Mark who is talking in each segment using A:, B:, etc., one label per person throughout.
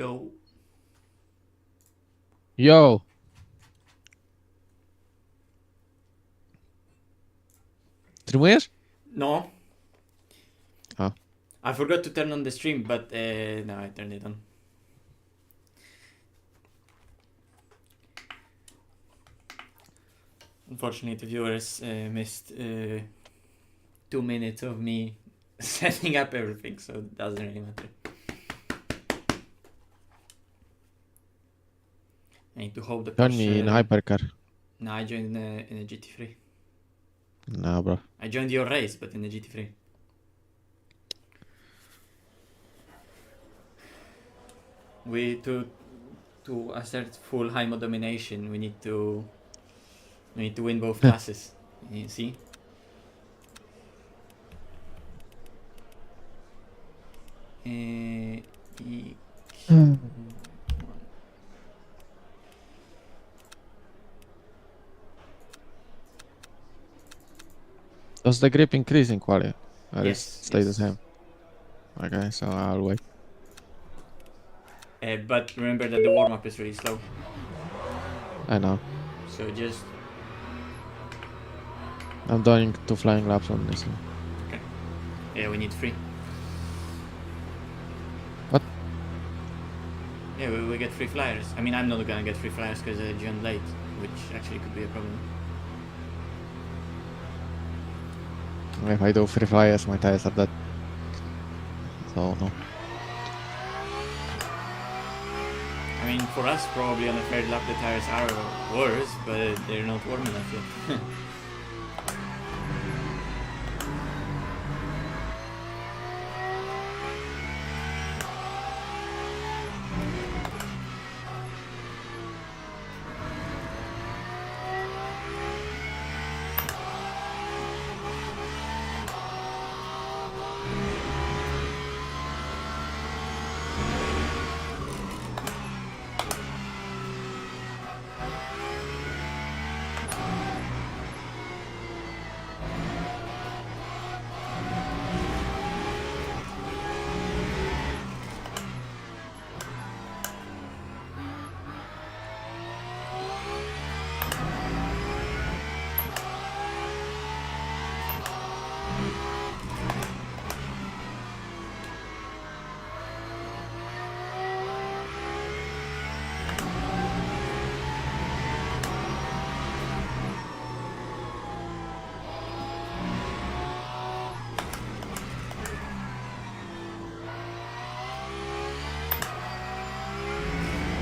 A: Yo.
B: Yo. Streamujesz?
A: No.
B: A.
A: I forgot to turn on the stream, but no, I turned it on. Unfortunately, the viewers missed 2 minutes of me setting up everything, so it doesn't really matter. I need to hold the
B: Join
A: push.
B: me in hypercar.
A: No, I joined in a GT3.
B: No, bro.
A: I joined your race, but in the GT3. We to assert full Heimo domination, we need to win both classes. You see?
B: Does the grip increase in quality? Or
A: Yes,
B: stay the
A: yes.
B: same? Okay, so I'll wait.
A: But remember that the warm-up is really slow.
B: I know.
A: So just...
B: I'm doing 2 flying laps on this one.
A: Okay. Yeah, we need 3.
B: What?
A: Yeah, we get 3 flyers. I mean, I'm not gonna get 3 flyers because I joined late, which actually could be a problem.
B: If I do 3 flyers, my tires are dead. So, no.
A: I mean, for us, probably on the 3rd lap the tires are worse, but they're not warm enough yet.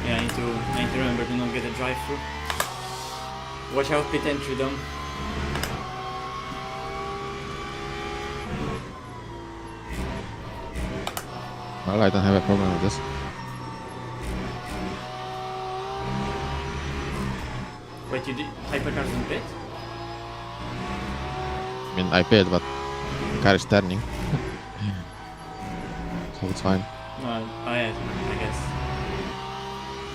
A: Yeah, I need to remember to not get a drive-through. Watch out, pit entry dome.
B: Well, I don't have a problem with this.
A: Wait, you did hypercars in pit?
B: I mean, I paid, but the car is turning. So it's fine.
A: Well, oh yeah, I guess.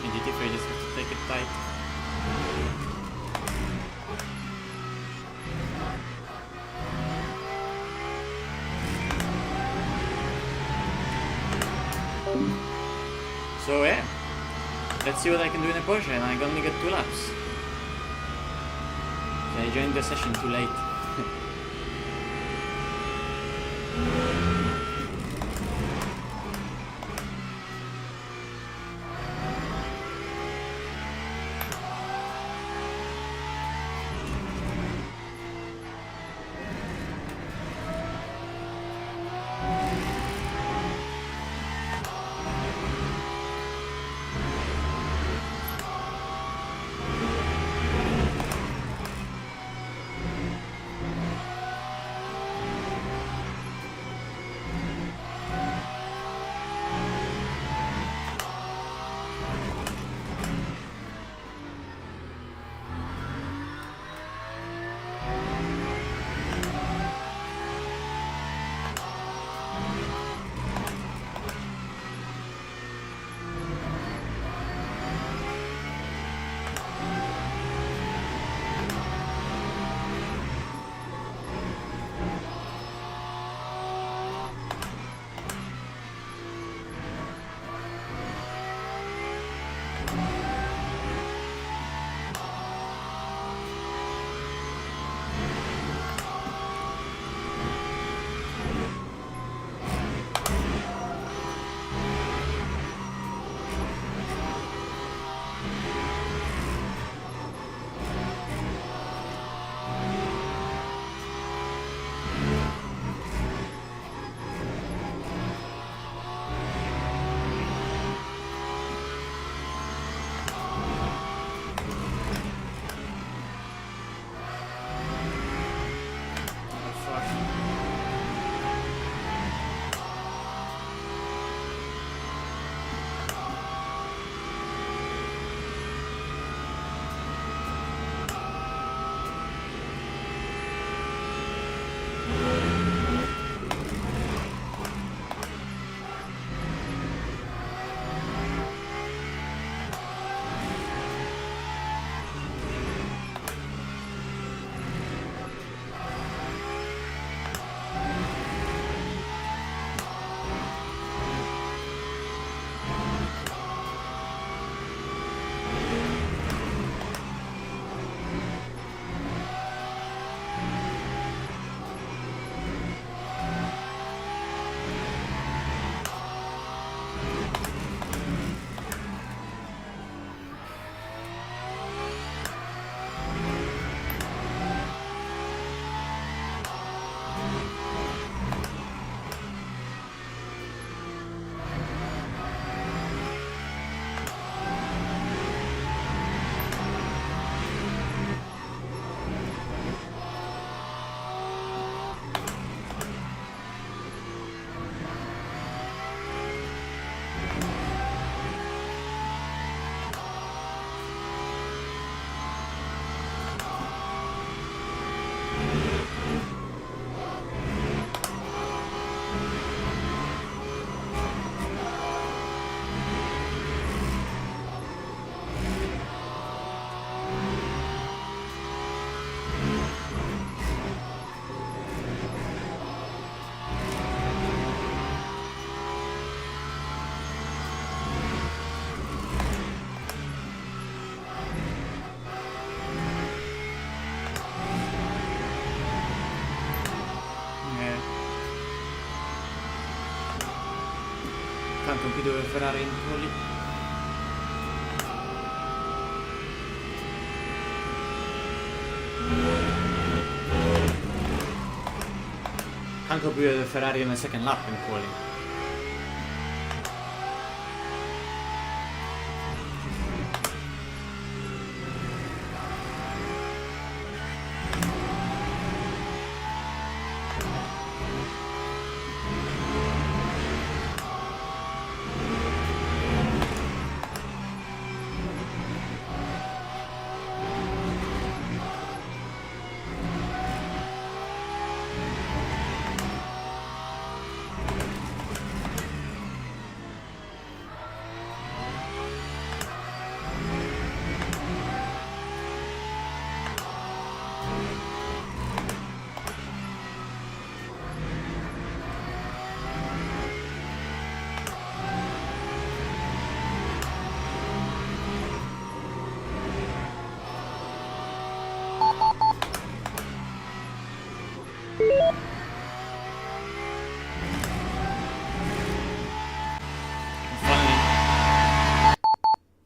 A: In GT3 just have to take it tight. So yeah, let's see what I can do in a Porsche, and I only get 2 laps. So I joined the session too late. Can't compete with Ferrari in quali. Can't compete with Ferrari in the second lap in quali.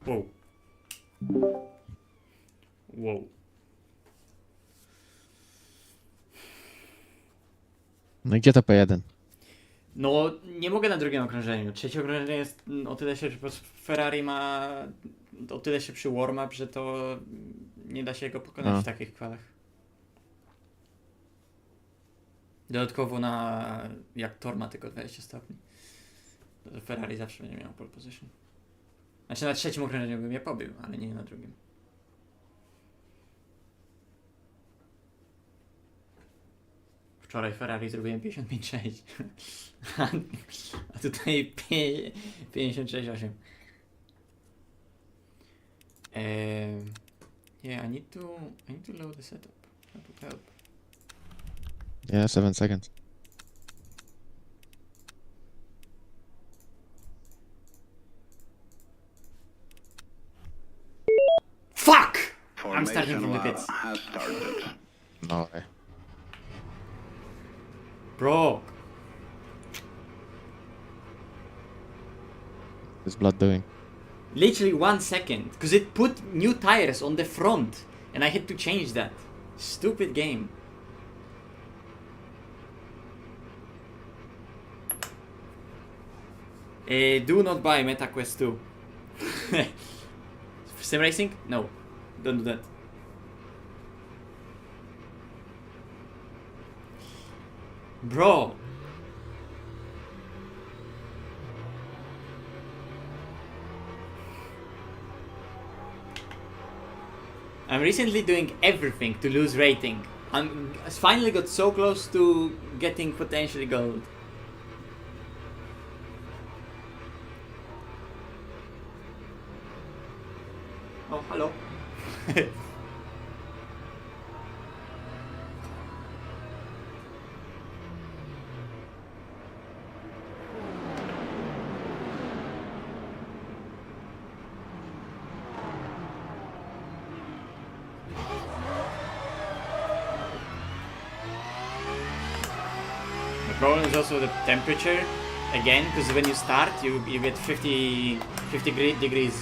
A: Wow. Wow.
B: No i gdzie to P1?
A: No, nie mogę na drugim okrążeniu. Trzecie okrążenie jest o tyle się, że po prostu Ferrari ma o tyle szybszy warm-up, że to nie da się go pokonać
B: A.
A: w takich kwalach. Dodatkowo jak Tor ma tylko 20 stopni, to Ferrari zawsze będzie miał pole position. Znaczy na trzecim okrążeniu bym je pobił, ale nie na drugim. Wczoraj Ferrari zrobiłem 55,6. A tutaj 56,8. Yeah, I need to load the setup. That would help.
B: Yeah, 7 seconds.
A: Fuck! I'm starting from the pits.
B: No way.
A: Bro!
B: What's blood doing?
A: Literally 1 second. Because it put new tires on the front. And I had to change that. Stupid game. Do not buy MetaQuest 2. Sim racing? No. Don't do that. Bro! I'm recently doing everything to lose rating. I finally got so close to getting potentially gold. Oh, hello. The problem is also the temperature again, because when you start you get 50 degrees.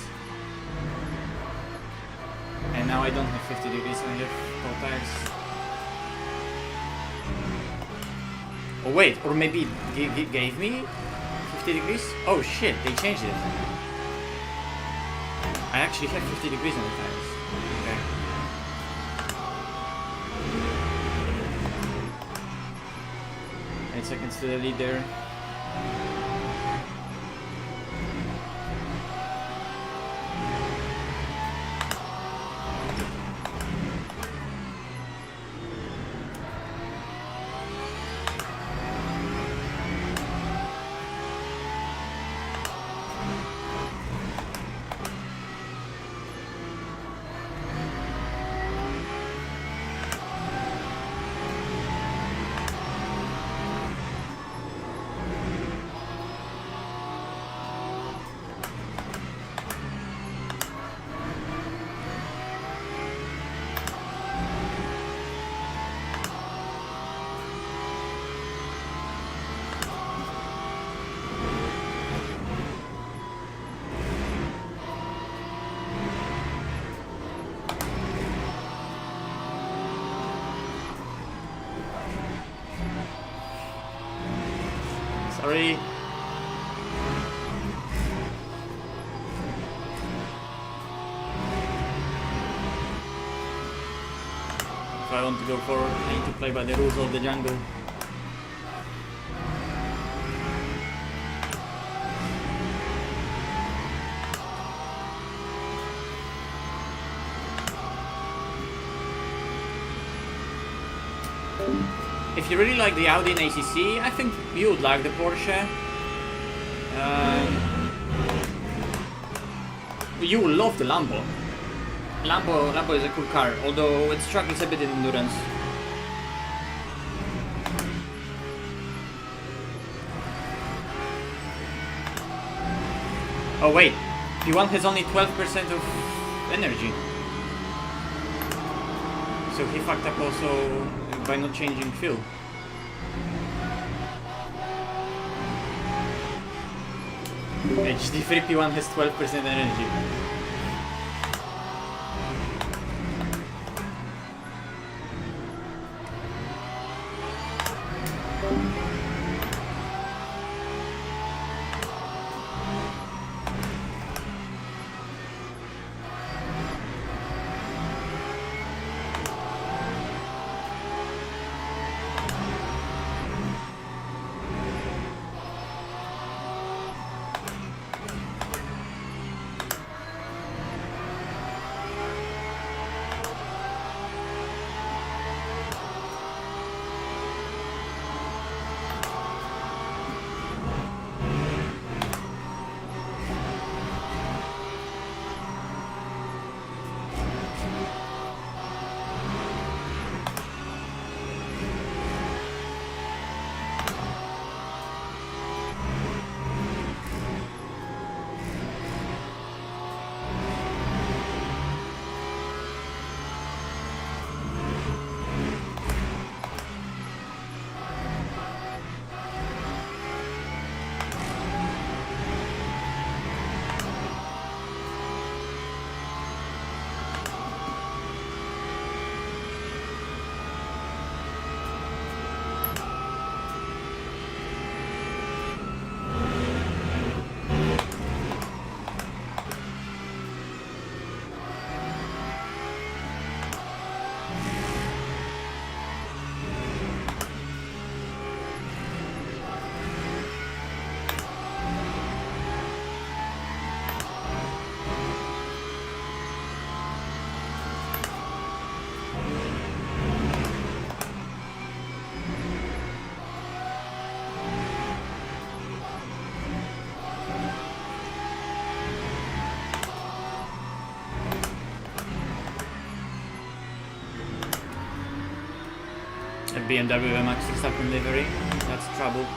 A: And now I don't have 50 degrees, I have cold tires. Oh wait, or maybe it gave me 50 degrees? Oh shit, they changed it. I actually have 50 degrees on the tires. Okay. Seconds to the lead there. free. If I want to go forward, I need to play by the rules of the jungle. If you really like the Audi and ACC, I think you would like the Porsche. You will love the Lambo. Lambo is a cool car, although it struggles a bit in endurance. Oh wait, P1 has only 12% of energy. So he fucked up also by not changing fuel. HD3 P1 has 12% energy. A BMW MX stuck in livery. That's trouble.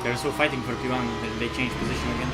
A: They're still fighting for P1, they changed position again.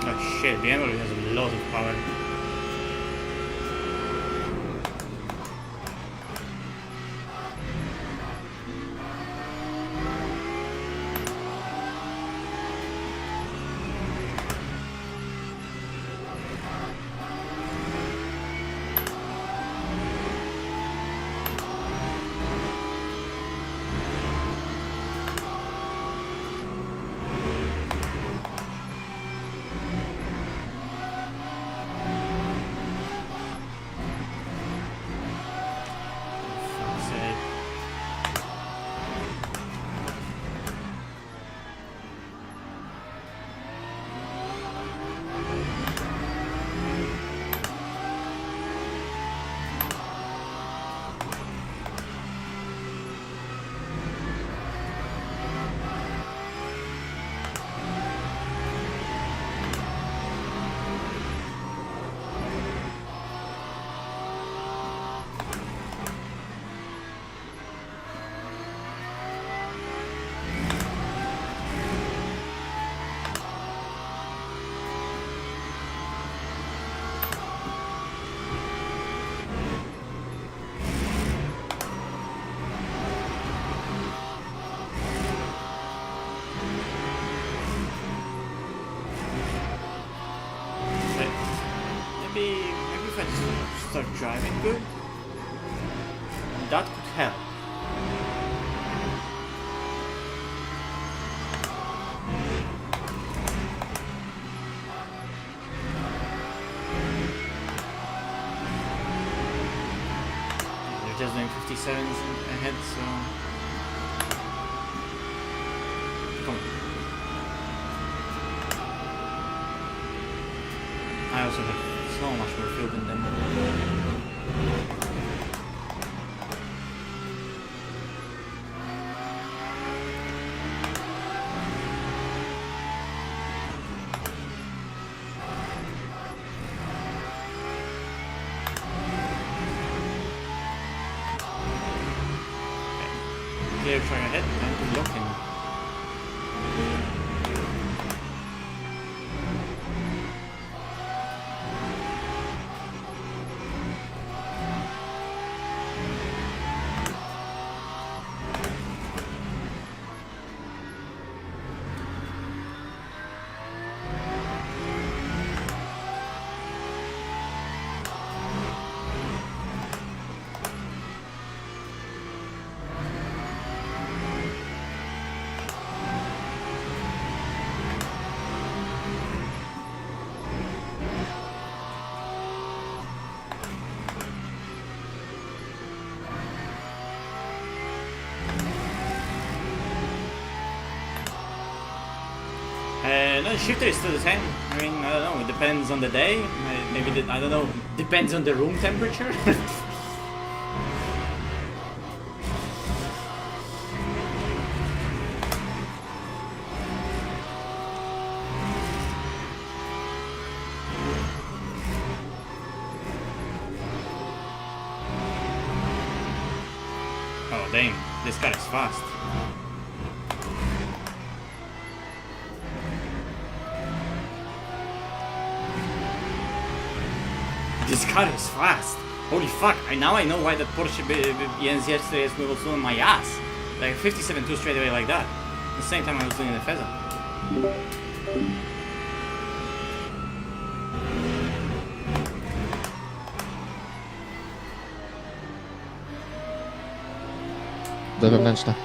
A: Oh shit, the Emily has a lot of power. driving good? That could help. They're just doing 57s ahead, so... Come on. I also have so much more fuel than them. Clear track ahead and to block him. No, the shifter is still the same. I mean, I don't know, it depends on the day. Maybe, I don't know, depends on the room temperature. Oh, dang, this guy is fast. This car is fast. Holy fuck, now I know why that Porsche BNZ yesterday was on my ass. Like 57.2 straight away like that. At the same time I was doing the Feza.
B: Do wewnętrzne.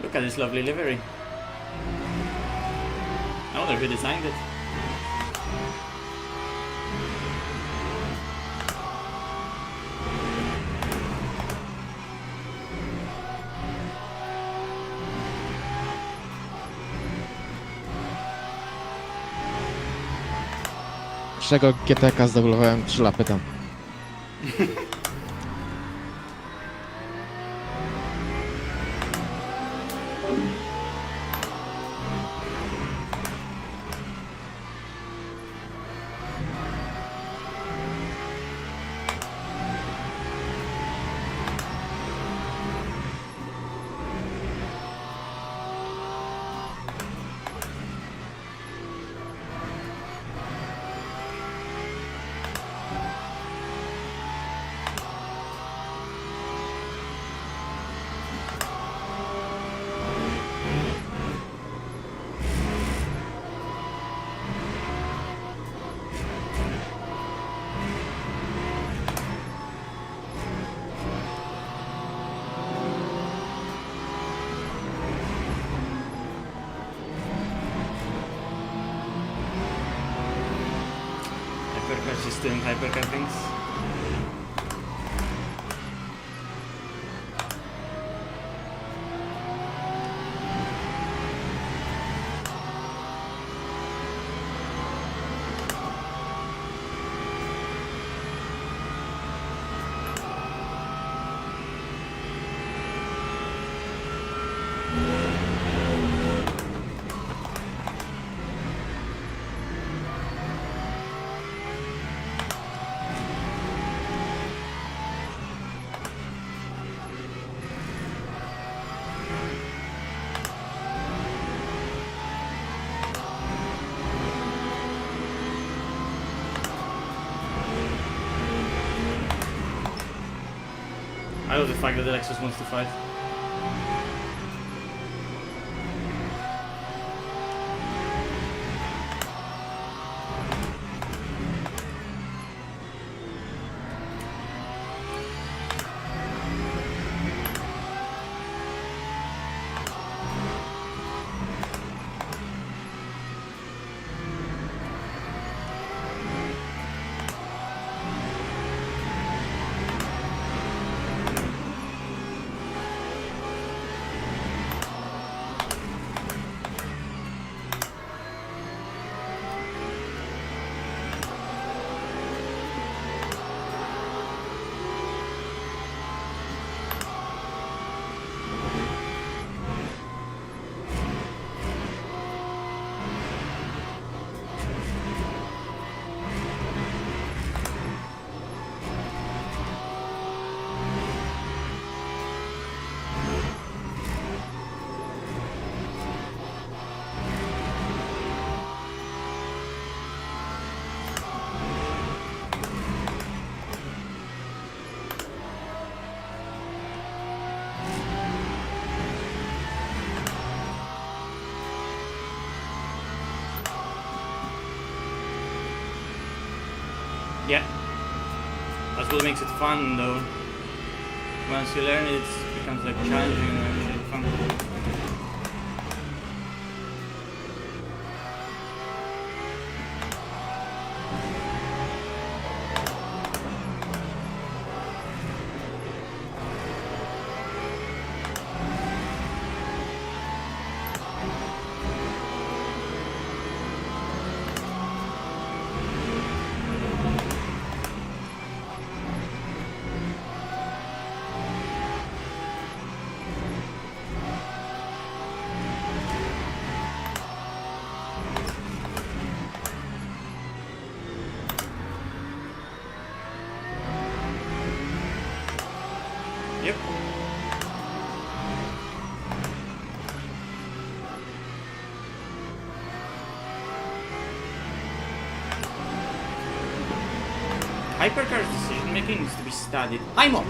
A: Look at this lovely livery. I wonder who designed it.
B: Czego GTK zdobywałem 3 lapy tam. Hypercar is doing hypercar things. I love the fact that the Lexus wants to fight.
A: Yeah. That's what makes it fun though. Once you learn it, it becomes like challenging and actually fun. Yep. Hypercar's decision making needs to be studied. IMO!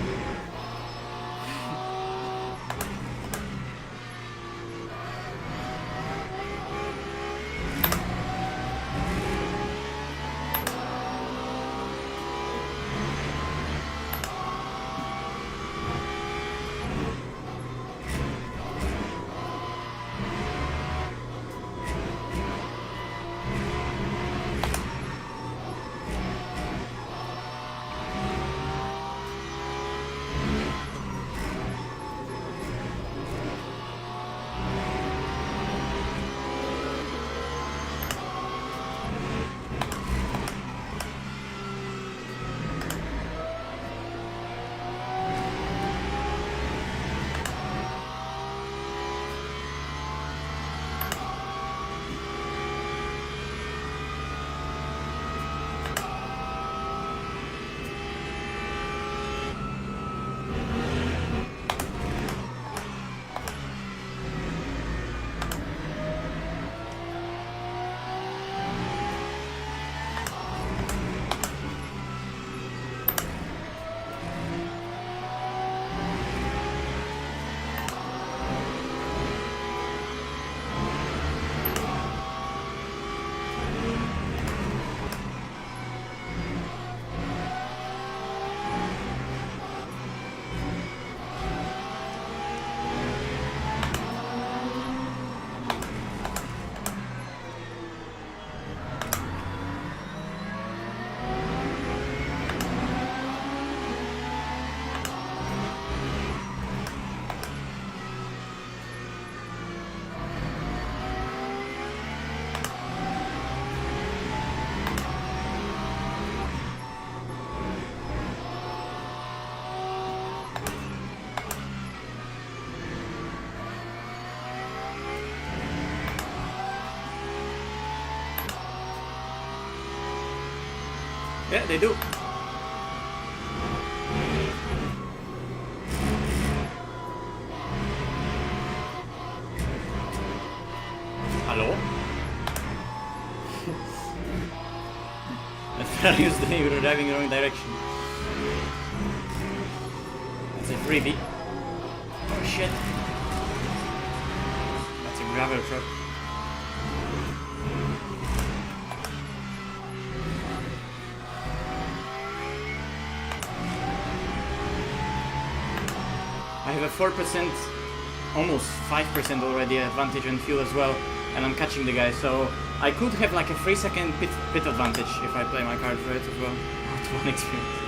A: Yeah, they do. Hello? I thought you were driving the wrong direction. That's a freebie. Oh shit. That's a gravel truck. I have a 4%, almost 5% already advantage on fuel as well, and I'm catching the guy, so I could have like a 3-second pit advantage if I play my card for it as well. Not one experience.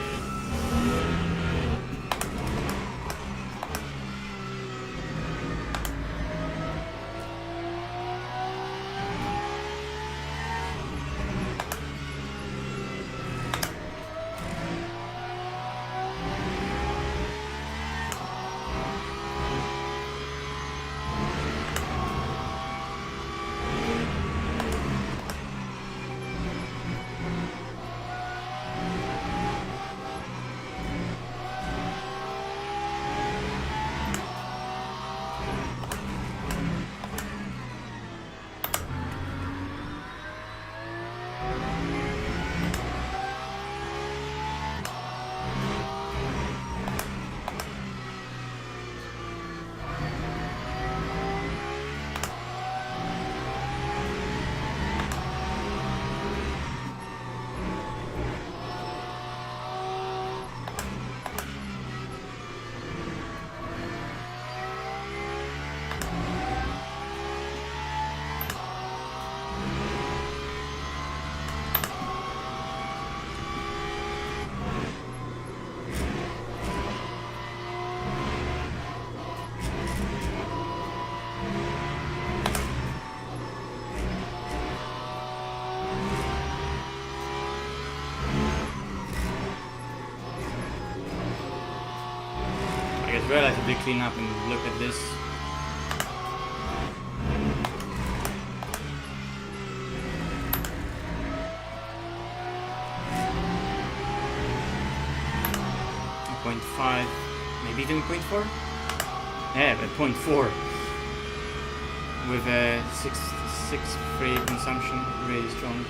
A: it's relatively clean up, and look at this. .5, maybe even 0.4? Yeah, but 0.4 with a 6 free consumption, really strong.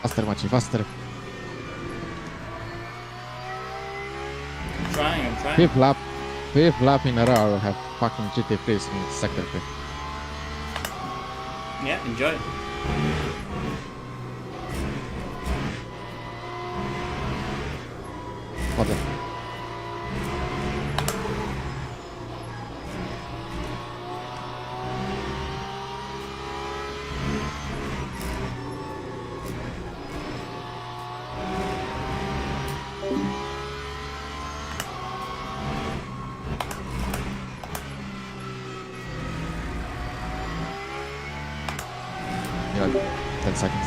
B: Faster, Maciej, faster.
A: I'm trying.
B: Fifth lap in a row, I will have fucking GT3s in sector 3.
A: Yeah, enjoy.
B: Wchodzę. Yeah, 10 seconds.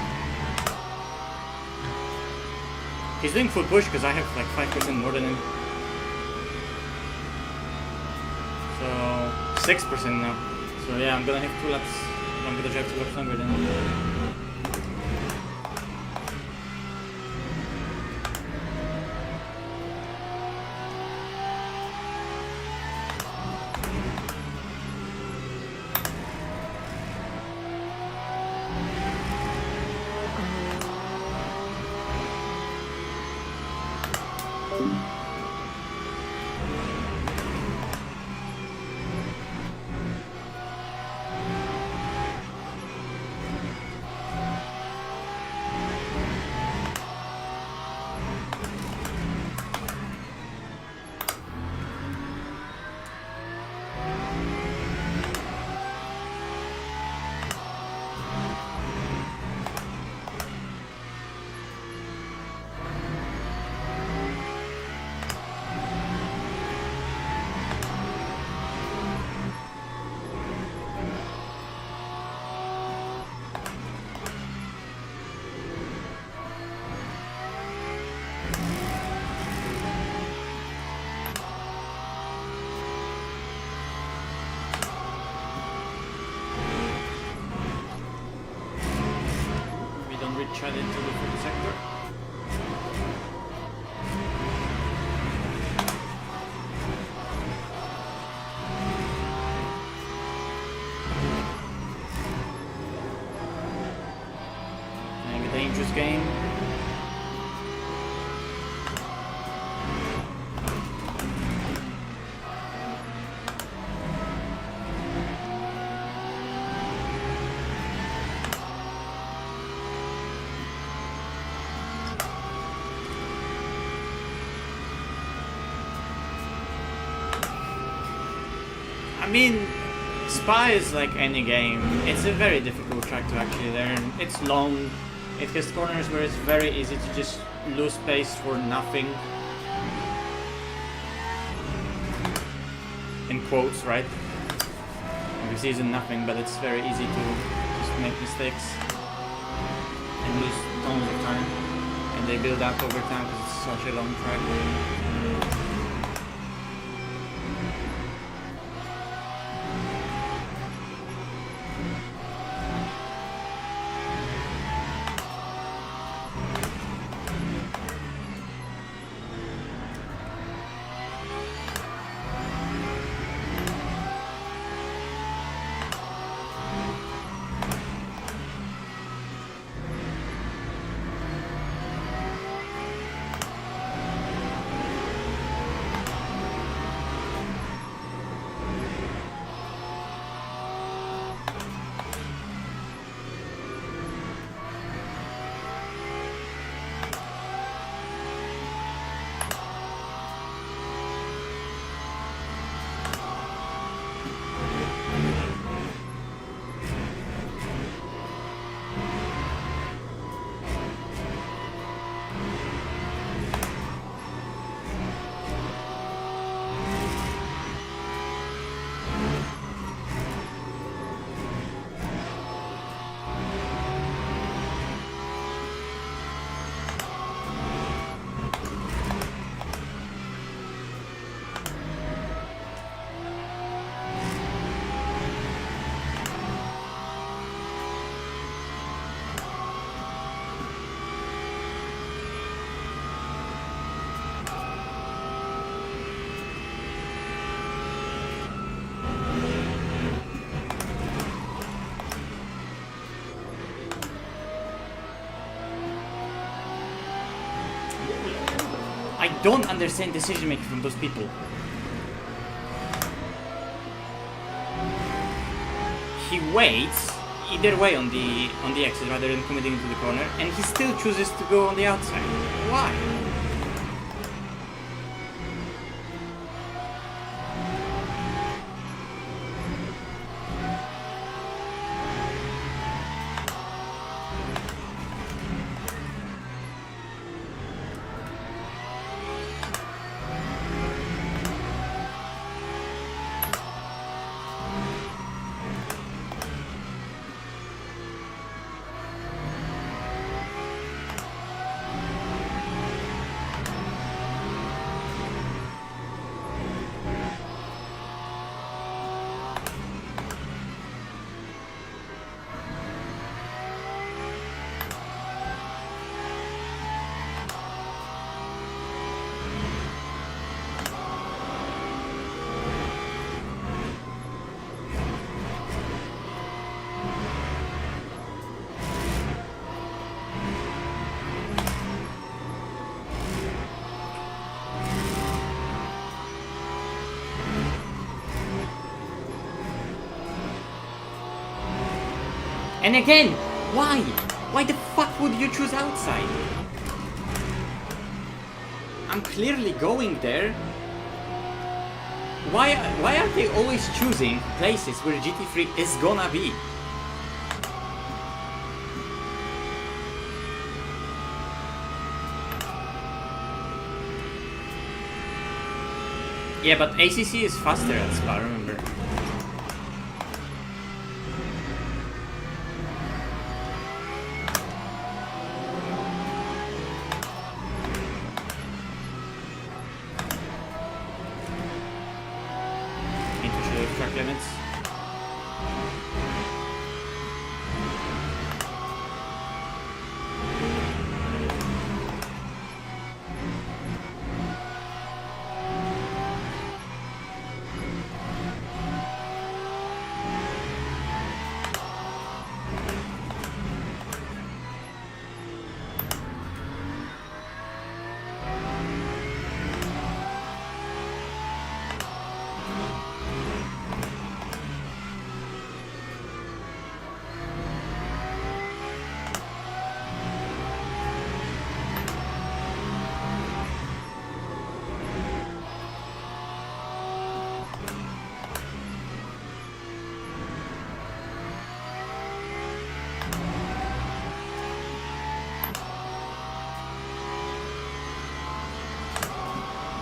A: He's doing full push because I have like 5% more than him. So 6% now. So yeah, I'm gonna have 2 laps. I'm gonna drive 2 laps longer than him. shot into the first sector. Playing a dangerous game. I mean, Spa is like any game. It's a very difficult track to actually learn. It's long. It has corners where it's very easy to just lose pace for nothing. In quotes, right? Obviously it's nothing, but it's very easy to just make mistakes and lose tons of time. And they build up over time because it's such a long track. I don't understand decision making from those people. He waits either way on the exit rather than committing into the corner, and he still chooses to go on the outside. Why? And again, why? Why the fuck would you choose outside? I'm clearly going there. Why are they always choosing places where GT3 is gonna be? Yeah, but ACC is faster at Spa, remember? Track limits.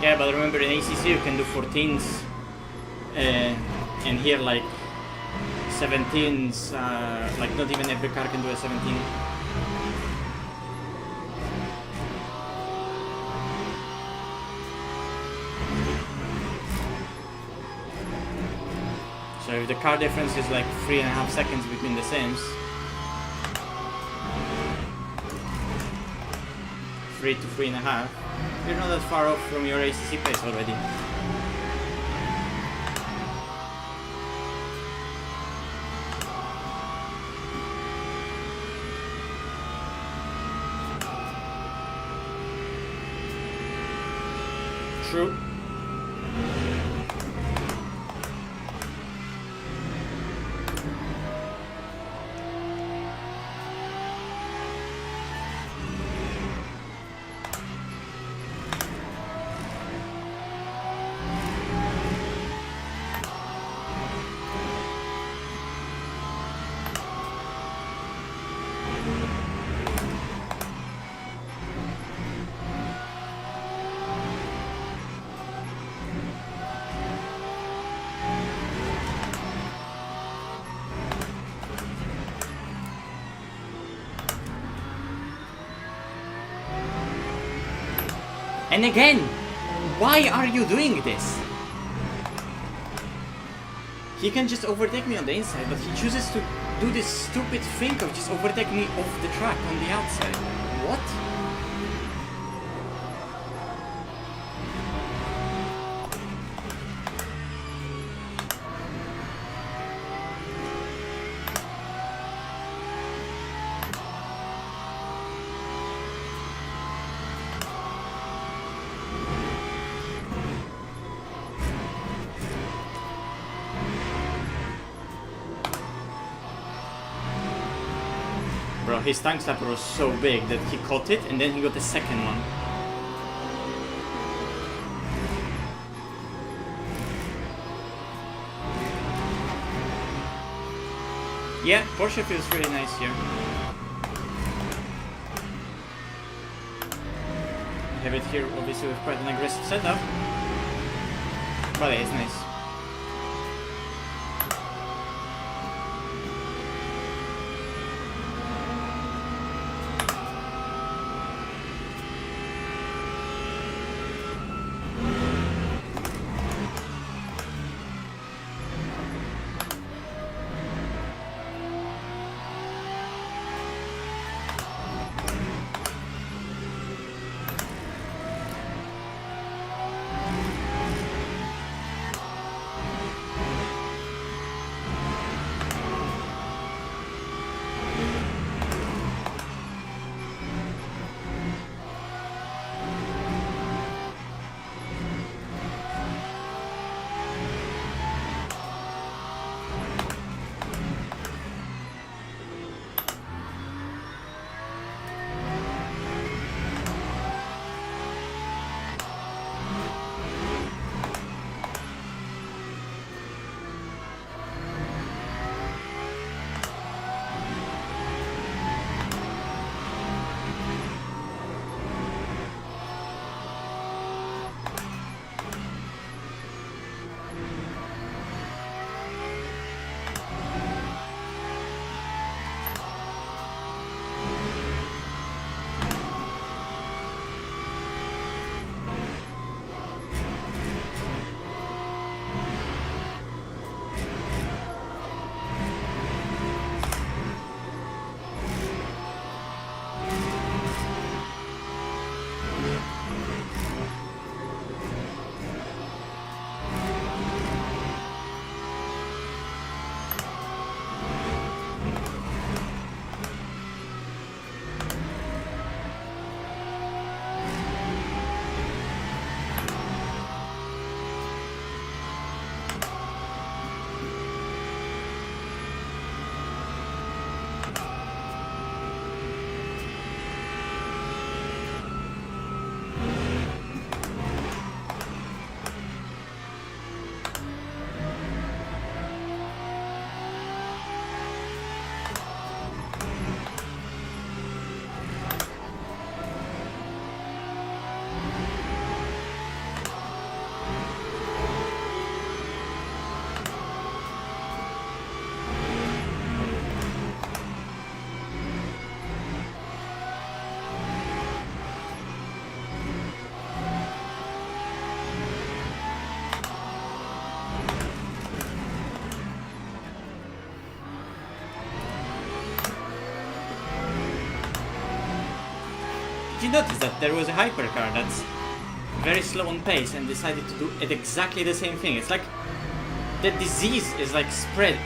A: Yeah, but remember in ACC you can do 14s, and here like 17s, like not even every car can do a 17. So if the car difference is like 3.5 seconds between the sims, 3 to 3.5, you're not that far off from your ACC pace already. True. And again, why are you doing this? He can just overtake me on the inside, but he chooses to do this stupid thing of just overtake me off the track on the outside. What? Bro, his tank stopper was so big that he caught it and then he got the second one. Yeah, Porsche feels really nice here. I have it here obviously with quite an aggressive setup, but it's nice. notice that there was a hypercar that's very slow on pace and decided to do it exactly the same thing? It's like the disease is like spread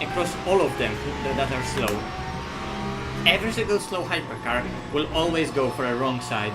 A: across all of them that are slow. Every single slow hypercar will always go for a wrong side.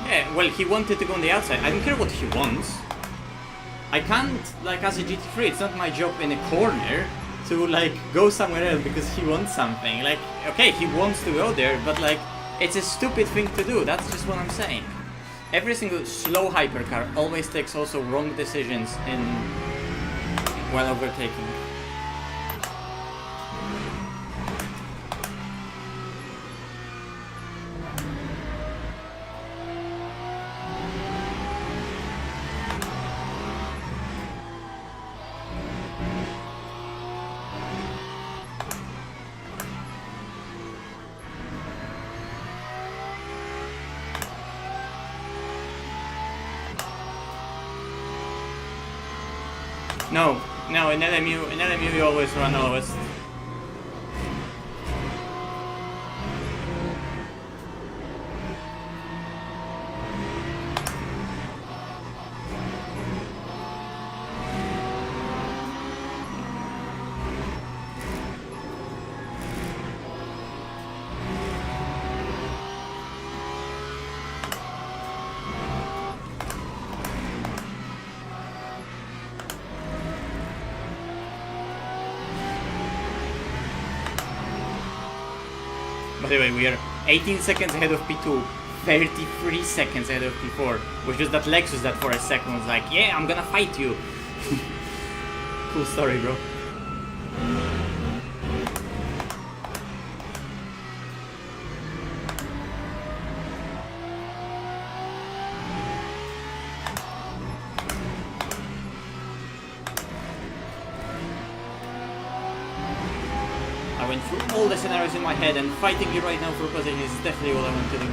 A: Yeah, well, he wanted to go on the outside. I don't care what he wants. I can't, like, as a GT3, it's not my job in a corner to, like, go somewhere else because he wants something. Like, okay, he wants to go there, but, like, it's a stupid thing to do. That's just what I'm saying. Every single slow hypercar always takes also wrong decisions while overtaking. No, in LMU you always run lowest. By the way, we are 18 seconds ahead of P2, 33 seconds ahead of P4, which is that Lexus that for a second was like, yeah, I'm gonna fight you. Cool story, bro. I went through all the scenarios in my head, and fighting you right now for position is definitely what I want to do.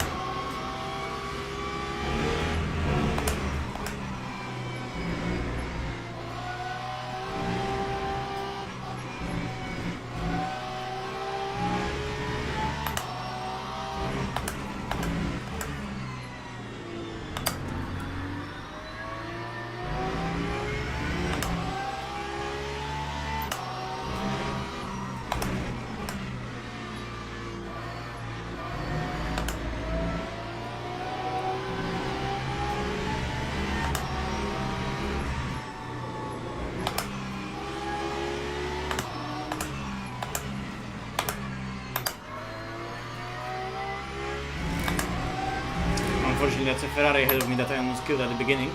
A: Unfortunately, that's a Ferrari ahead of me that I almost killed at the beginning.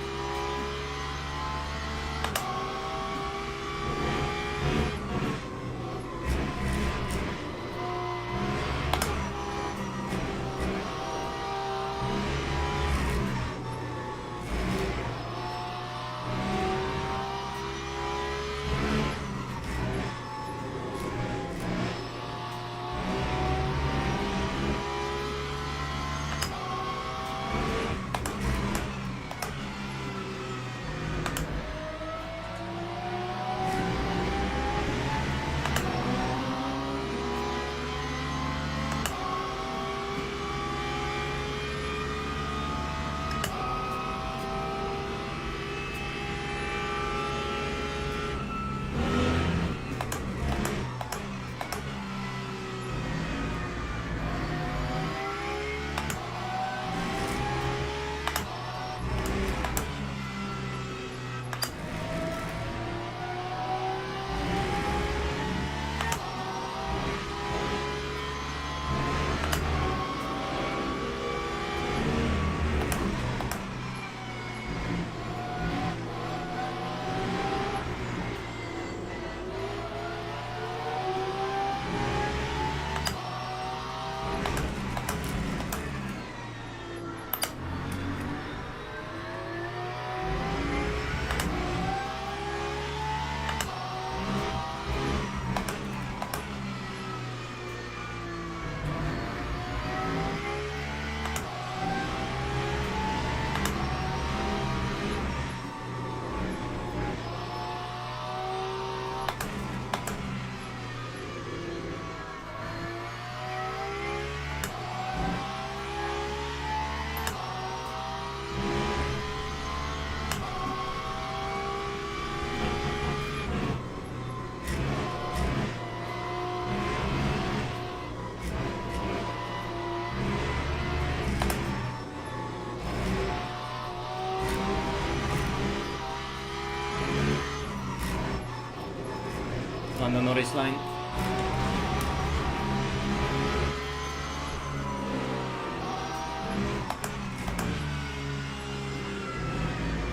A: Norris line.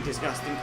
A: Disgusting.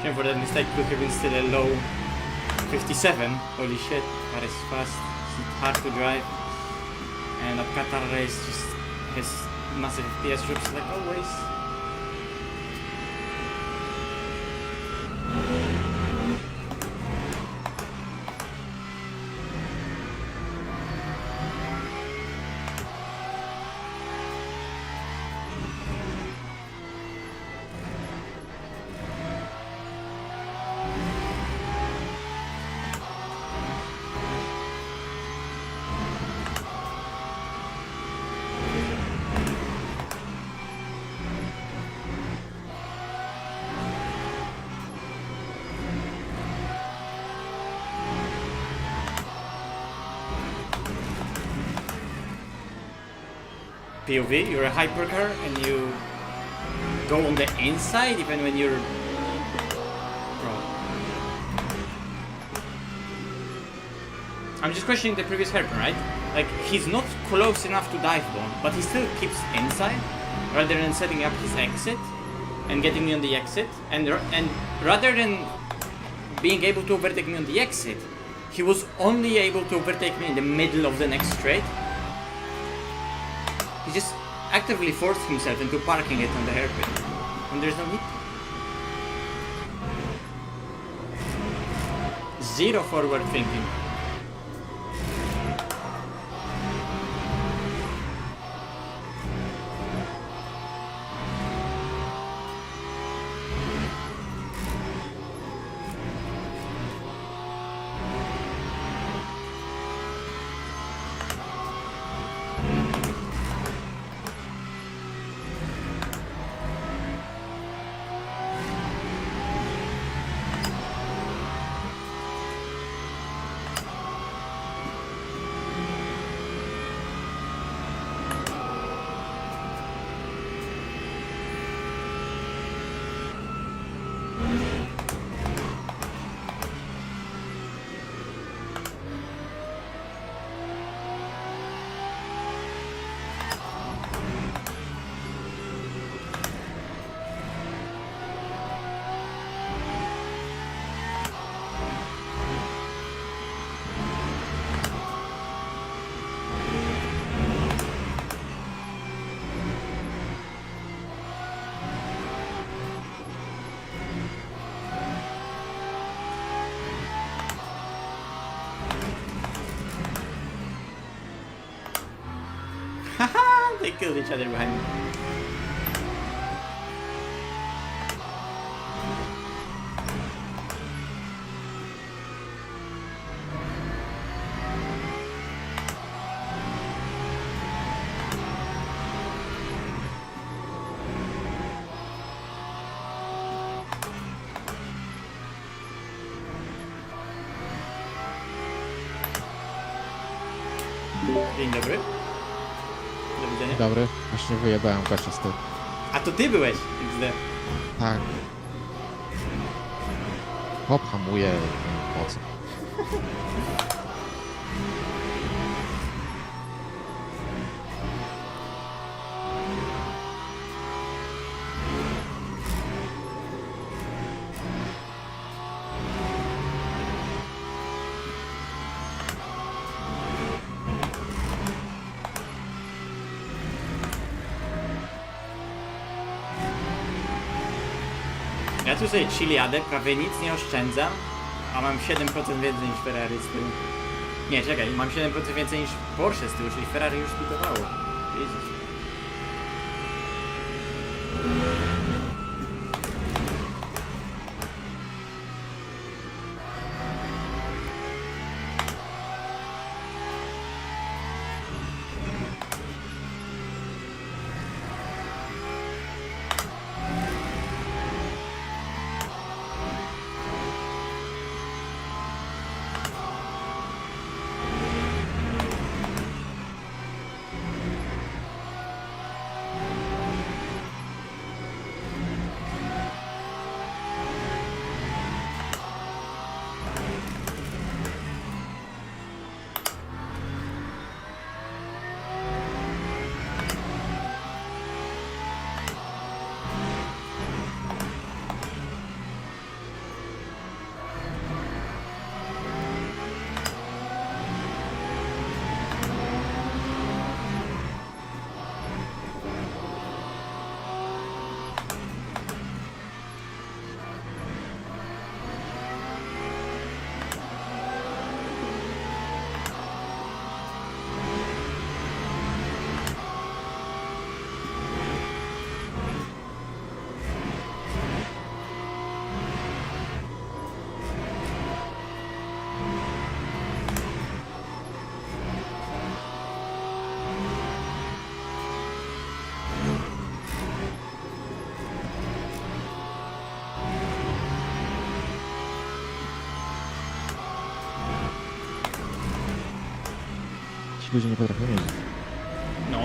A: Shame for that mistake, could have been still a low 57. Holy shit, that is fast. It's hard to drive. And that Qatar race just has massive FPS drops like always. POV, you're a hypercar and you go on the inside even when you're... Bro. I'm just questioning the previous hairpin, right? Like, he's not close enough to dive bomb, but he still keeps inside rather than setting up his exit and getting me on the exit. And rather than being able to overtake me on the exit, he was only able to overtake me in the middle of the next straight. He just actively forced himself into parking it on the hairpin, and there's no need to. Zero forward thinking. They killed each other behind me. Dzień dobry. Do widzenia.
B: Dobry, właśnie wyjebałem gościa z tyłu.
A: A to ty byłeś, XD.
B: Tak. Hop, hamuje. Po co?
A: Ja tu sobie chill jadę, prawie nic nie oszczędzam, a mam 7% więcej niż Ferrari z tyłu. Nie, czekaj, mam 7% więcej niż Porsche z tyłu, czyli Ferrari już spitowało. Jezus.
B: Ci ludzie nie potrafią jeździć.
A: No.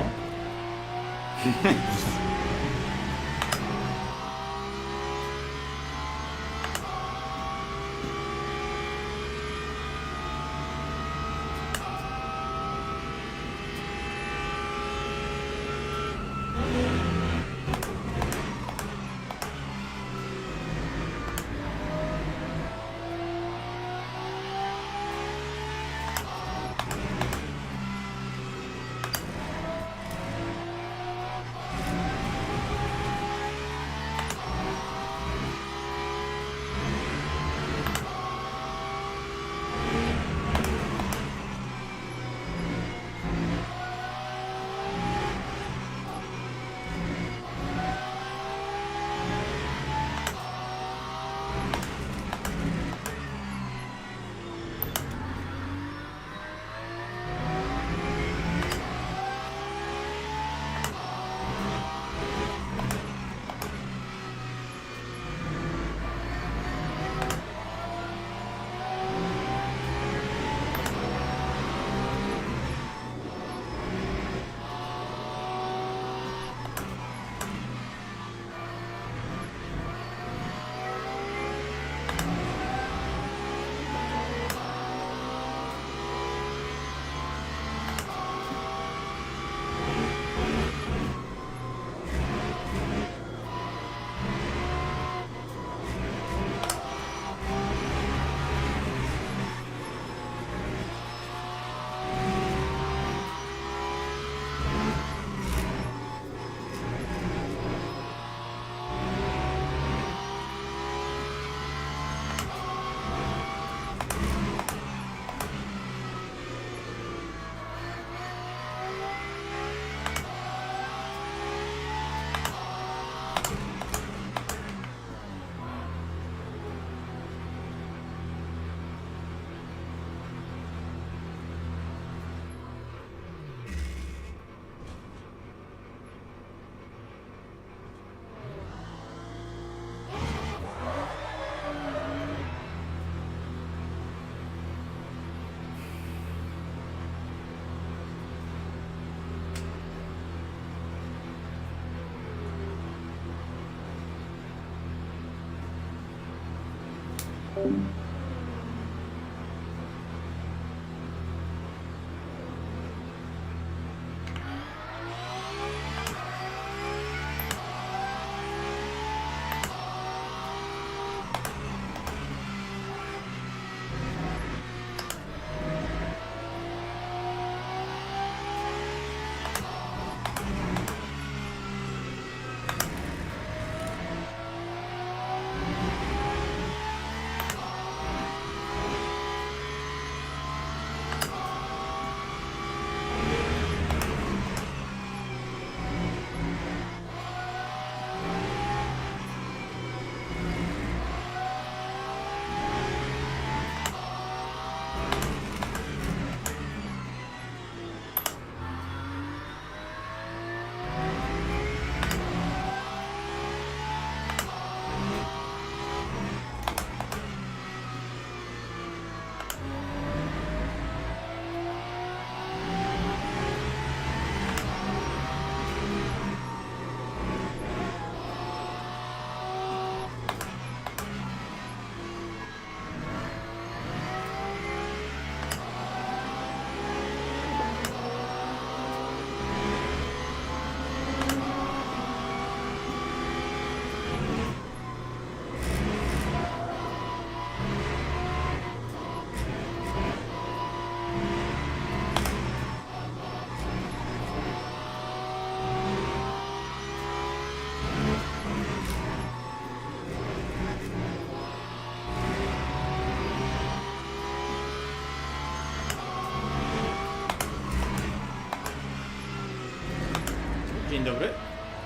A: Dzień dobry.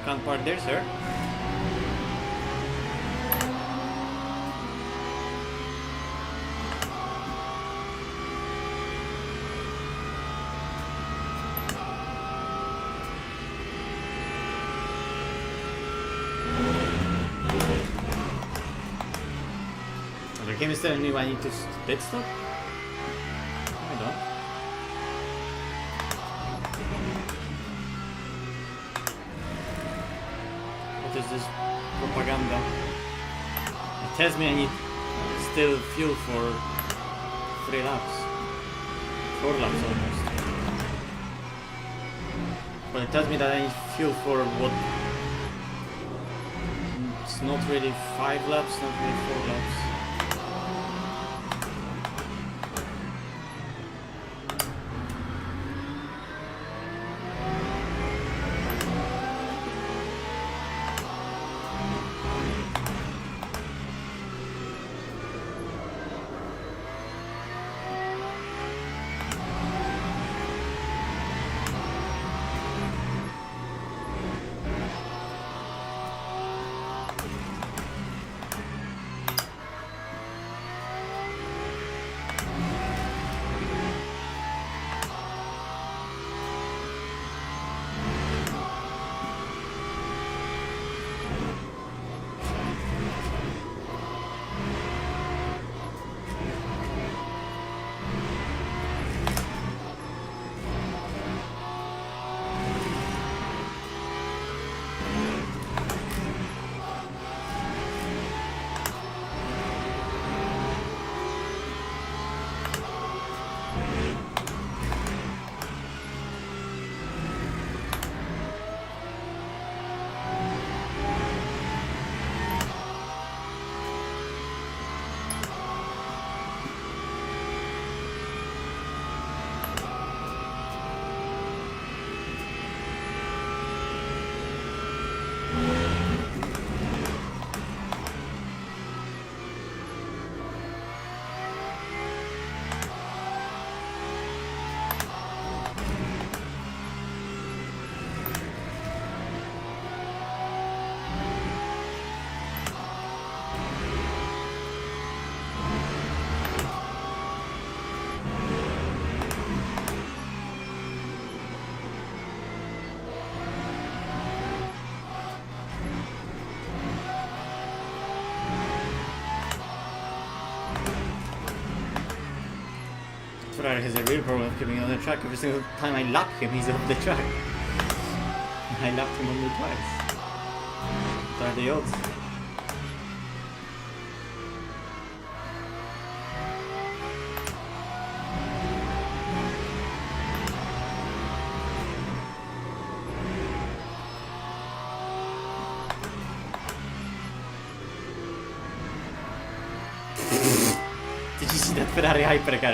A: Can't park there, sir. The game is telling me I need to pit stop? I don't. What is this propaganda? It tells me I need still fuel for 3 laps. 4 laps almost. But it tells me that I need fuel for what? It's not really 5 laps, not really 4 laps. Ferrari has a real problem of keeping on the track. Every single time I lap him, he's off the track. I lapped him only twice. What are the odds? you see that Ferrari hypercar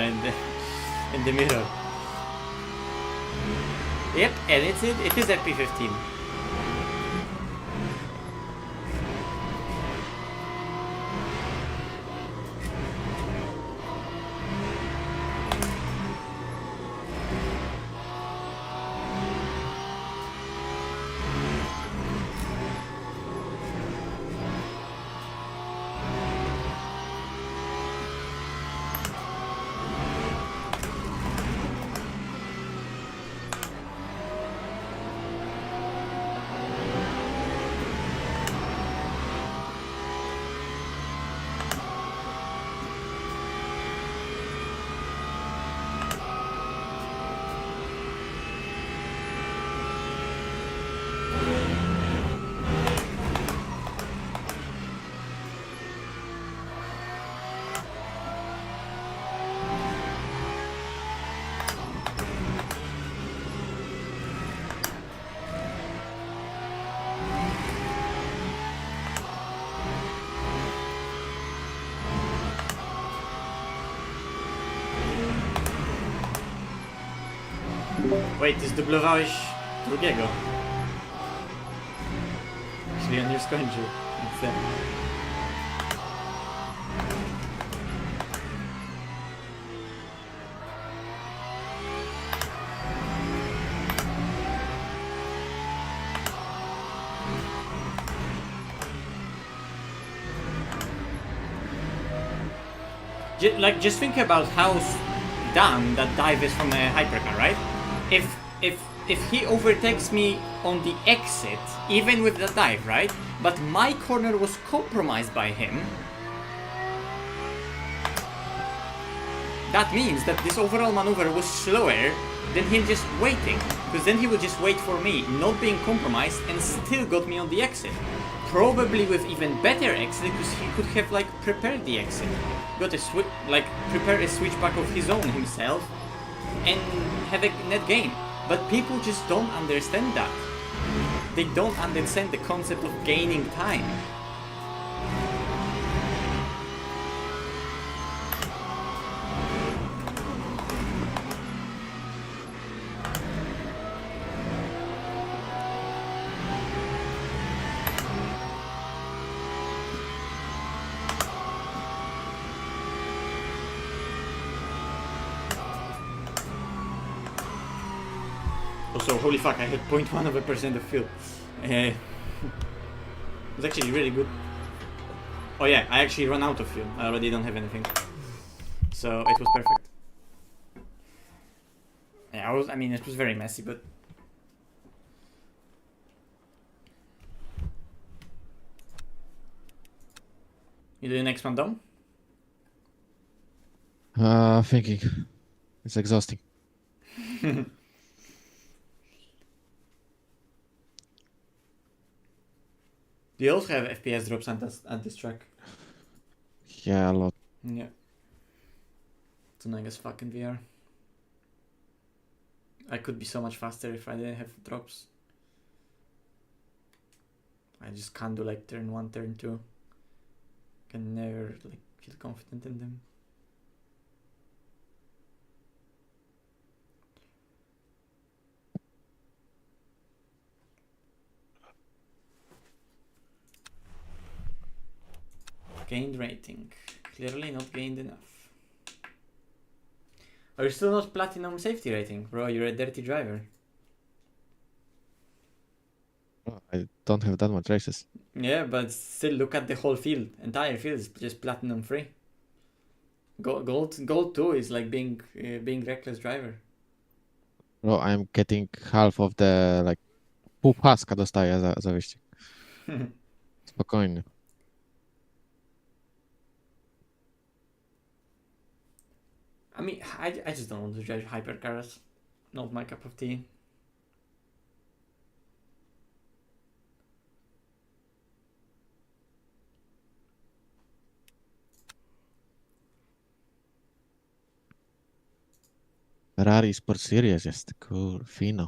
A: in the mirror. Yep, and it is FP15. Wait, ty zdublowałeś drugiego. Czyli on już skończył. Like, just think about how dumb that dive is from a hypercar, right? If he overtakes me on the exit, even with the dive, right? But my corner was compromised by him. That means that this overall maneuver was slower than him just waiting. Because then he would just wait for me, not being compromised, and still got me on the exit. Probably with even better exit, because he could have like prepared the exit. Got a prepare a switchback of his own himself and have a net gain. But people just don't understand that. They don't understand the concept of gaining time. Also, holy fuck, I had 0.1% of fuel. It's actually really good. Oh yeah, I actually ran out of fuel. I already don't have anything. So it was perfect. Yeah, I mean, it was very messy, but... You do the next one down?
B: Thinking. It's exhausting.
A: Do you also have FPS drops at this track?
B: Yeah, a lot.
A: Yeah. It's annoying as fuck in VR. I could be so much faster if I didn't have drops. I just can't do like turn 1, turn 2. Can never like feel confident in them. Gained rating. Clearly not gained enough. Are you still not platinum safety rating? Bro, you're a dirty driver.
B: I don't have that much races.
A: Yeah, but still look at the whole field. Entire field is just platinum free. Gold 2 is like being reckless driver.
B: No, I'm getting half of the, like, pół paska dostaję za wyścig. Spokojnie.
A: I mean, I just don't want to drive hypercars. Not my cup of tea.
B: Ferrari Sport Series jest, finał.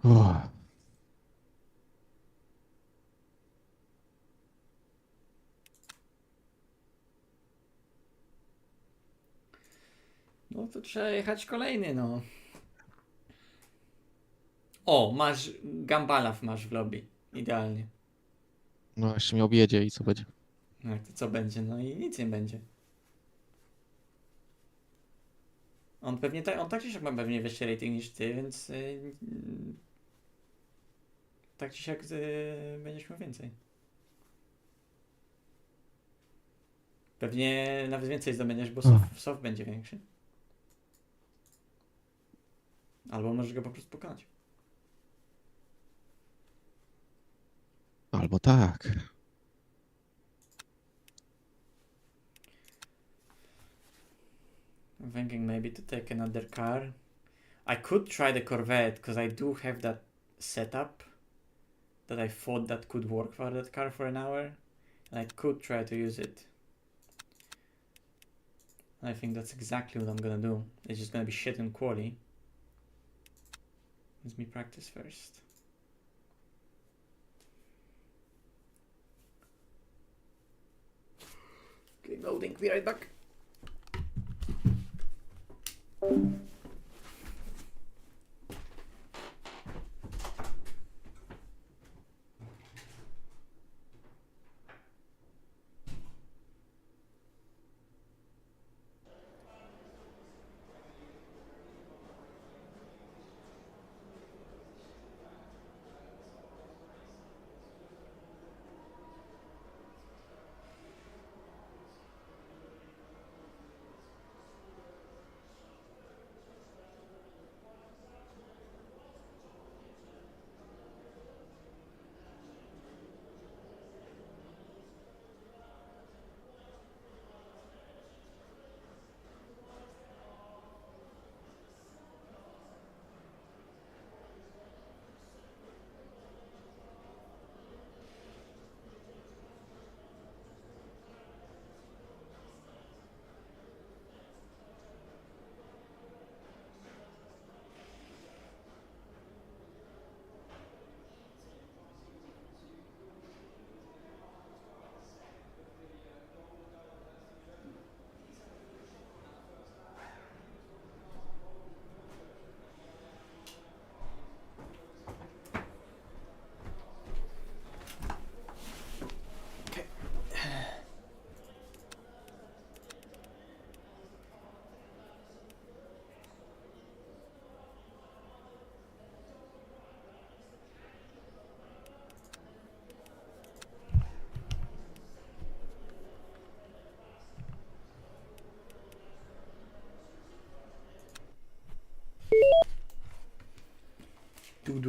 B: Oh,
A: No to trzeba jechać kolejny, no. O, masz Gambalaw masz w lobby. Idealnie.
B: no jeszcze mnie objedzie i co będzie?
A: No jak to co będzie? No i nic nie będzie. On pewnie on tak czy siak ma pewnie wyższy rating niż ty, więc tak czy siak będziesz miał więcej. Pewnie nawet więcej zdobędziesz, bo soft będzie większy. Albo możesz go po prostu pokonać.
B: Albo tak.
A: I'm thinking maybe to take another car. I could try the Corvette because I do have that setup that I thought that could work for that car for an hour. And I could try to use it. I think that's exactly what I'm gonna do. It's just gonna be shit in quali. Let me practice first. Okay, loading. Be right back.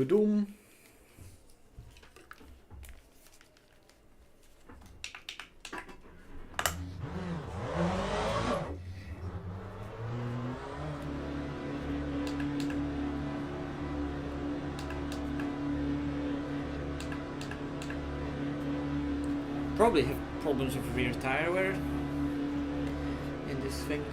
A: Doom. Probably have problems with rear tire wear in this thing.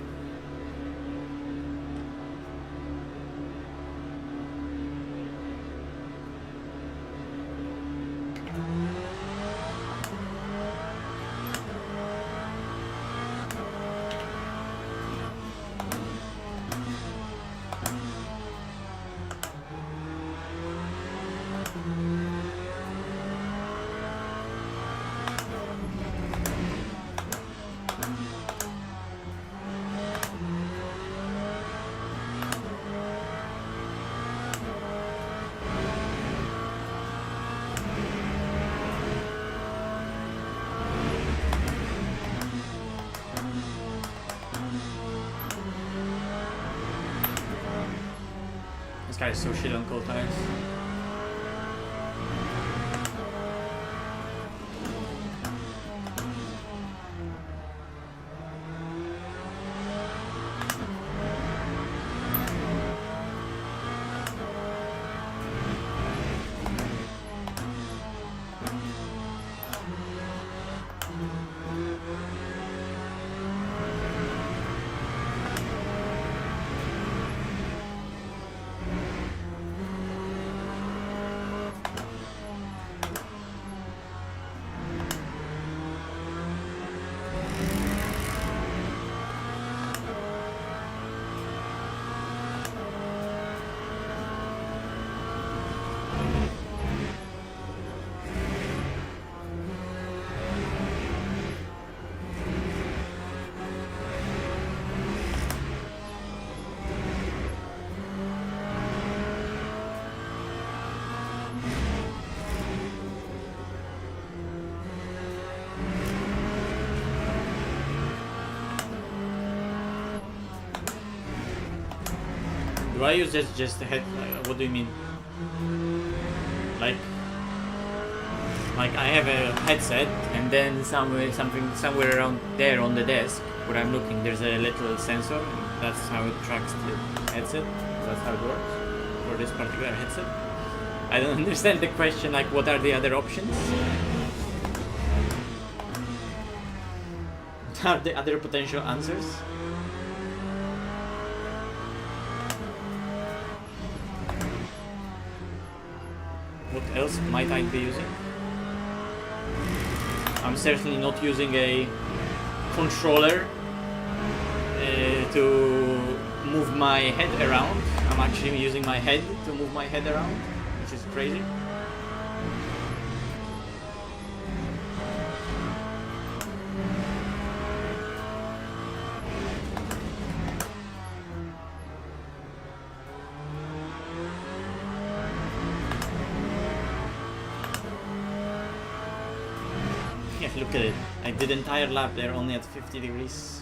A: This guy is so shit on cold tires. Do I use just a head? What do you mean? Like I have a headset, and then somewhere around there on the desk where I'm looking, there's a little sensor, and that's how it tracks the headset. That's how it works for this particular headset. I don't understand the question. Like, what are the other options? What are the other potential answers? What else might I be using? I'm certainly not using a controller to move my head around. I'm actually using my head to move my head around, which is crazy. Yeah, look at it. I did entire lap there only at 50 degrees.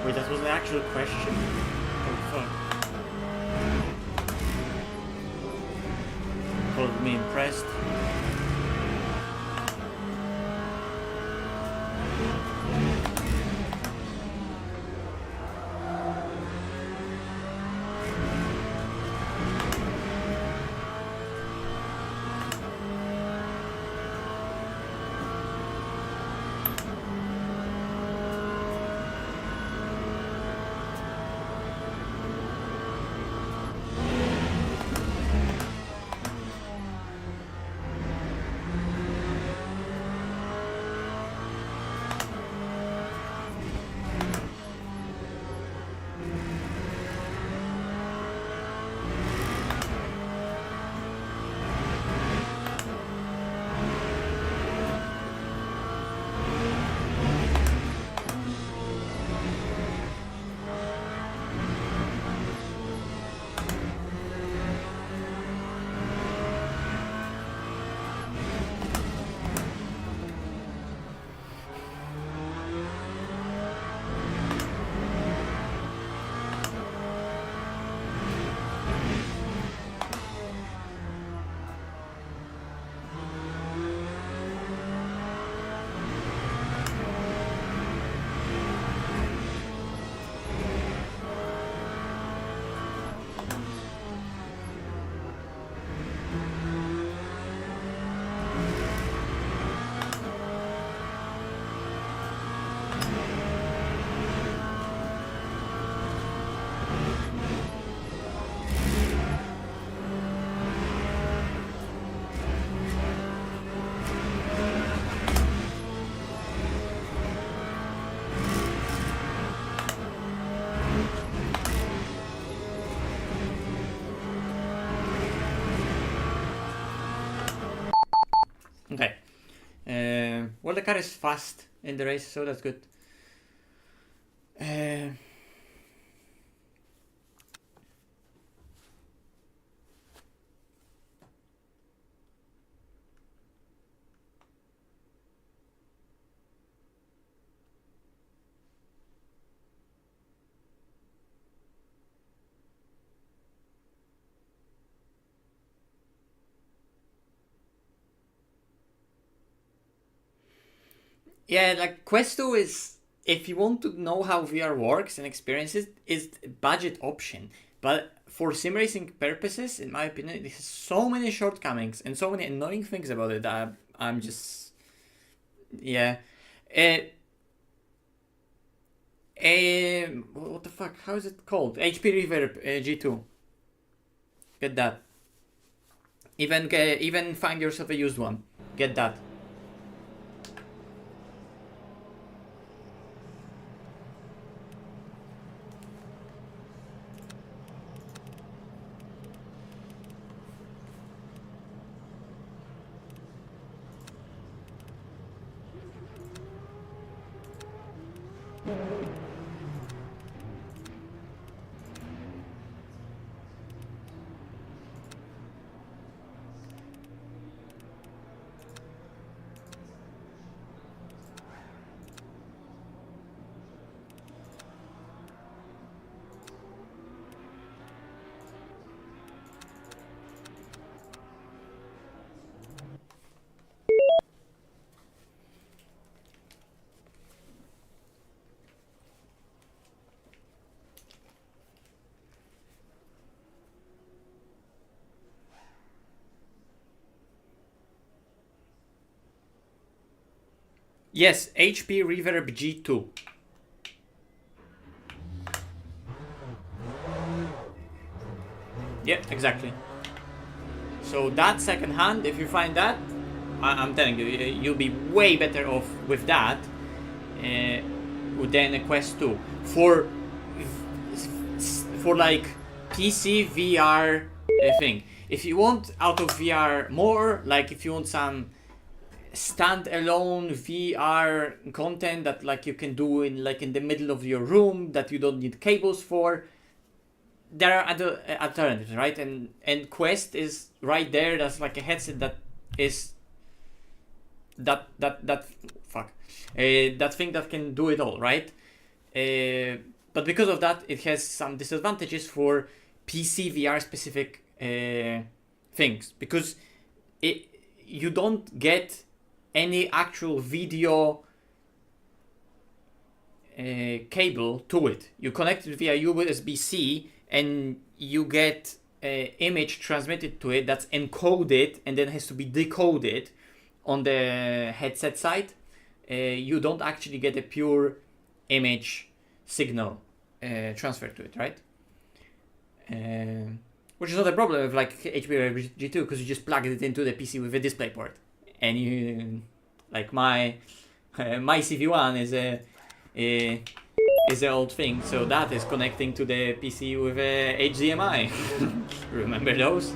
A: Wait, that was the actual question? Oh fuck. Called me impressed. Well, the car is fast in the race, so that's good. Yeah, like Quest 2 is, if you want to know how VR works and experience it, is a budget option. But for sim racing purposes, in my opinion, it has so many shortcomings and so many annoying things about it that I'm just... Yeah. What the fuck? How is it called? HP Reverb G2. Get that. Even find yourself a used one. Get that. Yes, HP Reverb G2. Yeah, exactly. So that second hand, if you find that, I'm telling you, you'll be way better off with that than a Quest 2. For like PC VR thing. If you want out of VR more, like if you want some standalone VR content that like you can do in the middle of your room that you don't need cables for, there are other alternatives, right? And Quest is right there. That's like a headset that is that thing that can do it all, right? But because of that, it has some disadvantages for PC VR specific things, because you don't get any actual video cable to it. You connect it via USB-C and you get an image transmitted to it that's encoded and then has to be decoded on the headset side. You don't actually get a pure image signal transferred to it, right? Which is not a problem with like HP G2, because you just plug it into the PC with a DisplayPort. And you, like my CV1 is an old thing, so that is connecting to the PC with a HDMI. Remember those?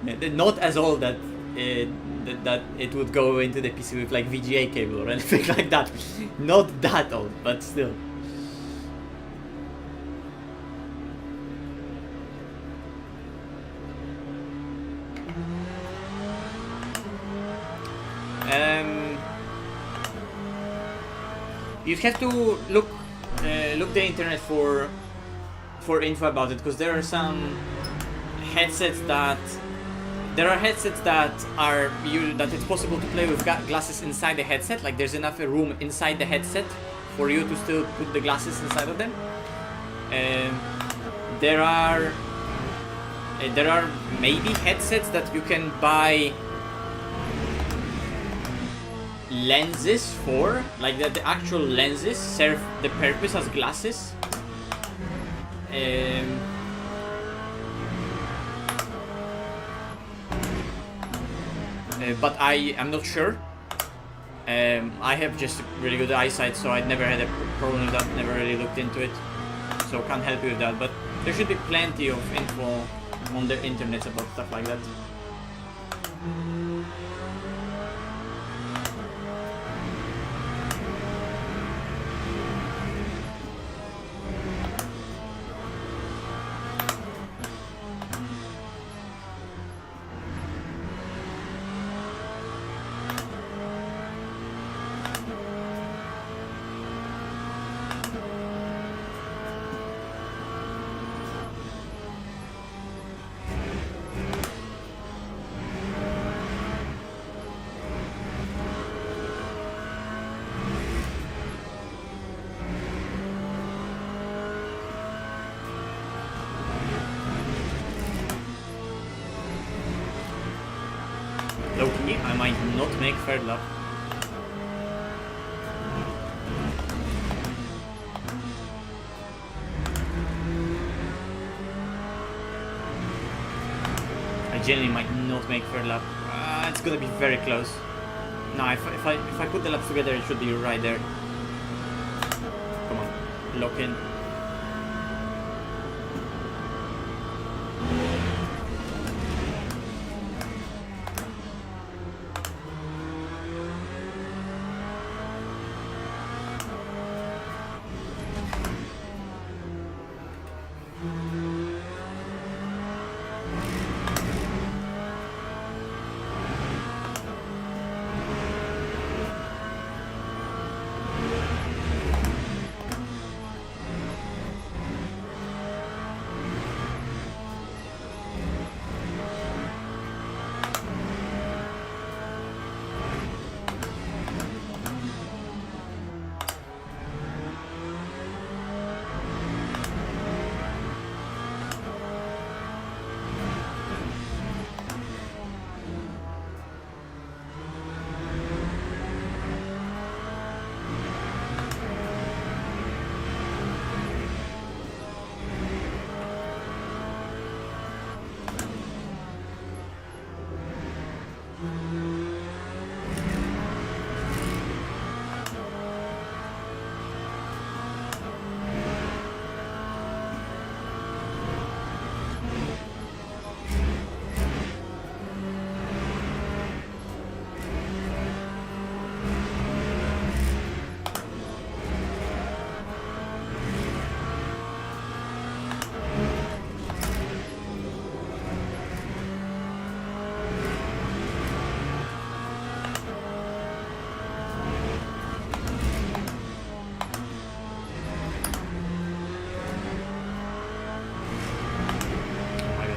A: Not as old that it would go into the PC with like VGA cable or anything like that. Not that old, but still. You'd have to look the internet for info about it, because there are some headsets that that it's possible to play with glasses inside the headset. Like there's enough room inside the headset for you to still put the glasses inside of them. There are maybe headsets that you can buy lenses for, like that the actual lenses serve the purpose as glasses. But I'm not sure. I have just really good eyesight, so I'd never had a problem with that, never really looked into it, so can't help you with that, but there should be plenty of info on the internet about stuff like that. Low-key, I might not make third lap. I genuinely might not make third lap. It's gonna be very close. No, if I put the laps together, it should be right there. Come on, lock in.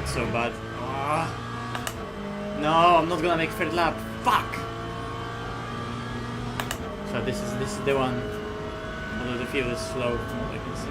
A: So bad. No, I'm not gonna make third lap. Fuck! So this is the one. Although the field is slow from what I can see.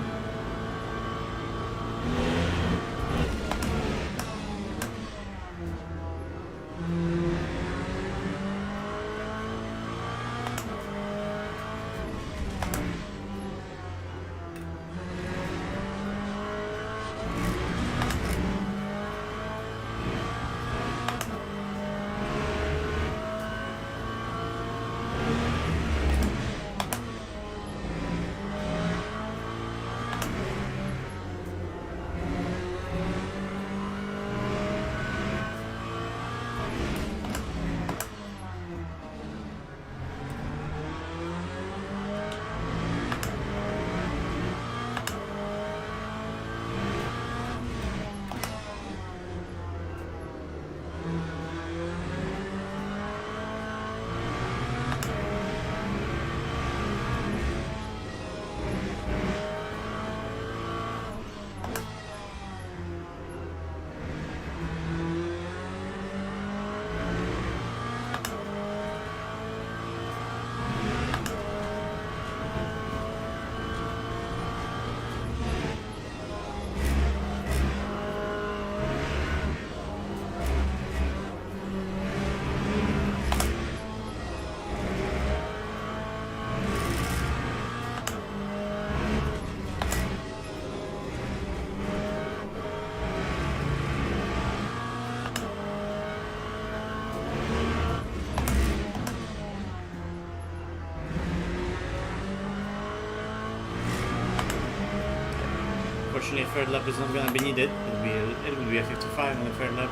A: Unfortunately, a third lap is not gonna be needed. It will be a 55 on the third lap.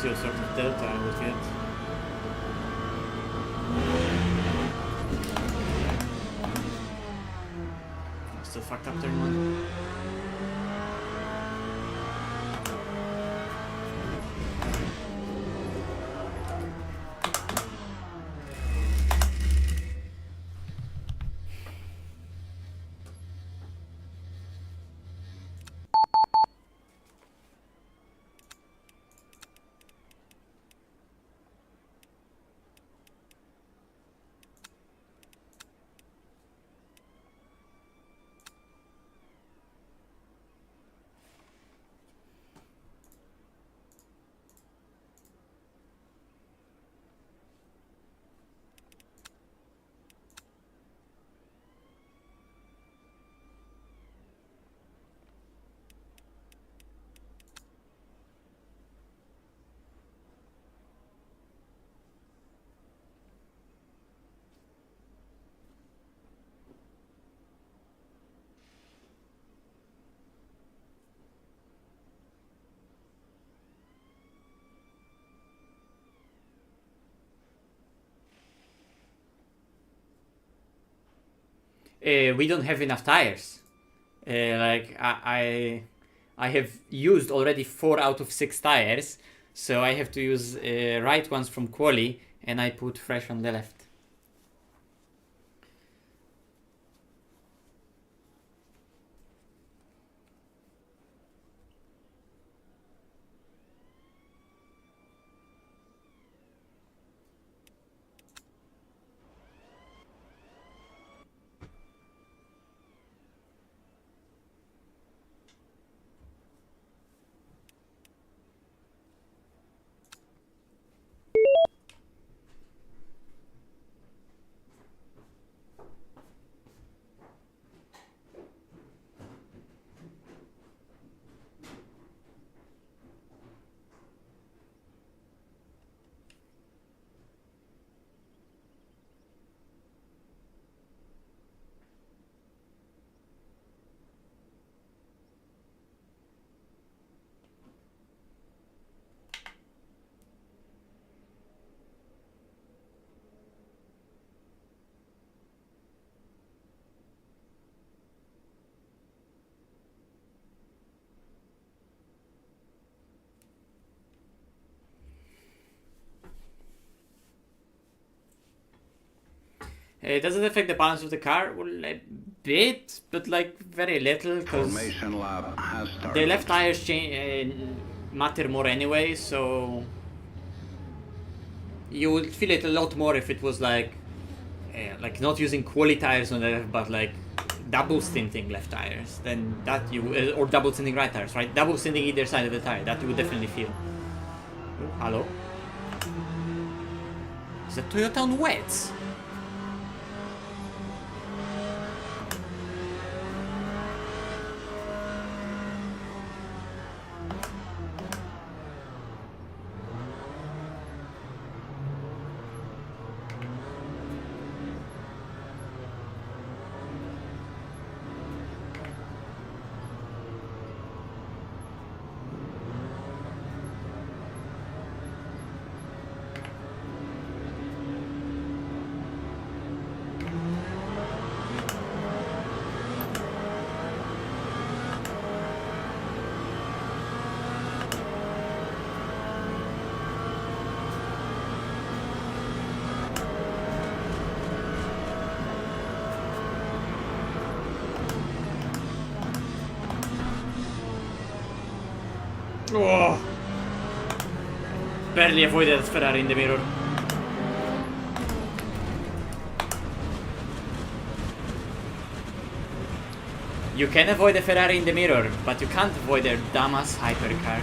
A: see what sort of delta I would get. Still fucked up turn 1. We don't have enough tires. Like I have used already 4 out of 6 tires, so I have to use right ones from Quali, and I put fresh on the left. Does it affect the balance of the car? Well, a bit, but like very little, because the left tires matter more anyway, so you would feel it a lot more if it was like not using Quali tires on the left, but like double stinting left tires. Then that you or double stinting right tires, right? Double stinting either side of the tire. That you would definitely feel. Oh, hello. Is that Toyota on wets? Oh. Barely avoided that Ferrari in the mirror. You can avoid a Ferrari in the mirror, but you can't avoid their dumbass hypercar.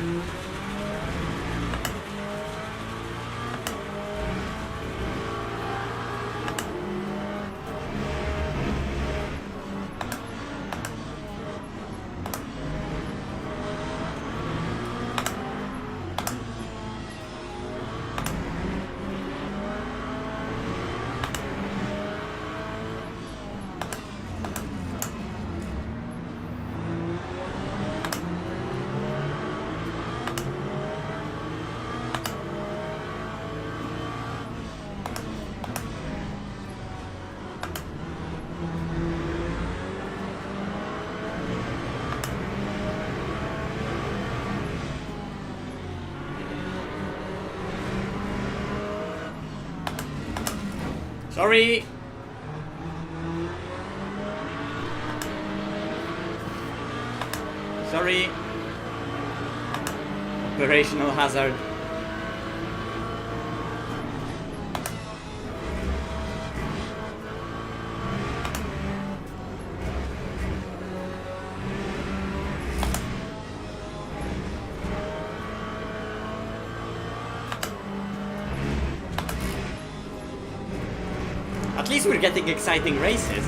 A: Sorry! Sorry! Operational hazard. At least we're getting exciting races.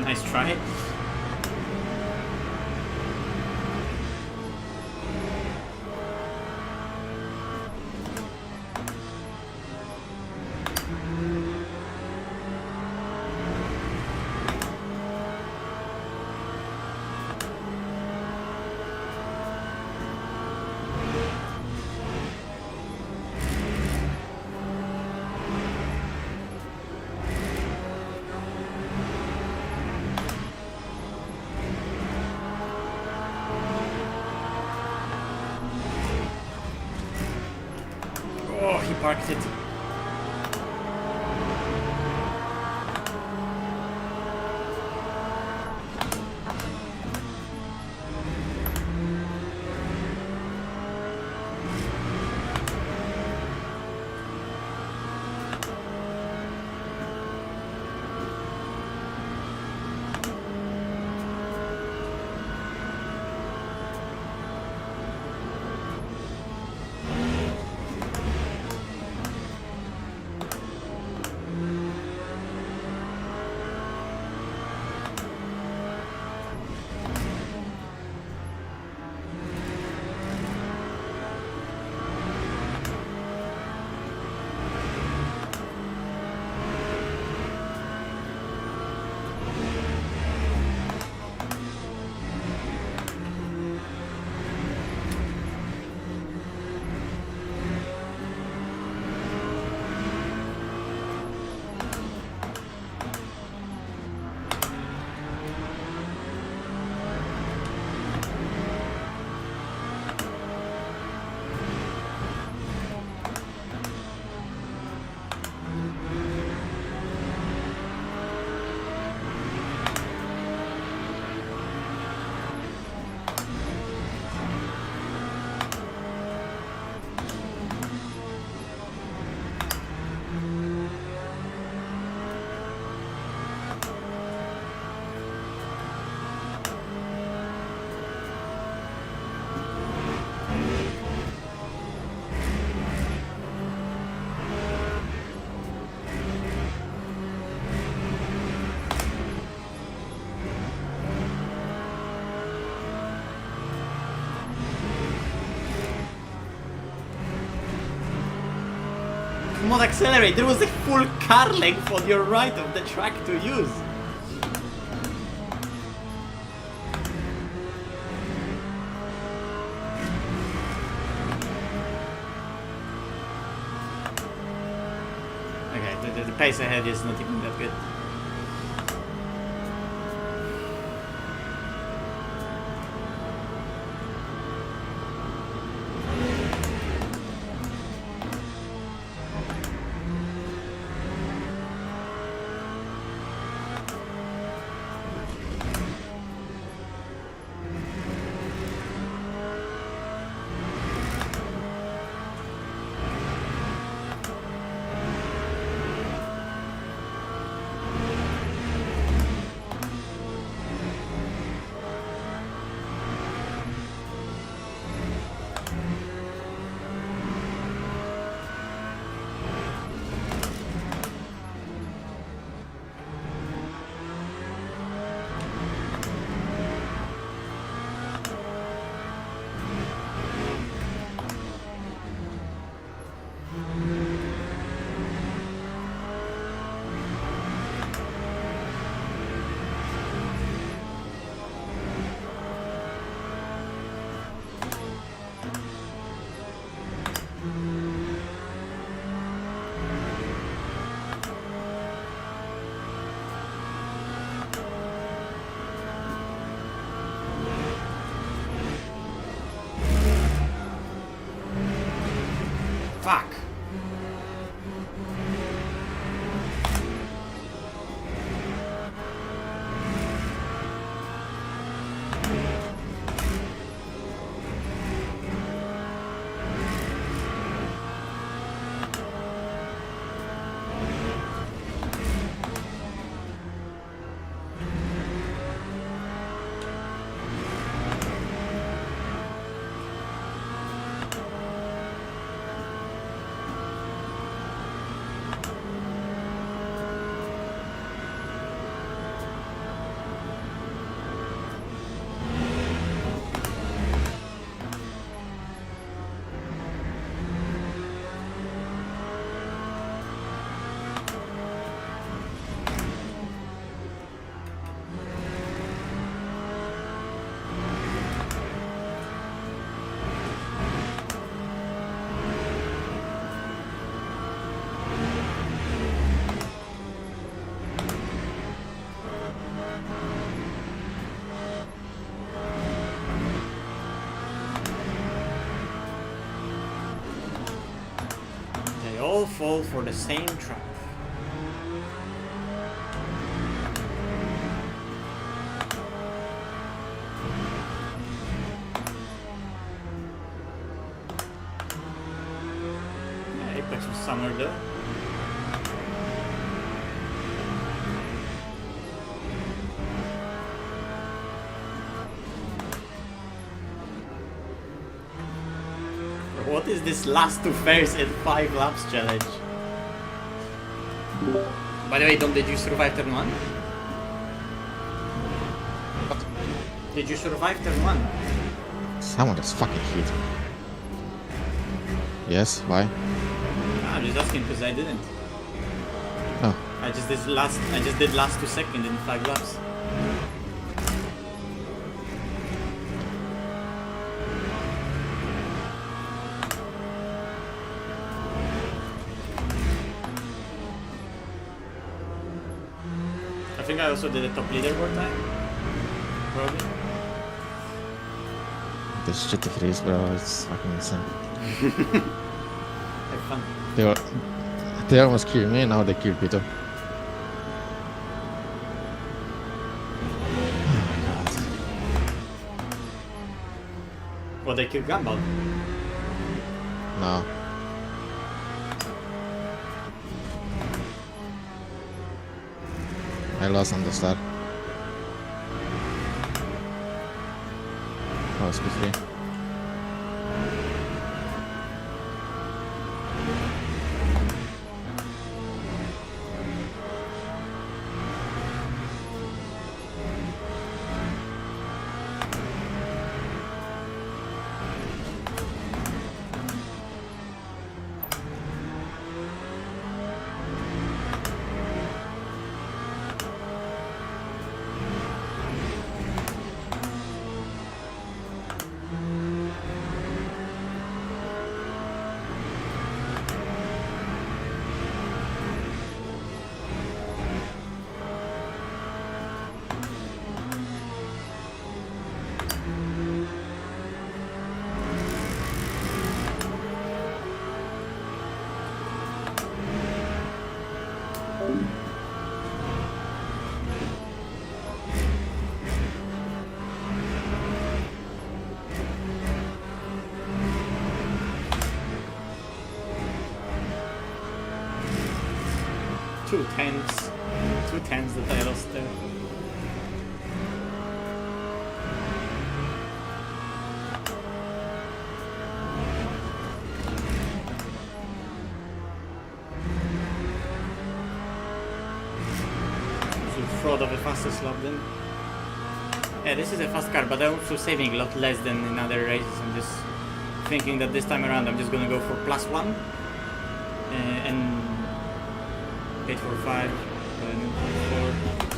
A: Nice try. Oh, he parked it. Come on, accelerate! There was a full car length on your right of the track to use! Okay, the pace ahead is not even that good. all fall for the same trap. Yeah, Apex was somewhere though. What is this last two fares in 5 laps challenge? By the way, Dom, did you survive turn 1?
B: What?
A: Did you survive turn 1?
B: Someone just fucking hit. Yes, why?
A: I'm just asking because I didn't.
B: Oh,
A: I just did last 2 seconds in 5 laps. I think I also did a top leaderboard time. Probably.
B: this shitty freeze, bro, it's fucking insane.
A: Have fun.
B: They almost killed me, now they kill Peter. Oh my god.
A: Well, they killed Gumball.
B: No. I lost on the start. Oh, speed 3. Two tens that I lost there. Fraud of a fastest lap then. Yeah, this is a fast car, but I'm also saving a lot less than in other races. I'm just thinking that this time around I'm just gonna go for +1 and 845 and 4.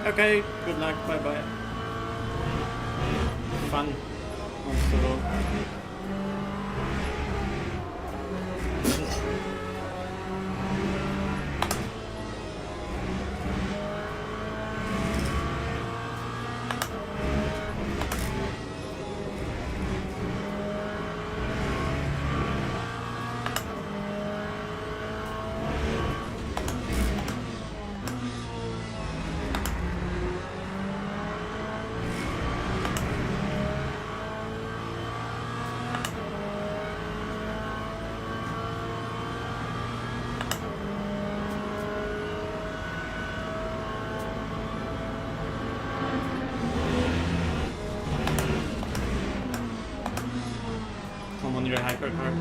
B: Okay, good luck, bye bye. Fun. Most of all.
A: hypercar.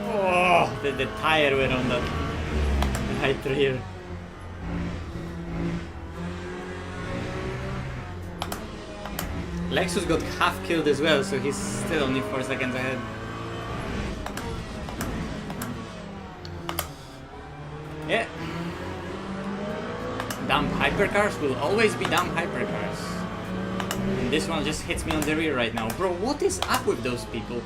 A: Oh, the tire went on that right rear. Lexus got half killed as well, so he's still only 4 seconds ahead. Yeah. Dumb hypercars will always be dumb hypercars. And this one just hits me on the rear right now. Bro, what is up with those people?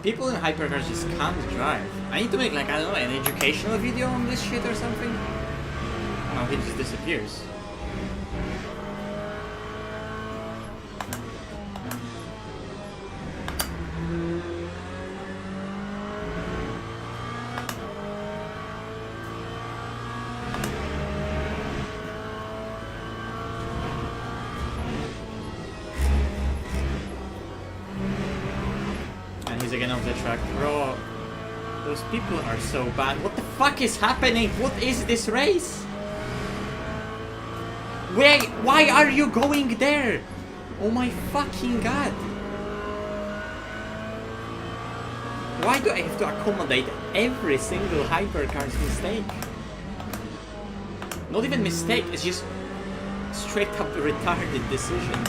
A: People in hypercars just can't drive. I need to make, like, I don't know, an educational video on this shit or something. No, he just disappears. He's again off the track. Bro, those people are so bad. What the fuck is happening? What is this race? Why are you going there? Oh my fucking god. Why do I have to accommodate every single hypercar's mistake? Not even mistake, it's just straight up retarded decision.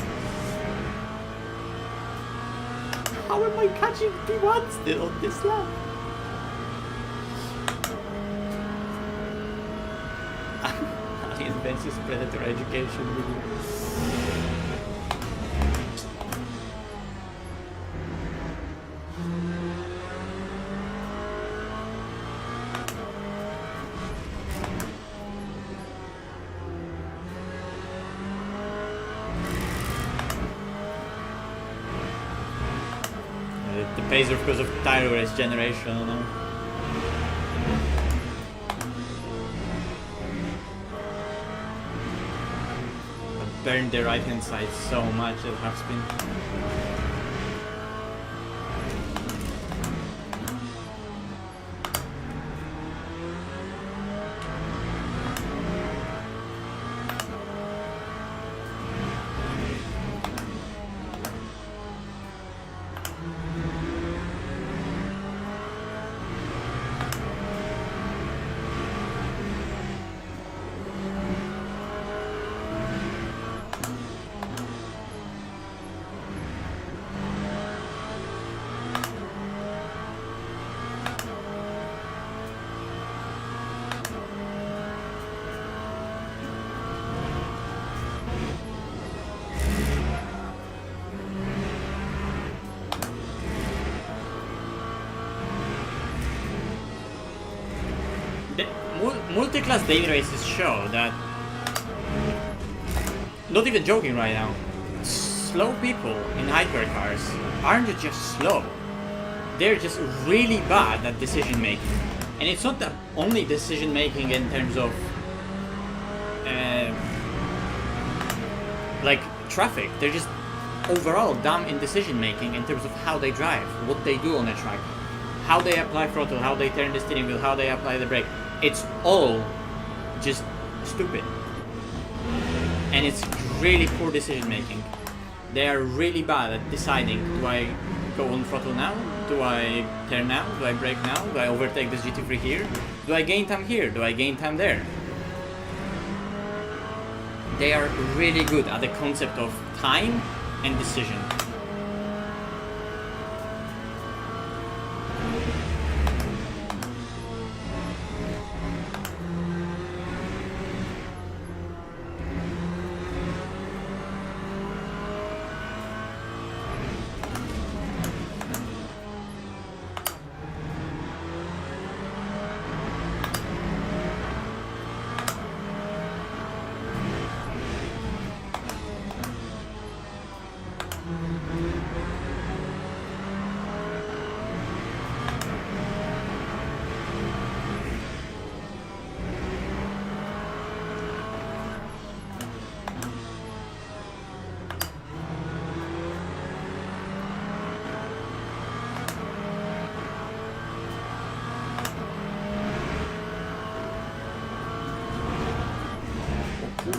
A: How am I catching P1 still on this lap? Alien versus Predator education video. The pacer because of tire race generation, I don't know. I burned the right hand side so much at half spin. Multi-class daily races show that, not even joking right now, slow people in hypercars aren't just slow, they're just really bad at decision making. And it's not the only decision making in terms of like traffic, they're just overall dumb in decision making in terms of how they drive, what they do on a track, how they apply throttle, how they turn the steering wheel, how they apply the brake. It's all just stupid. And it's really poor decision making. They are really bad at deciding, do I go on throttle now? Do I turn now? Do I brake now? Do I overtake this GT3 here? Do I gain time here? Do I gain time there? They are really good at the concept of time and decision.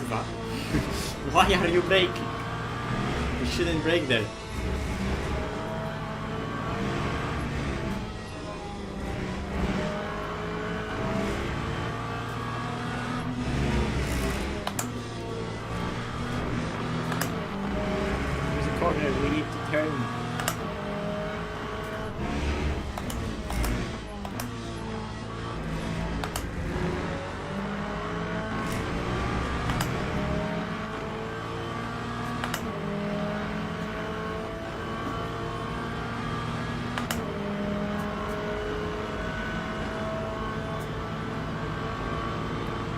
A: kurwa. Why are you braking? You shouldn't brake there. There's a corner we need to turn.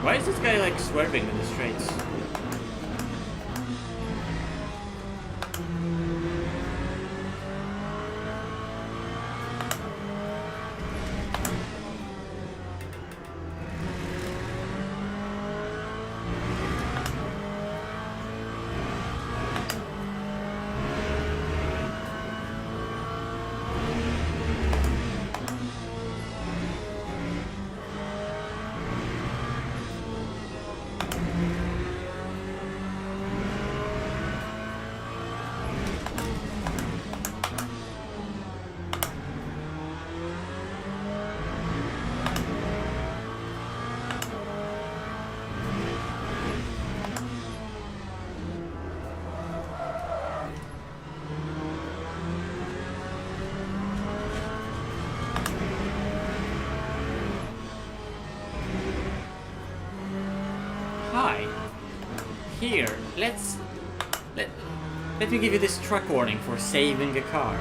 A: Why is this guy like swerving in the straights? Hi. Here, let me give you this truck warning for saving a car.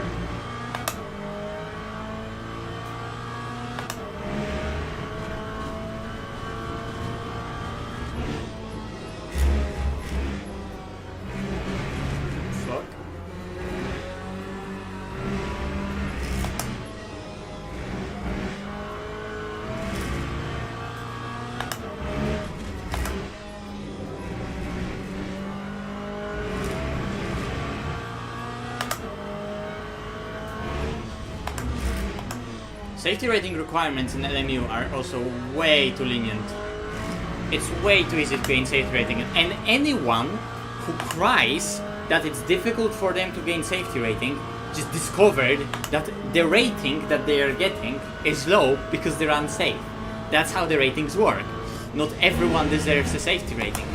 A: Fuck. Safety rating requirements in LMU are also way too lenient. It's way too easy to gain safety rating, and anyone who cries that it's difficult for them to gain safety rating just discovered that the rating that they are getting is low because they're unsafe. That's how the ratings work. Not everyone deserves a safety rating.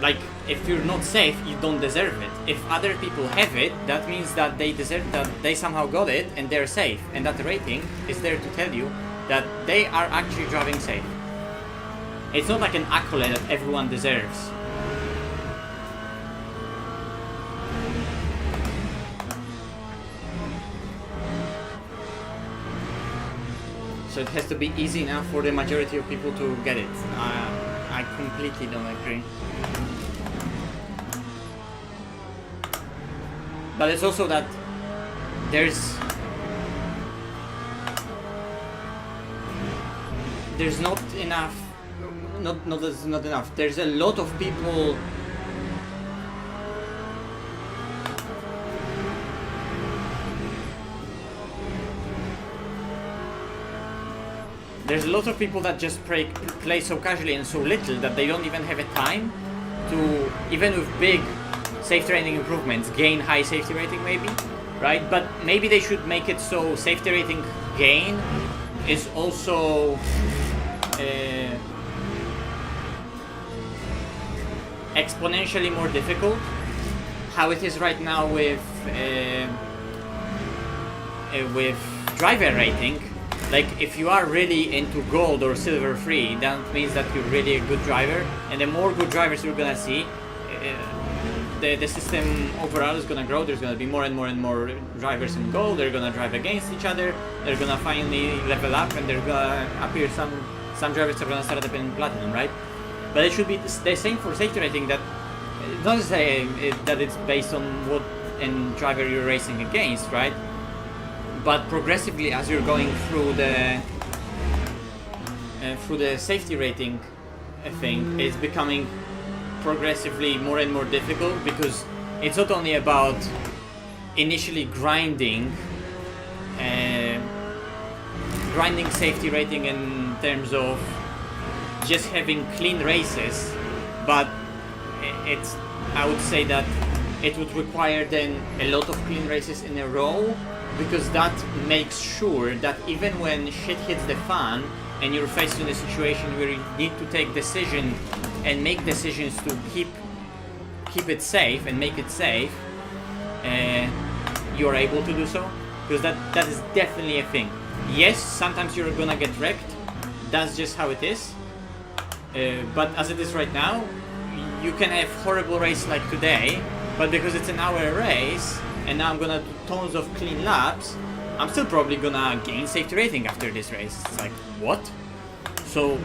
A: Like, if you're not safe, you don't deserve it. If other people have it, that means that they deserve, that they somehow got it and they're safe. And that rating is there to tell you that they are actually driving safe. It's not like an accolade that everyone deserves. So it has to be easy enough for the majority of people to get it. I completely don't agree. But it's also that there's not enough, there's not enough. There's a lot of people that just play so casually and so little that they don't even have a time to, even with big safety rating improvements, gain high safety rating maybe, right? But maybe they should make it so safety rating gain is also exponentially more difficult, how it is right now with driver rating. Like, if you are really into gold or silver free, that means that you're really a good driver, and the more good drivers you're gonna see, the system overall is gonna grow. There's gonna be more and more and more drivers in gold. They're gonna drive against each other. They're gonna finally level up, and they're gonna appear. Some drivers are gonna start up in platinum, right? But it should be the same for safety rating. That not to say that it's based on what and driver you're racing against, right? But progressively, as you're going through the safety rating thing, it's becoming progressively more and more difficult, because it's not only about initially grinding safety rating in terms of just having clean races, but it's, I would say that it would require then a lot of clean races in a row, because that makes sure that even when shit hits the fan and you're faced with a situation where you need to take decision and make decisions to keep it safe and make it safe, you're able to do so, because that is definitely a thing. Yes, sometimes you're gonna get wrecked, that's just how it is, but as it is right now, you can have horrible race like today, but because it's an hour race and now I'm gonna do tons of clean laps, I'm still probably gonna gain safety rating after this race. It's like, what? So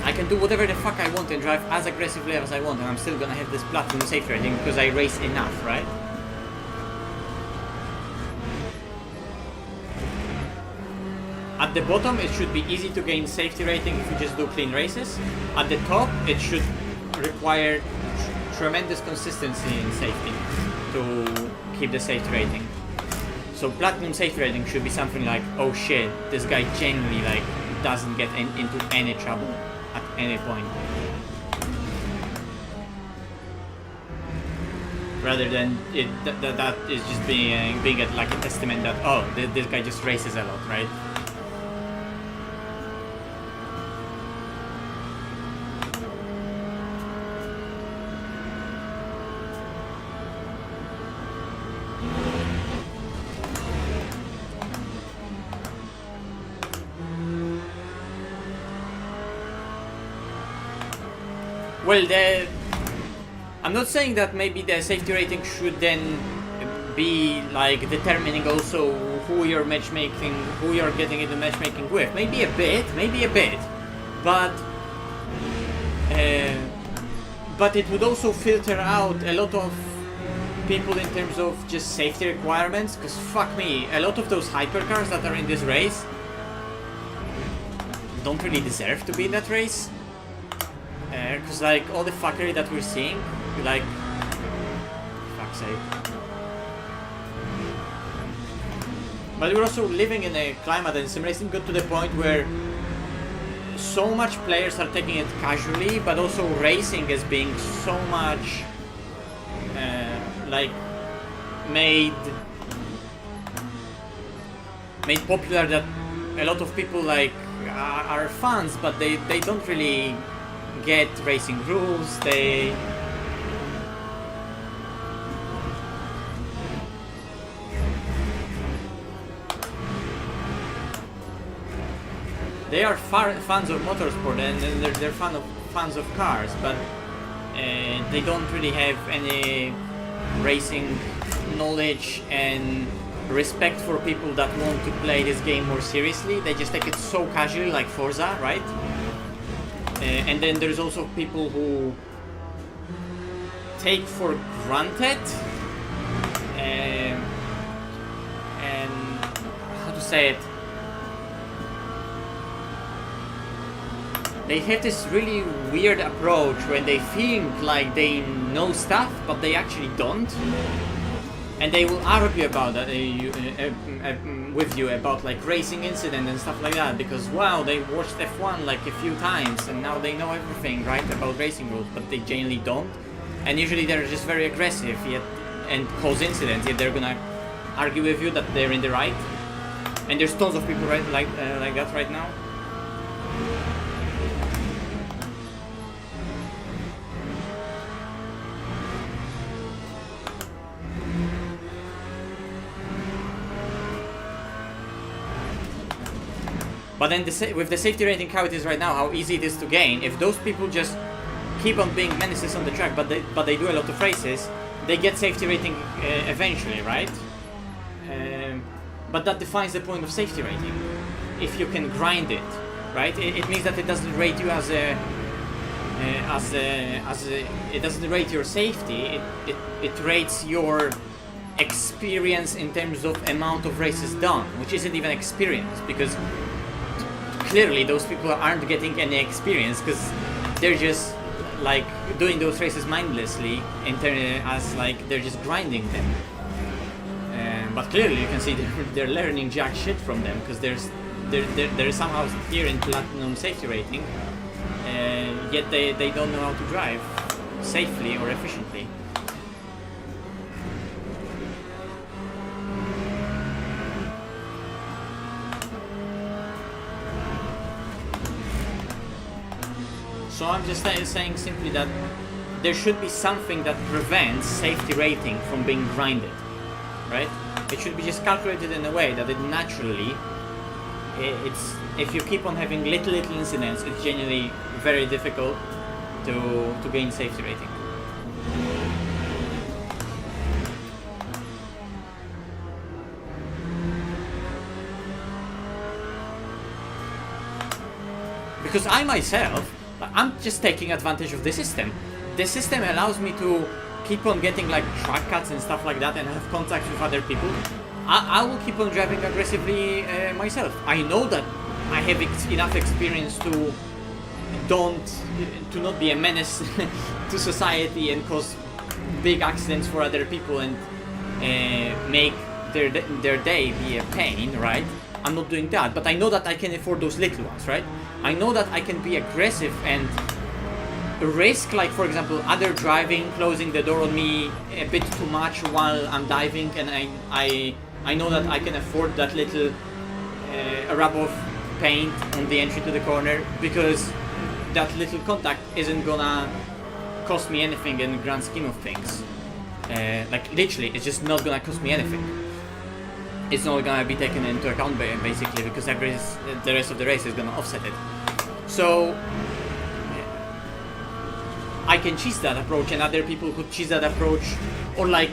A: I can do whatever the fuck I want and drive as aggressively as I want, and I'm still gonna have this platinum safety rating because I race enough, right? At the bottom, it should be easy to gain safety rating if you just do clean races. At the top, it should require tremendous consistency in safety to keep the safety rating. So platinum safety rating should be something like, oh shit, this guy genuinely like doesn't get into any trouble at any point. Rather than that is just being like a testament that, oh, this guy just races a lot, right? Well, I'm not saying that maybe the safety rating should then be like determining also who you're matchmaking, who you're getting into matchmaking with. Maybe a bit, but it would also filter out a lot of people in terms of just safety requirements. Because fuck me, a lot of those hypercars that are in this race don't really deserve to be in that race. Because like all the fuckery that we're seeing, like, fuck's sake. But we're also living in a climate and sim racing got to the point where so much players are taking it casually, but also racing is being so much like made popular that a lot of people like are fans, but they don't really get racing rules. They are fans of motorsport and they're fans of cars, but they don't really have any racing knowledge and respect for people that want to play this game more seriously. They just take it so casually, like Forza, right? And then there's also people who take for granted and how to say it, they have this really weird approach when they think like they know stuff but they actually don't, and they will argue about that with you about like racing incident and stuff like that, because wow, they watched F1 like a few times and now they know everything right about racing rules, but they genuinely don't. And usually they're just very aggressive yet and cause incidents, yet they're gonna argue with you that they're in the right. And there's tons of people right like that right now. But then with the safety rating how it is right now, how easy it is to gain, if those people just keep on being menaces on the track, but they do a lot of races, they get safety rating eventually, right? But that defines the point of safety rating. If you can grind it, right? It means that it doesn't rate you it doesn't rate your safety. It rates your experience in terms of amount of races done, which isn't even experience, because clearly those people aren't getting any experience because they're just like doing those races mindlessly as like they're just grinding them. But clearly you can see they're learning jack shit from them, because they're somehow here in platinum safety rating, yet they don't know how to drive safely or efficiently. So I'm just saying simply that there should be something that prevents safety rating from being grinded, right? It should be just calculated in a way that it naturally, if you keep on having little incidents, it's generally very difficult to gain safety rating. Because I myself, I'm just taking advantage of the system. The system allows me to keep on getting like track cuts and stuff like that and have contacts with other people. I will keep on driving aggressively myself. I know that I have enough experience to not be a menace to society and cause big accidents for other people and make their day be a pain, right? I'm not doing that, but I know that I can afford those little ones, right? I know that I can be aggressive and risk, like for example, other driving, closing the door on me a bit too much while I'm diving, and I know that I can afford that little rub of paint on the entry to the corner, because that little contact isn't gonna cost me anything in the grand scheme of things. Like literally, it's just not gonna cost me anything. It's not gonna be taken into account basically, because the rest of the race is gonna offset it. So I can choose that approach, and other people could choose that approach, or like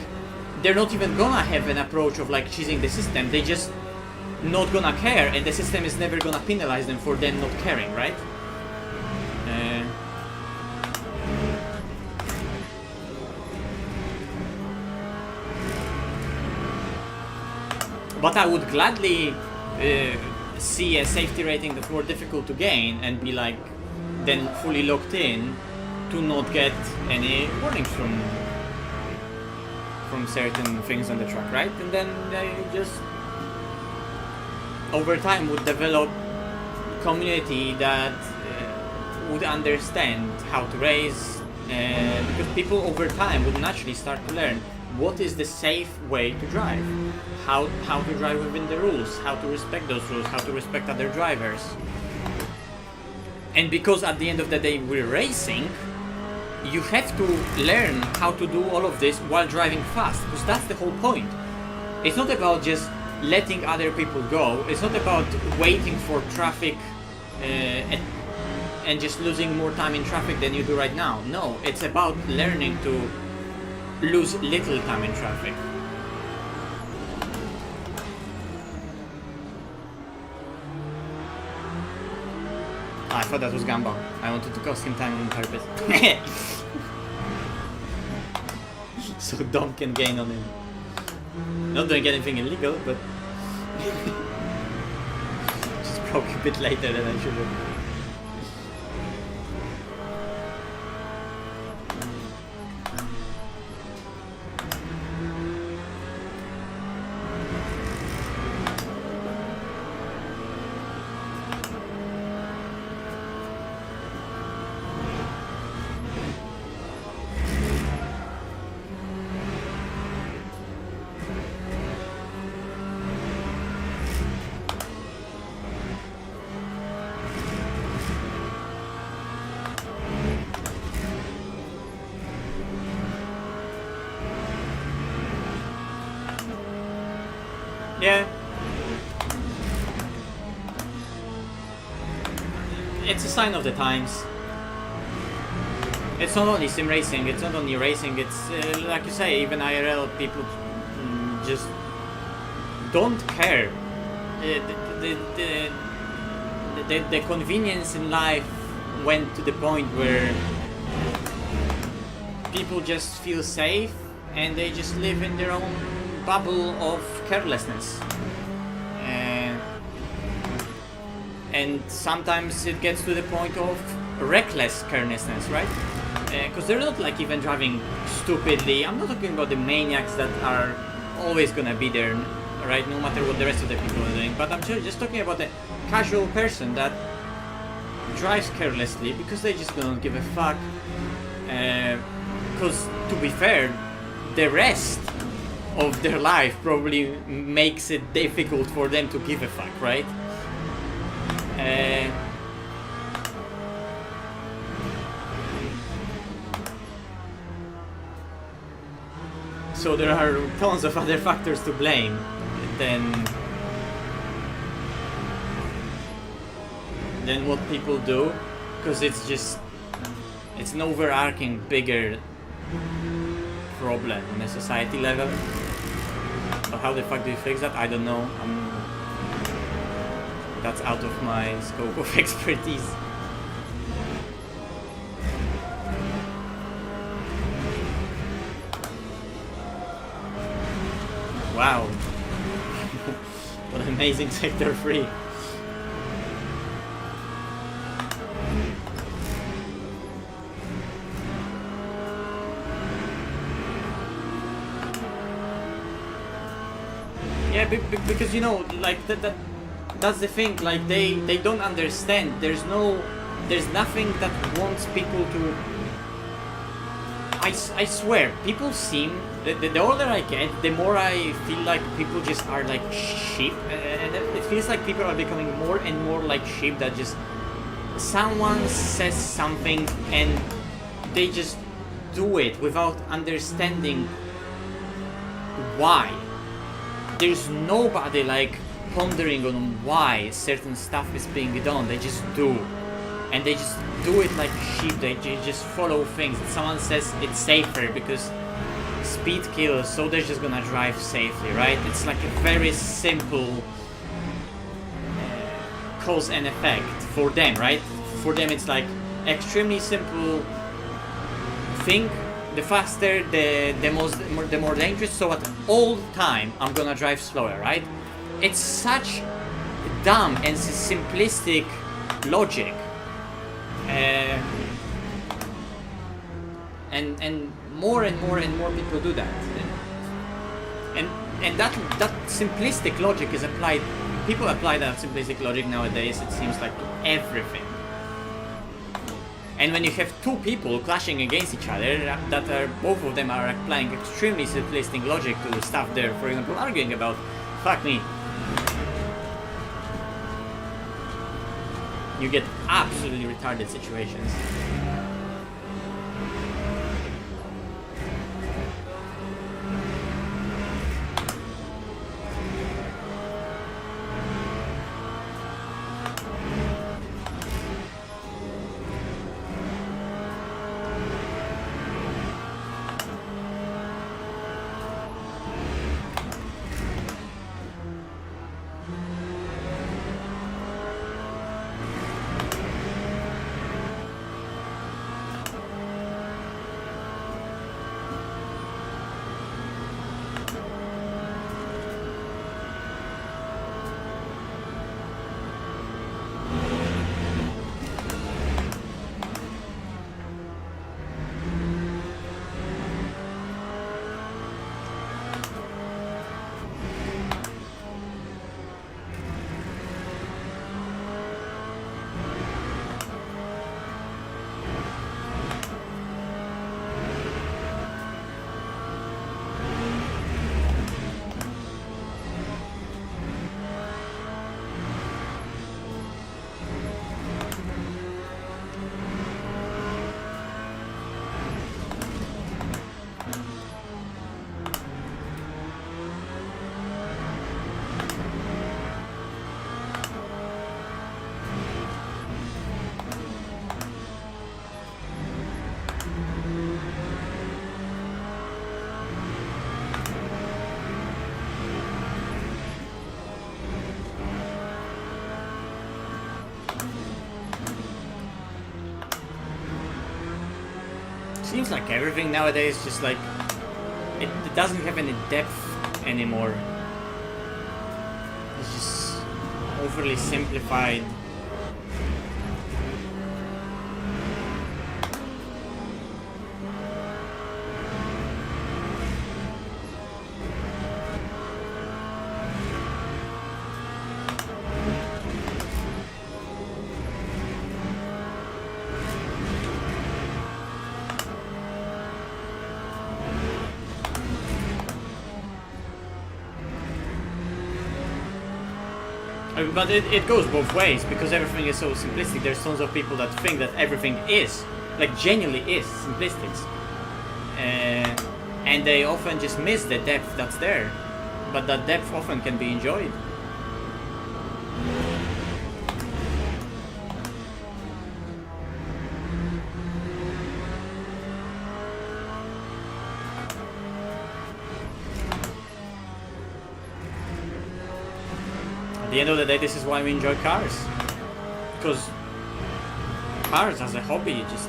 A: they're not even gonna have an approach of like choosing the system. They just not gonna care, and the system is never gonna penalize them for them not caring, right? But I would gladly see a safety rating that's more difficult to gain and be like then fully locked in to not get any warnings from certain things on the track, right? And then just over time would develop community that would understand how to race, because people over time would naturally start to learn what is the safe way to drive, how to drive within the rules, how to respect those rules, how to respect other drivers. And because at the end of the day we're racing, you have to learn how to do all of this while driving fast, because that's the whole point. It's not about just letting other people go, it's not about waiting for traffic and just losing more time in traffic than you do right now. No, it's about learning to lose little time in traffic. I thought that was Gumball. I wanted to cost him time on purpose. So Dom can gain on him. Not doing anything illegal, but just broke a bit later than I should have. Yeah. It's a sign of the times. It's not only sim racing, it's not only racing, it's like you say, even IRL people just don't care. The convenience in life went to the point where people just feel safe and they just live in their own bubble of carelessness, and sometimes it gets to the point of reckless carelessness, right? Because they're not like even driving stupidly. I'm not talking about the maniacs that are always gonna be there right? No matter what the rest of the people are doing. But I'm just talking about the casual person that drives carelessly because they just don't give a fuck. Because to be fair, the rest of their life probably makes it difficult for them to give a fuck, right? So there are tons of other factors to blame than what people do, because it's an overarching bigger problem on a society level. But how the fuck do you fix that? I don't know. That's out of my scope of expertise. Wow. What an amazing Sector 3. Yeah, because you know, like that's the thing. Like they don't understand. There's nothing that wants people to. I swear, people seem. The older I get, the more I feel like people just are like sheep, and it feels like people are becoming more and more like sheep. That just someone says something and they just do it without understanding why. There's nobody like pondering on why certain stuff is being done. They just do, and they just do it like sheep. They just follow things. Someone says it's safer because speed kills, so they're just gonna drive safely, right? It's like a very simple cause and effect for them, right? For them it's like extremely simple thing. The faster, the more dangerous. So at all time, I'm gonna drive slower, right? It's such dumb and simplistic logic, and more and more people do that, and that simplistic logic is applied. People apply that simplistic logic nowadays. It seems like to everything. And when you have two people clashing against each other, that are both of them are applying extremely simplistic logic to stuff they're, for example, arguing about, fuck me, you get absolutely retarded situations. Seems like everything nowadays just like it doesn't have any depth anymore. It's just overly simplified. But it goes both ways, because everything is so simplistic. There's tons of people that think that everything is, like, genuinely is simplistic. And they often just miss the depth that's there. But that depth often can be enjoyed. At the end of the day, this is why we enjoy cars. Because cars as a hobby, just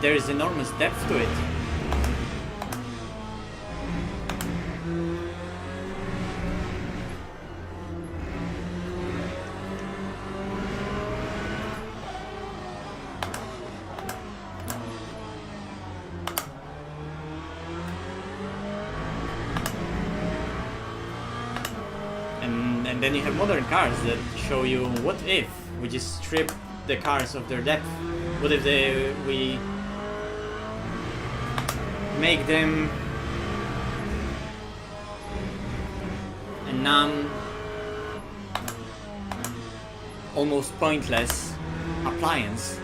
A: there is enormous depth to it. And then you have modern cars that show you, what if we just strip the cars of their depth? What if we make them a numb, almost pointless appliance?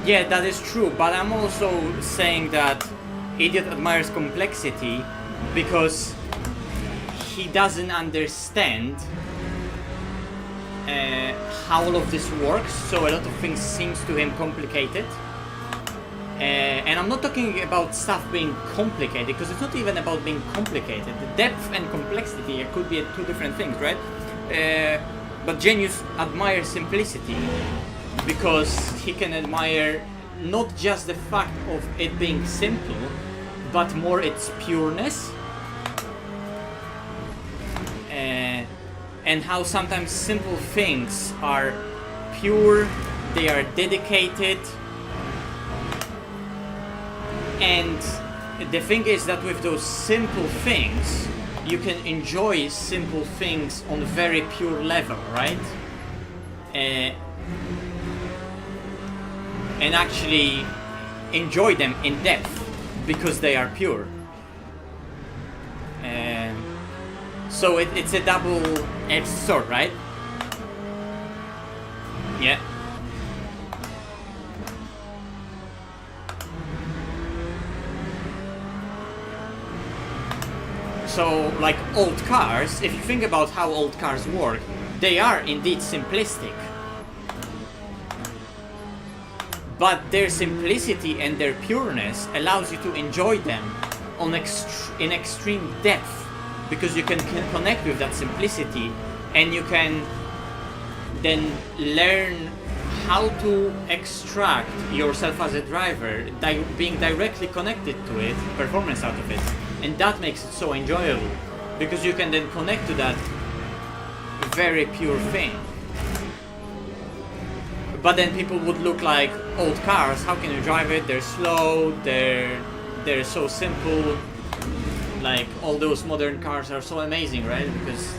A: Yeah, that is true, but I'm also saying that Idiot admires complexity because he doesn't understand how all of this works, so a lot of things seems to him complicated. And I'm not talking about stuff being complicated, because it's not even about being complicated. The depth and complexity could be two different things, right? But Genius admires simplicity because he can admire not just the fact of it being simple, but more its pureness. And how sometimes simple things are pure, they are dedicated. And the thing is that with those simple things, you can enjoy simple things on a very pure level, right? And actually enjoy them in depth because they are pure. So it's a double-edged sword, right? Yeah. So, like old cars, if you think about how old cars work, they are indeed simplistic. But their simplicity and their pureness allows you to enjoy them on in extreme depth, because you can connect with that simplicity, and you can then learn how to extract yourself as a driver, being directly connected to it, performance out of it. And that makes it so enjoyable, because you can then connect to that very pure thing. But then people would look like old cars, how can you drive it? They're slow, they're so simple. Like all those modern cars are so amazing, right? Because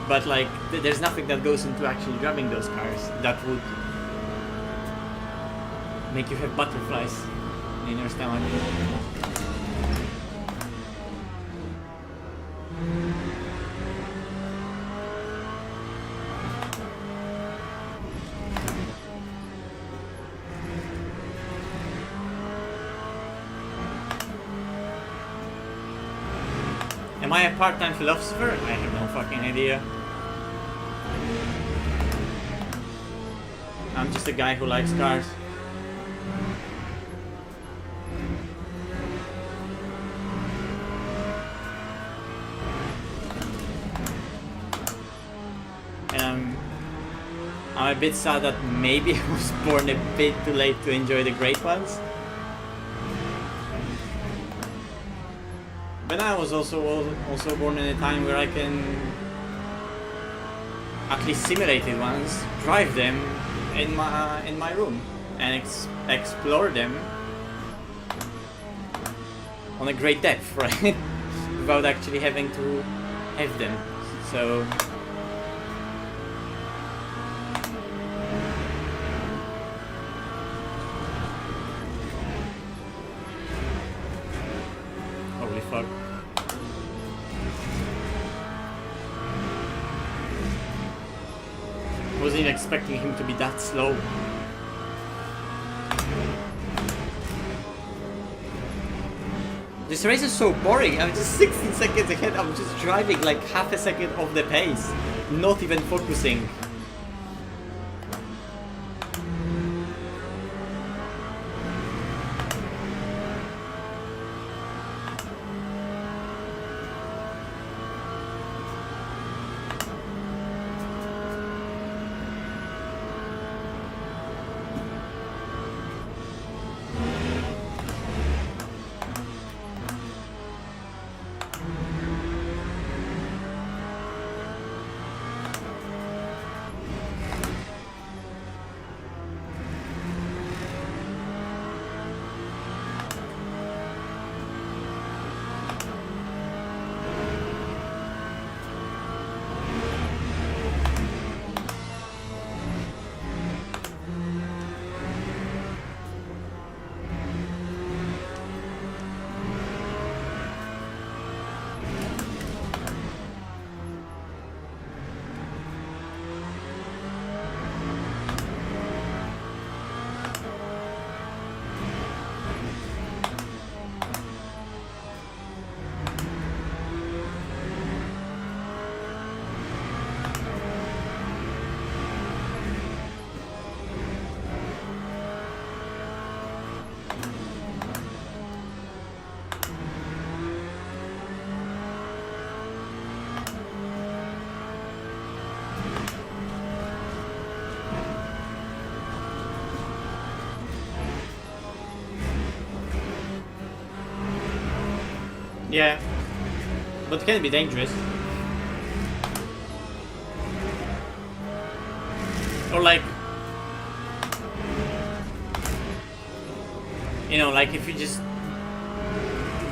A: but like there's nothing that goes into actually driving those cars that would make you have butterflies in your stomach. Am I a part-time philosopher? I have no fucking idea. I'm just a guy who likes cars. And I'm a bit sad that maybe I was born a bit too late to enjoy the great ones. But I was also born in a time where I can at least simulate it once, drive them in my room, and explore them on a great depth, right? Without actually having to have them. So holy fuck. Wasn't even expecting him to be that slow. This race is so boring. I'm just 16 seconds ahead. I'm just driving like half a second off the pace, not even focusing. Yeah, but it can be dangerous. Or like, you know, like if you just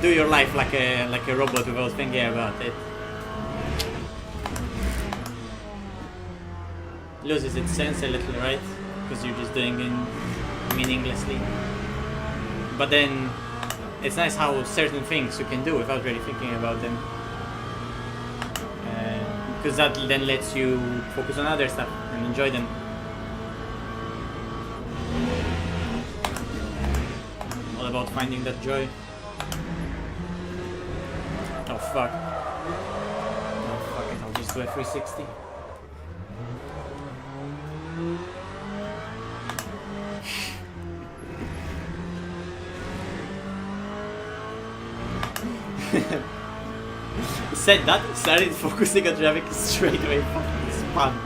A: do your life like a robot without thinking about it, loses its sense a little, right? Because you're just doing it meaninglessly. But then it's nice how certain things you can do without really thinking about them, because that then lets you focus on other stuff and enjoy them. All about finding that joy. Oh fuck. Oh fuck it, I'll just do a 360. Said that, started focusing on traffic straight away. Fucking spun.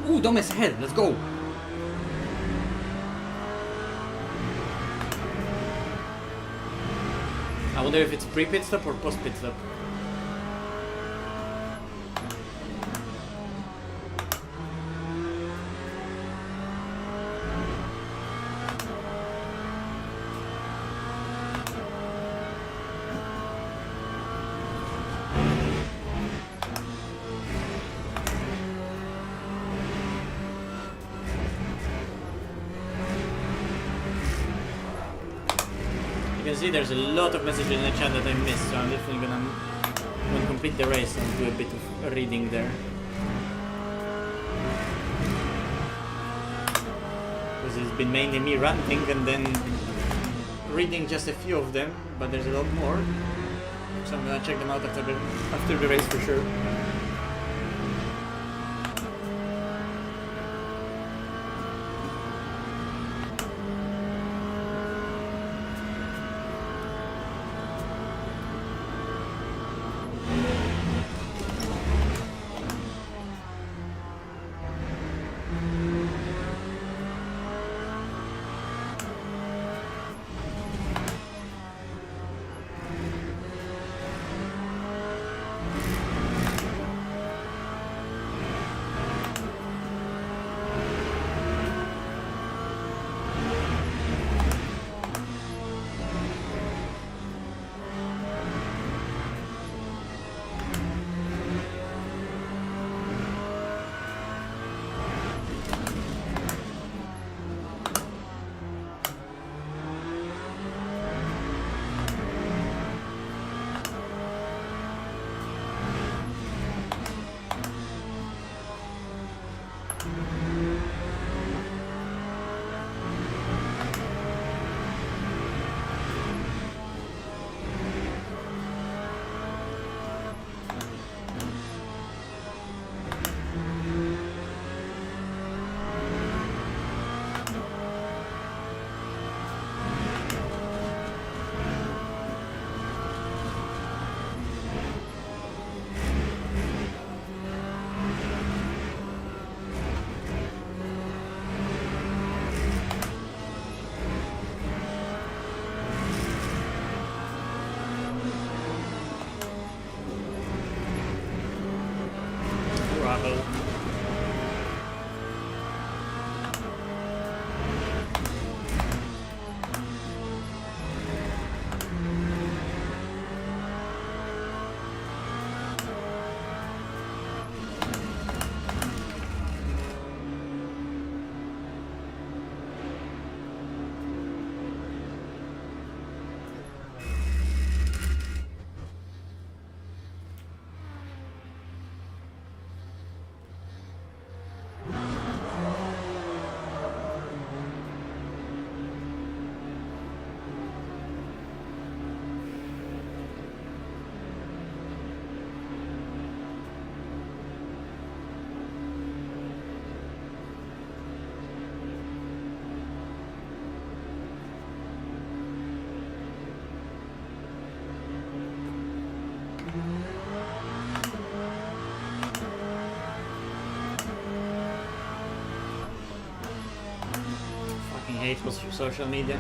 A: Ooh, don't miss ahead, let's go! I wonder if it's pre-pit stop or post-pit stop. You can see there's a lot of messages in the chat that I missed, so I'm definitely gonna complete the race and do a bit of reading there. Because it's been mainly me ranting and then reading just a few of them, but there's a lot more. So I'm gonna check them out after the race for sure. travel. Hate social media.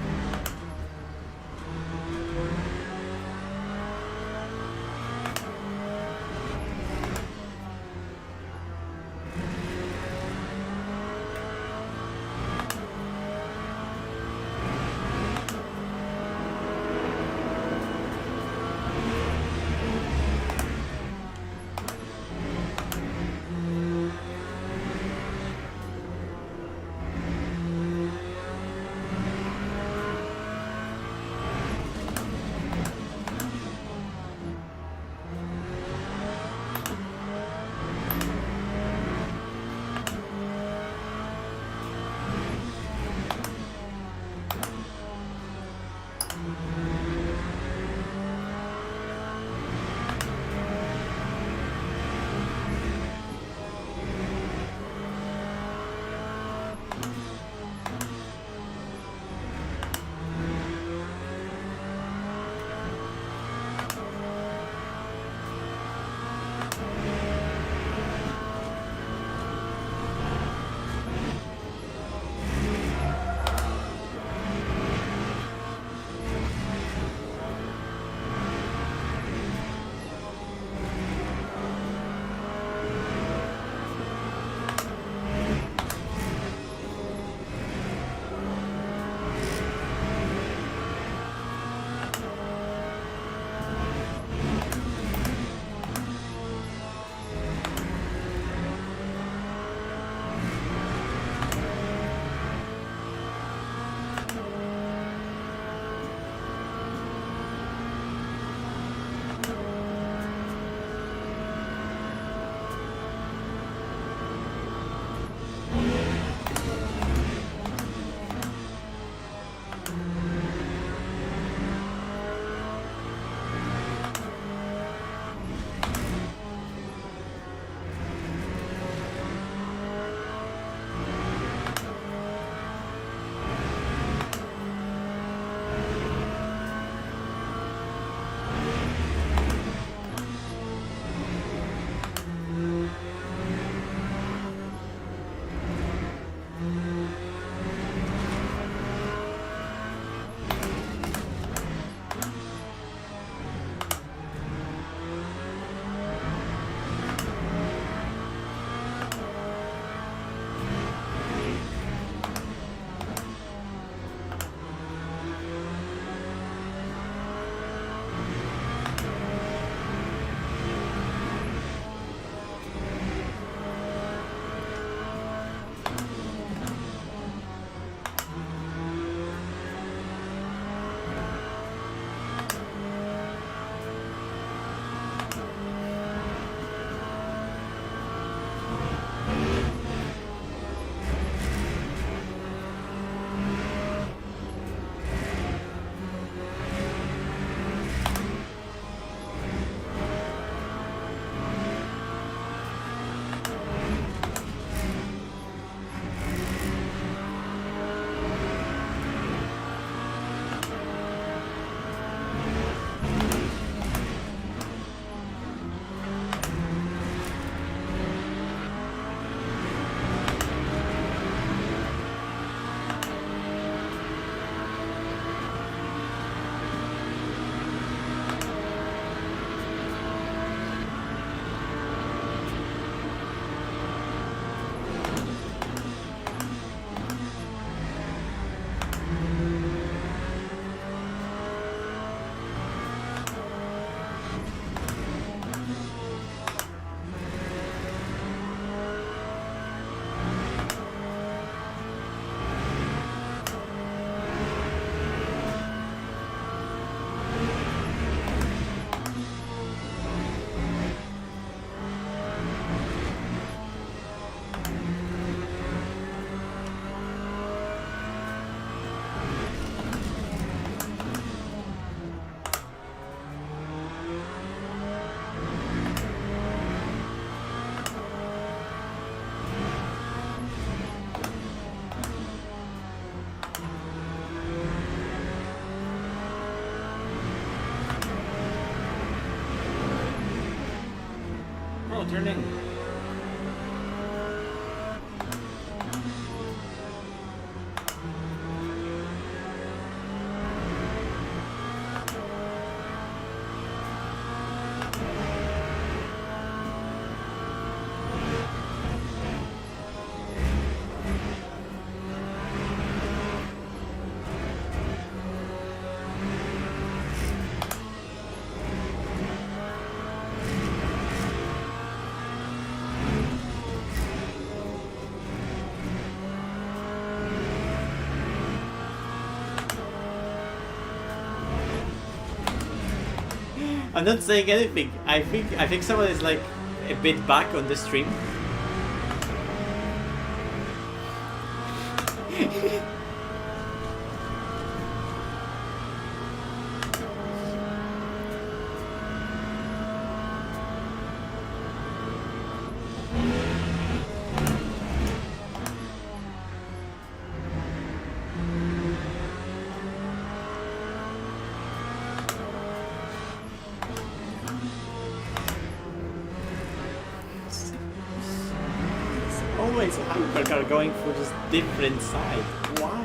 A: turning. I'm not saying anything. I think someone is like a bit back on the stream. Always a hypercar going for just different side. Why?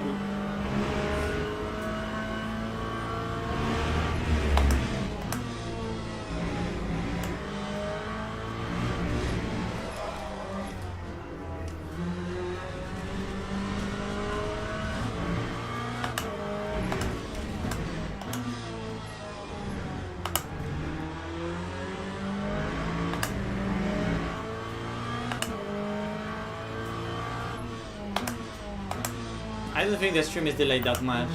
A: I don't think the stream is delayed that much.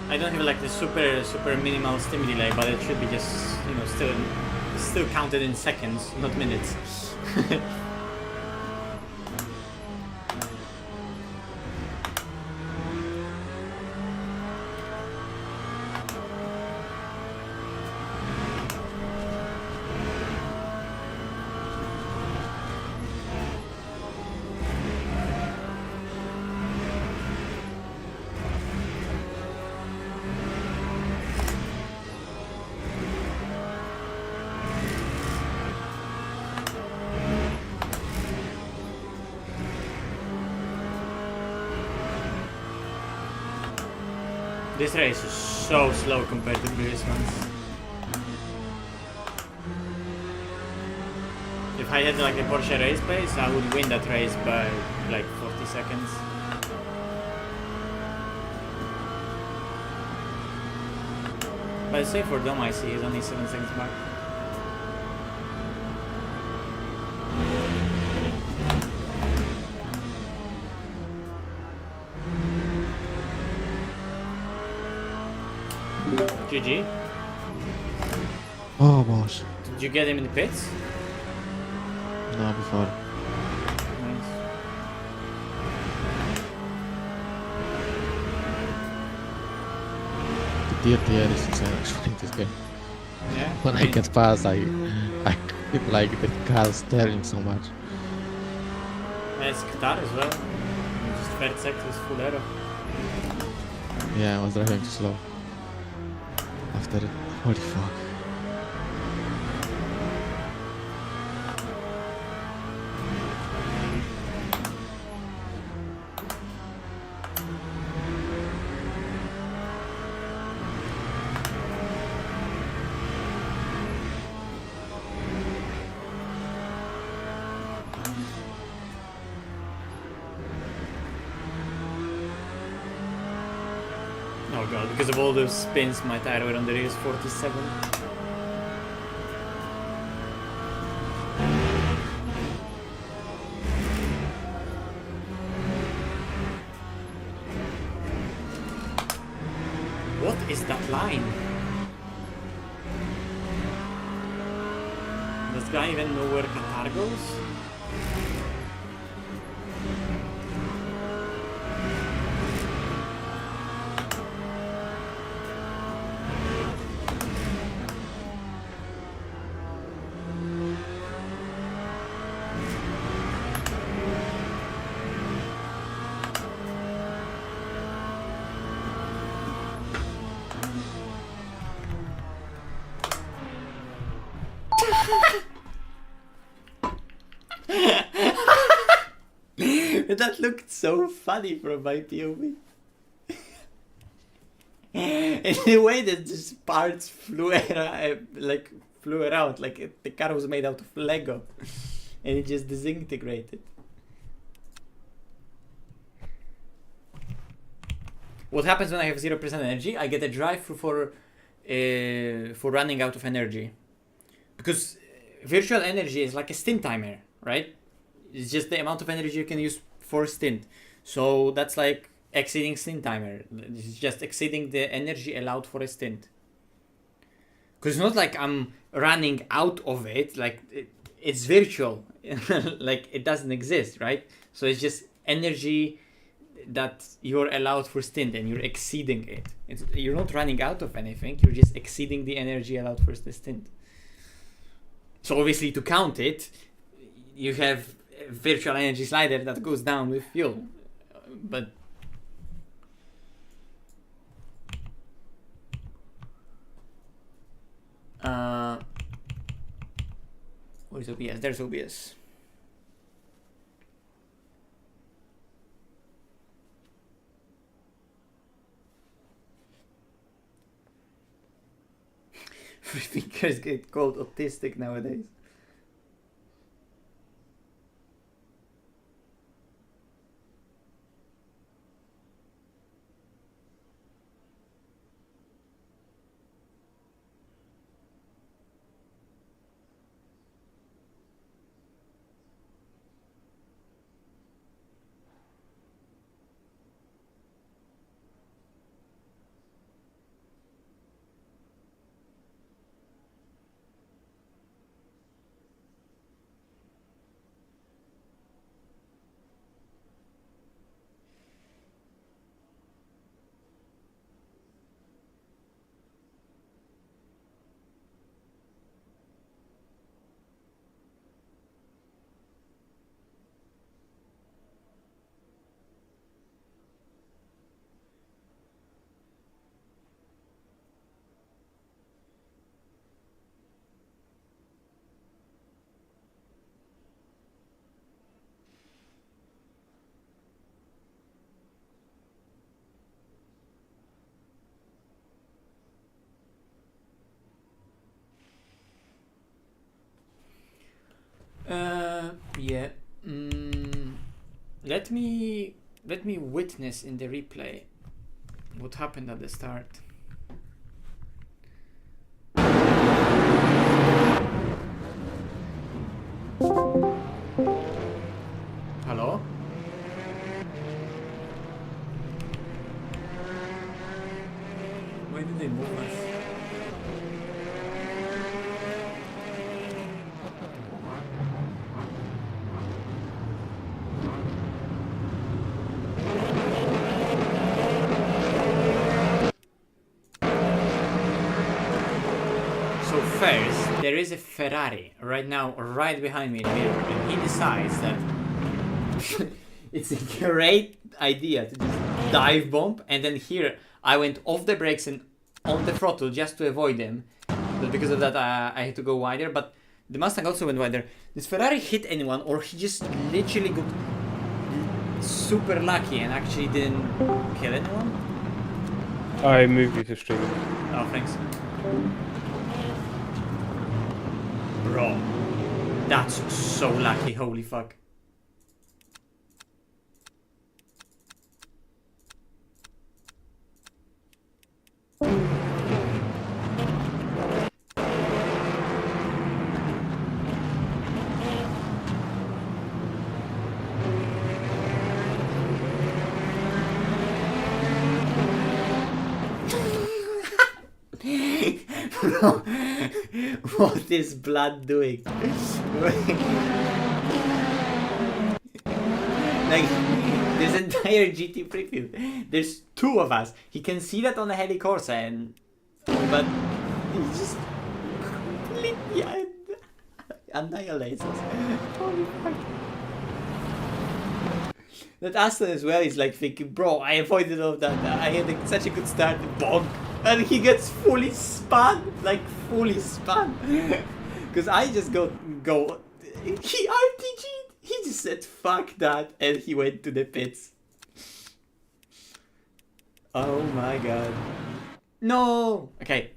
A: I don't have like the super minimal stream delay, but it should be just, you know, still counted in seconds, not minutes. This race is so slow compared to previous ones. If I had like a Porsche race pace, I would win that race by like 40 seconds. But say for Dom, I see he's only 7 seconds back. GG.
C: Oh boss.
A: Did you get him in the pits?
C: No, before.
A: Nice.
C: The DRTR is insane actually in this game.
A: Yeah.
C: When I get past, I feel like the car steering so much.
A: It's Qatar as well. Just third sector is full aero.
C: Yeah, I was driving too slow. After it, holy fuck.
A: Oh god, because of all those spins, my tire went on the race 47. What is that line? Does guy even know where Qatar goes? That looked so funny from my POV. And the way that just parts flew around, like the car was made out of Lego, and it just disintegrated. What happens when I have 0% energy? I get a drive for running out of energy, because virtual energy is like a stint timer, right? It's just the amount of energy you can use for stint. So that's like exceeding stint timer. It's just exceeding the energy allowed for a stint. Because it's not like I'm running out of it, like it's virtual, like it doesn't exist, right? So it's just energy that you're allowed for stint, and you're exceeding it. You're not running out of anything, you're just exceeding the energy allowed for the stint. So obviously to count it, you have a virtual energy slider that goes down with fuel. But where's OBS? There's OBS. Freethinkers get called autistic nowadays. Yeah. Let me witness in the replay what happened at the start. Hello? Why did they move us? First, there is a Ferrari right now, right behind me in the mirror, and he decides that it's a great idea to just dive bomb, and then here I went off the brakes and on the throttle just to avoid him, but because of that I had to go wider, but the Mustang also went wider. Did Ferrari hit anyone, or he just literally got super lucky and actually didn't kill anyone?
D: I moved you to stream.
A: Oh, thanks. Bro, that's so lucky, holy fuck. Bro, what is blood doing? Like, this entire GT preview, there's two of us. He can see that on the Heli Corsa, and but he just completely annihilates us. Holy fuck. That Aston as well is like thinking, bro, I avoided all of that. I had such a good start, bonk. And he gets fully spun, like fully spun. Because I just go, he RTG'd. He just said fuck that and he went to the pits. Oh my god. No! Okay,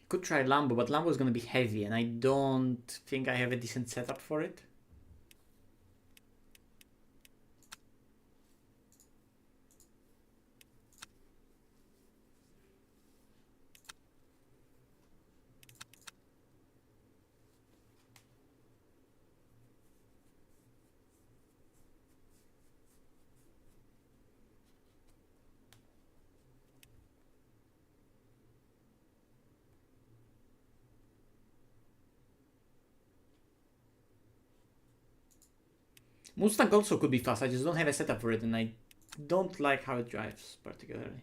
A: could try Lambo, but Lambo is gonna be heavy and I don't think I have a decent setup for it. Mustang also could be fast, I just don't have a setup for it and I don't like how it drives particularly.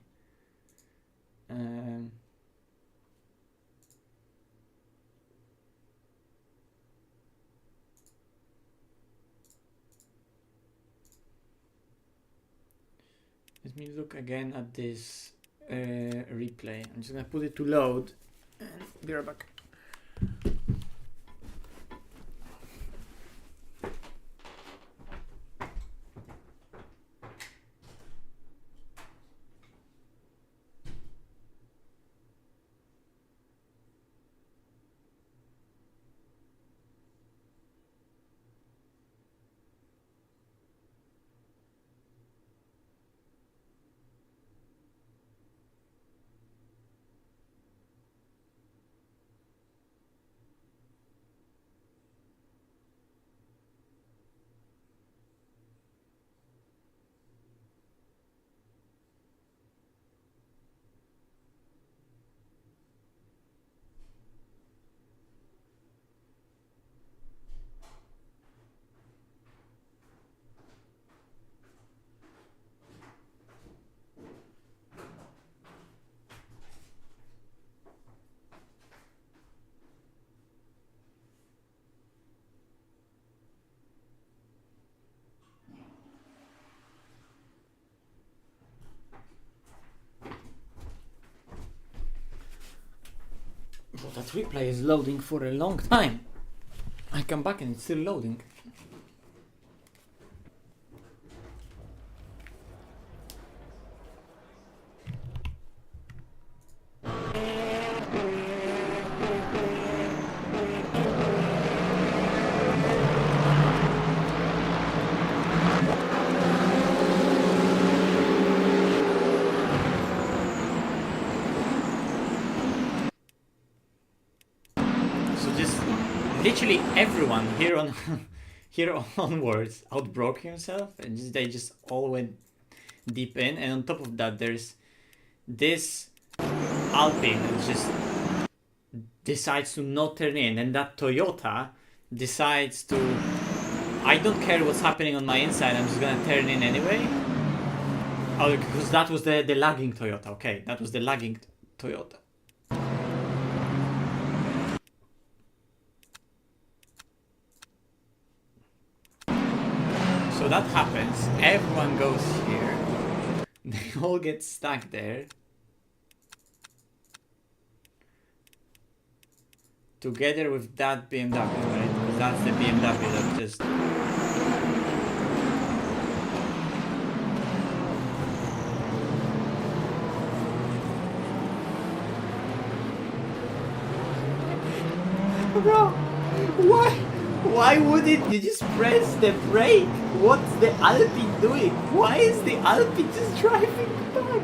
A: Let me look again at this replay. I'm just gonna put it to load and be right back. Well, that replay is loading for a long time. I come back and it's still loading. Literally everyone here on here onwards outbroke himself and they just all went deep in, and on top of that there's this Alpine that just decides to not turn in, and that Toyota decides to, I don't care what's happening on my inside, I'm just gonna turn in anyway. Oh, because that was the lagging Toyota. Okay, that was the lagging Toyota. So that happens, everyone goes here, they all get stuck there. Together with that BMW, right? Because that's the BMW that just... Bro, why wouldn't you just press the brake? What's the Alpine doing? Why is the Alpine just driving back?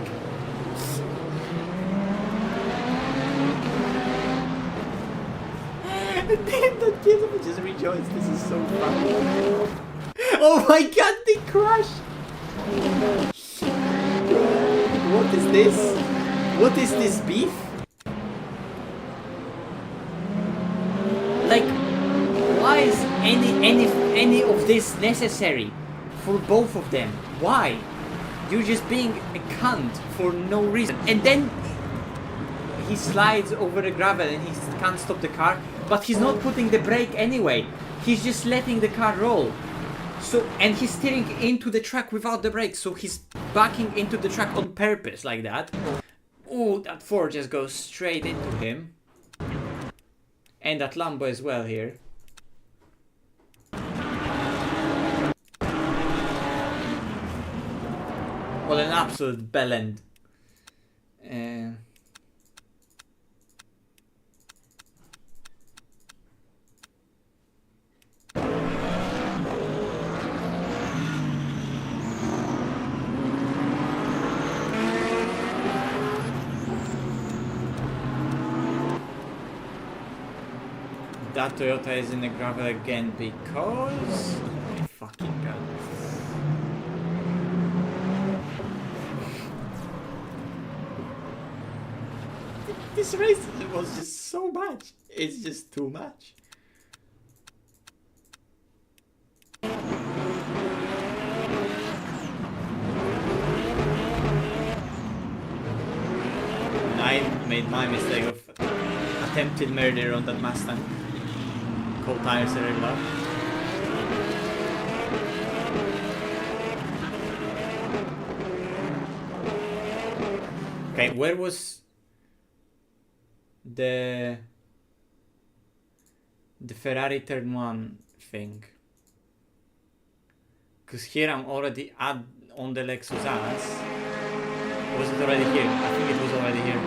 A: The kids will just rejoice. This is so fun. Oh my god, they crashed! What is this? What is this beef? Like, why is any of this necessary for both of them? Why? You're just being a cunt for no reason. And then he slides over the gravel and he can't stop the car, but he's not putting the brake anyway. He's just letting the car roll. So, and he's steering into the track without the brakes, so he's backing into the track on purpose like that. Oh, that Ford just goes straight into him. And that Lambo as well here. Well, an absolute bellend. That Toyota is in the gravel again because... Oh my fucking god. This race was just so much. It's just too much. I made my mistake of attempted murder on that Mustang. Cold tires are regular. Okay, where was the Ferrari turn 1 thing? Because here I'm already on the Lexus ass. Was it already here? I think it was already here.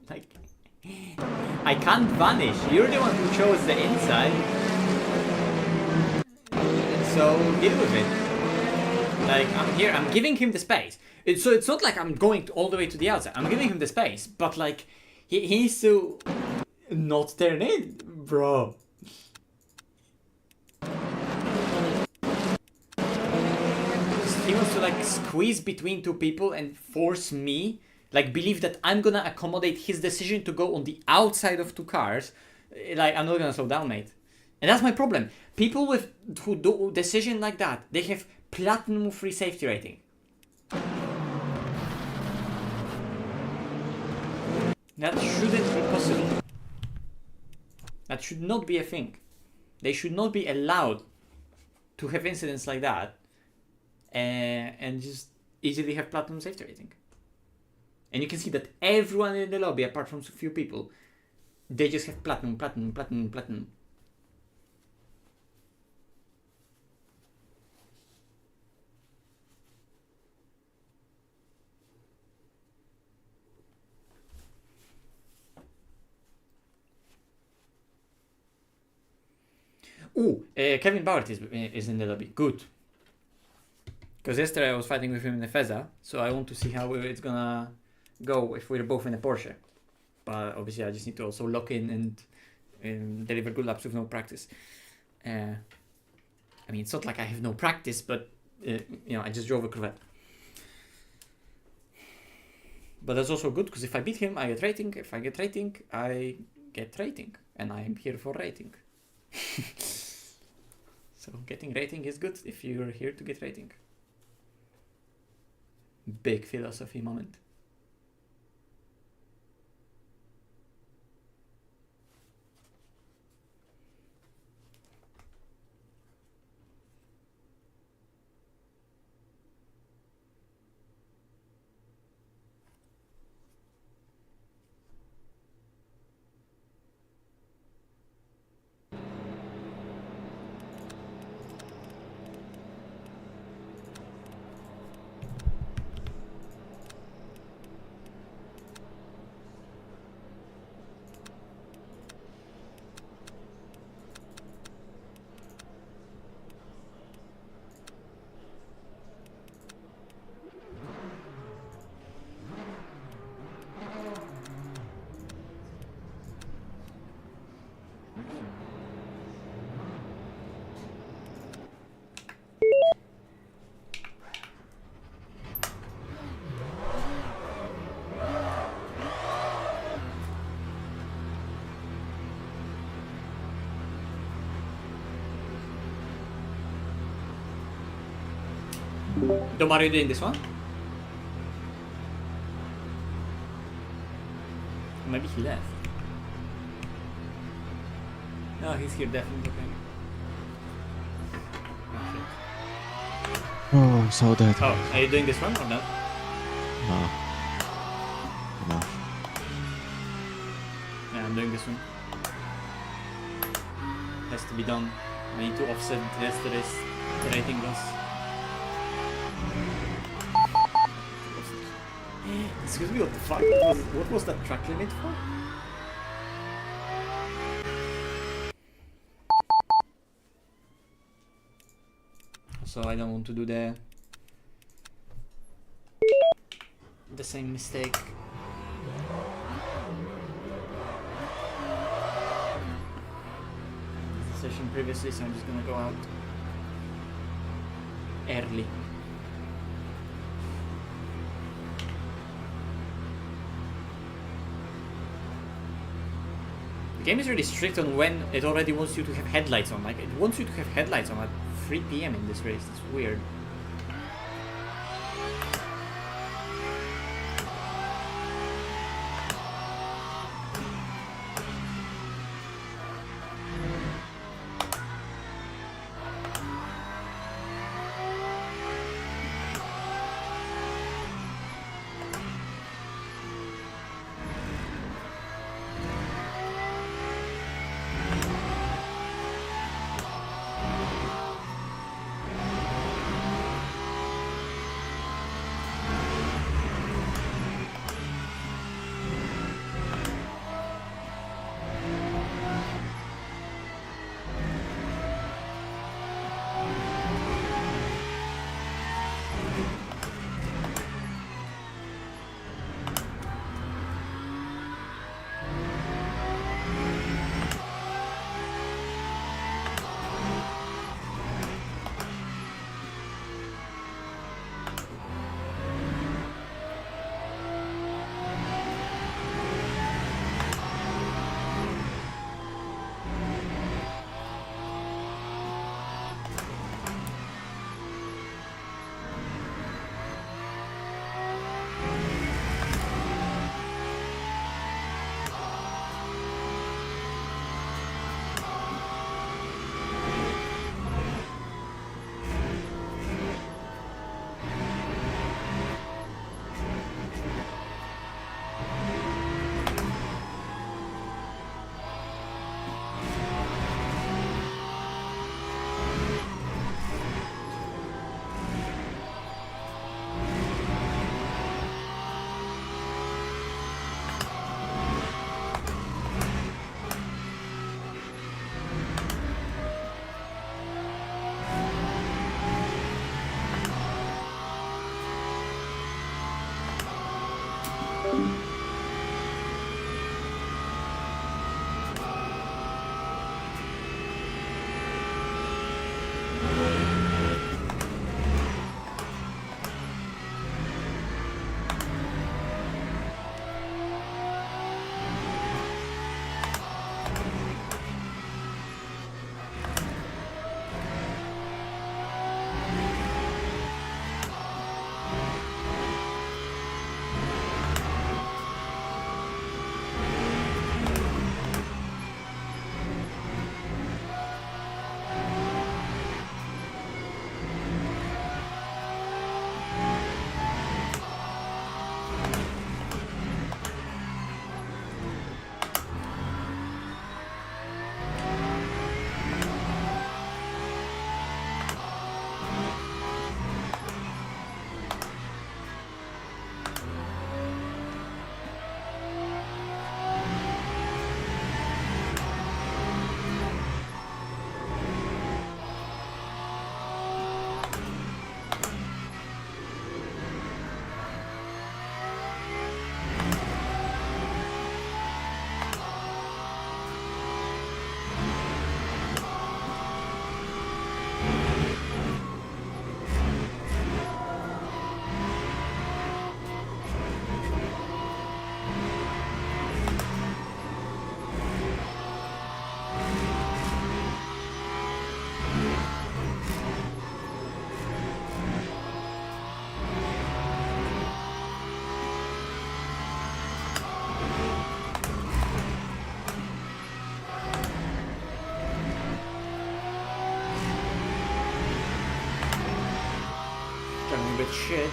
A: Like, I can't vanish. You're the one who chose the inside. So deal with it. Like, I'm here, I'm giving him the space. So it's not like I'm going all the way to the outside. I'm giving him the space, but like, he needs to not turn in, bro. He wants to like squeeze between two people and force me, like believe that I'm gonna accommodate his decision to go on the outside of two cars. Like, I'm not gonna slow down, mate. And that's my problem. People who do decision like that, they have platinum free safety rating. That shouldn't be possible. That should not be a thing. They should not be allowed to have incidents like that and just easily have platinum safety rating. And you can see that everyone in the lobby, apart from a few people, they just have platinum, platinum, platinum, platinum. Ooh, Kevin Bauert is in the lobby. Good. Because yesterday I was fighting with him in the Feza, so I want to see how it's gonna go if we're both in a Porsche. But obviously I just need to also lock in and deliver good laps with no practice. I mean, it's not like I have no practice, but you know, I just drove a Corvette. But that's also good, because if I beat him, I get rating. If I get rating, I get rating. And I am here for rating. So getting rating is good if you're here to get rating. Big philosophy moment. Dom, are you doing this one? Maybe he left. No, he's here definitely. Okay. Oh, shit.
C: Oh, I'm so dead.
A: Oh, are you doing this one or not?
C: No. No.
A: Yeah, I'm doing this one. Has to be done. I need to offset yesterday's rating loss. Excuse me, what the fuck? What was that track limit for? So I don't want to do the same mistake. Session previously, so I'm just gonna go out early. The game is really strict on when it already wants you to have headlights on. Like, it wants you to have headlights on at 3 PM in this race. It's weird. shit.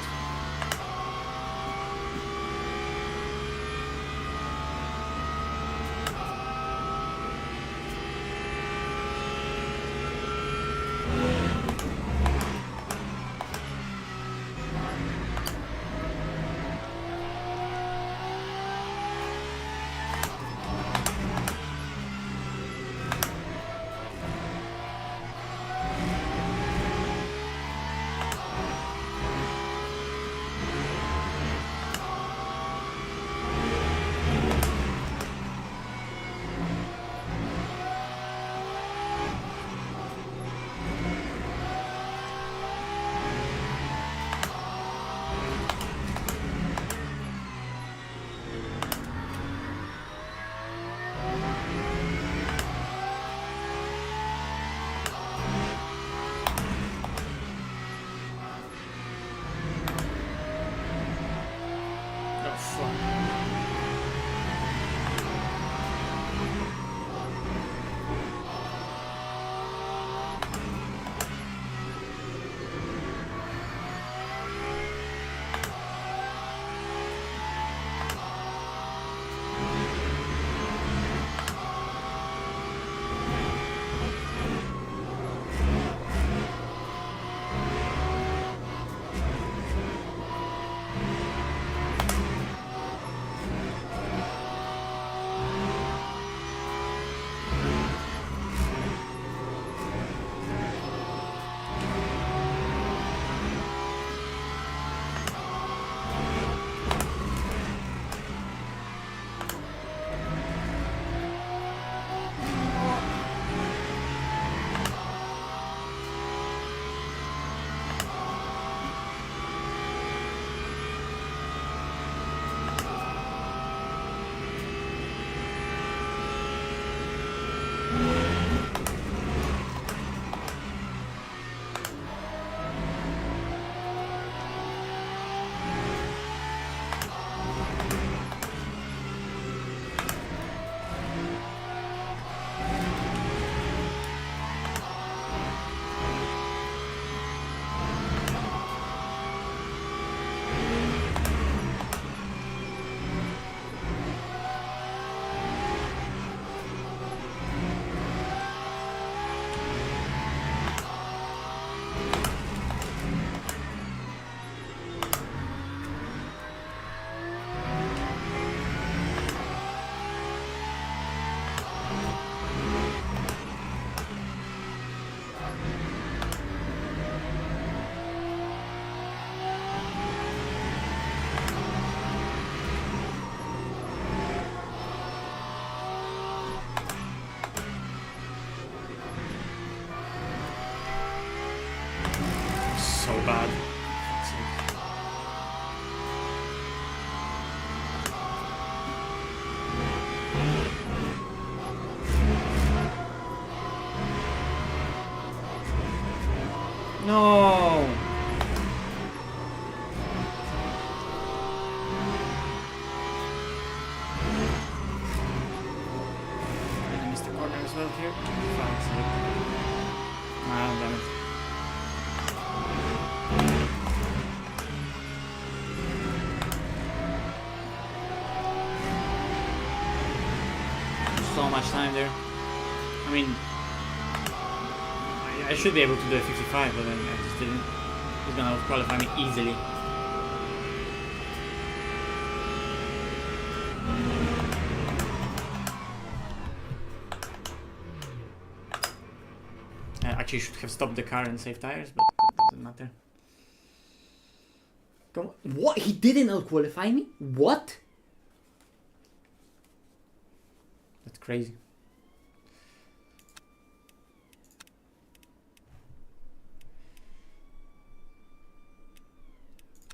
A: So bad. No. I missed the corner as well here. Ah, damn it. So much time there. I mean, I should be able to do a 55, but then I just didn't. He's gonna qualify me easily. I actually should have stopped the car and saved tires, but that doesn't matter. Come on. What? He didn't out-qualify me? What? That's crazy.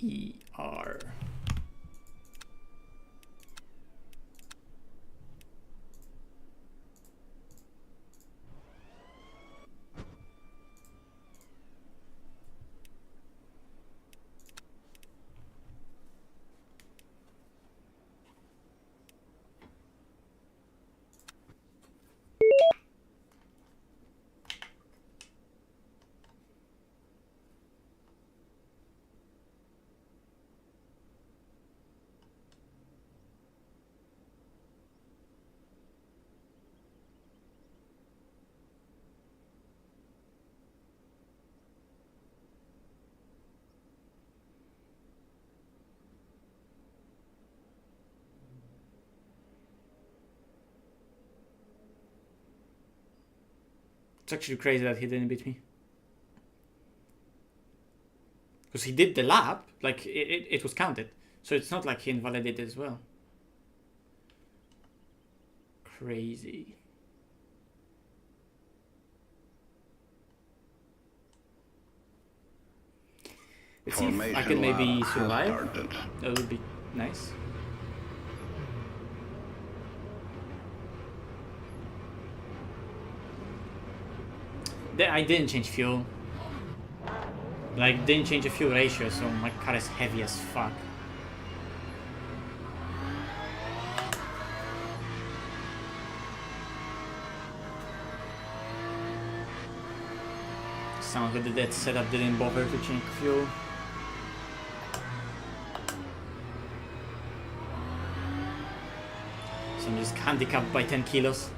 A: ER.
B: It's actually crazy that he didn't beat me. Because he did the lap, like it was counted. So it's not like he invalidated as well. Crazy. Let's see if I can maybe survive. That would be nice. I didn't change fuel. Like, didn't change the fuel ratio, so my car is heavy as fuck. Sounds like that setup didn't bother to change fuel. So I'm just handicapped by 10 kilos.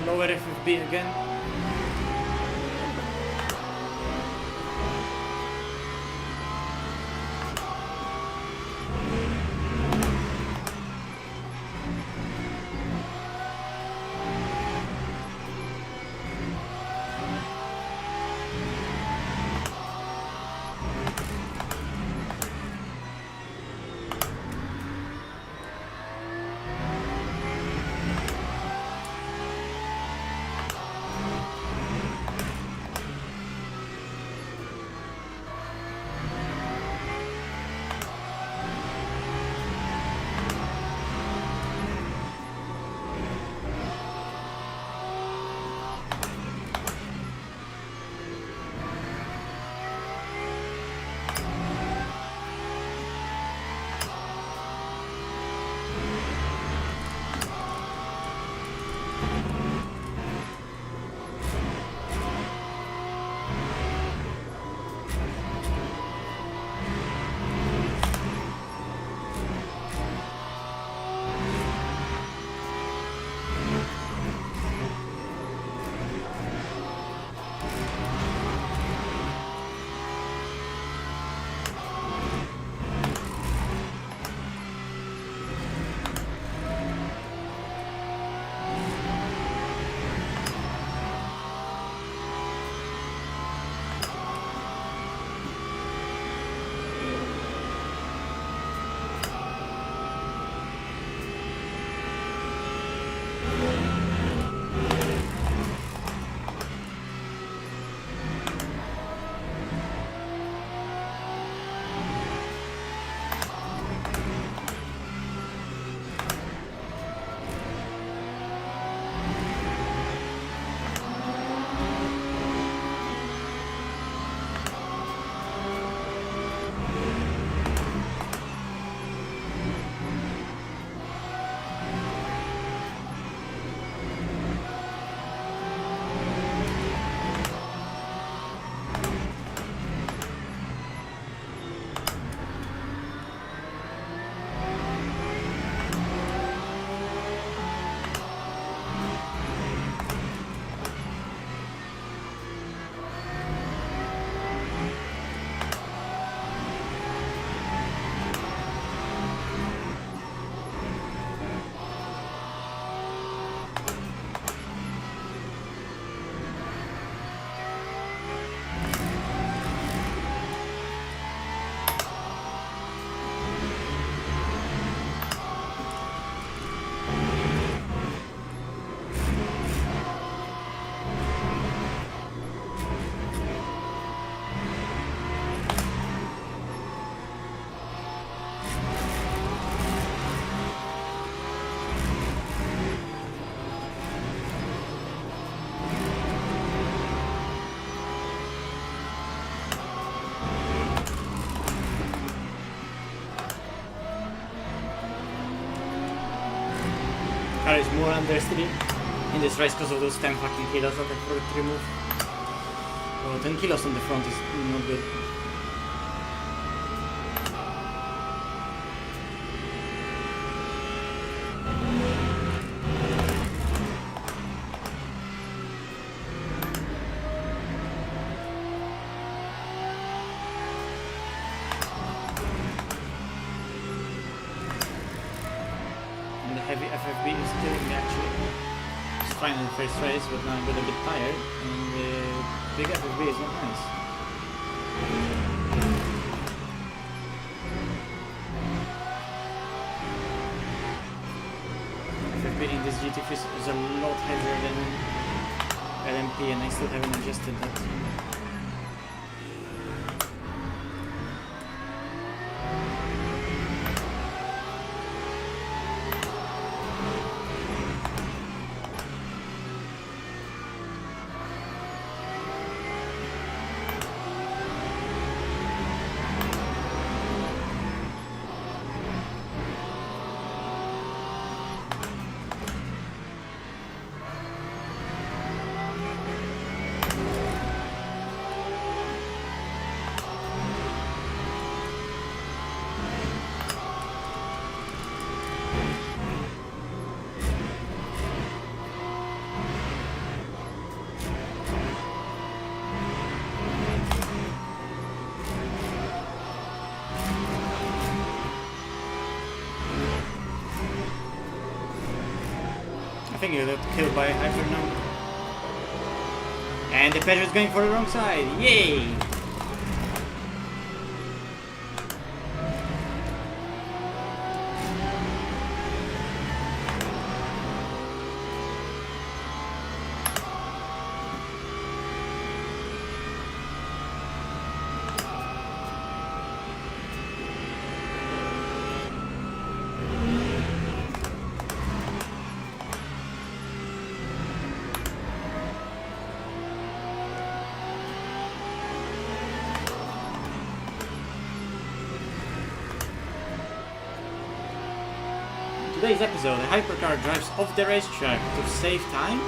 A: to lower FFB again. Car is more understeady in this race because of those 10 fucking kilos that I forgot to remove. Oh, 10 kilos on the front is not good. And the heavy FFB is killing me actually. It's fine in the first race, but now I got a bit tired, and the big FFB is not nice. FFB in this GT3 is a lot heavier than LMP, and I still haven't adjusted that. thing, you got killed by a hyper now. And the Peugeot is going for the wrong side. Yay! Today's episode, a hypercar drives off the racetrack to save time.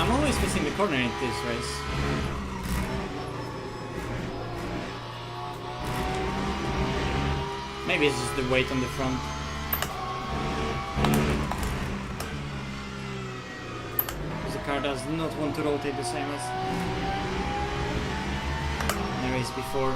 A: I'm always missing the corner in this race. Maybe it's just the weight on the front. Because the car does not want to rotate the same as the race before.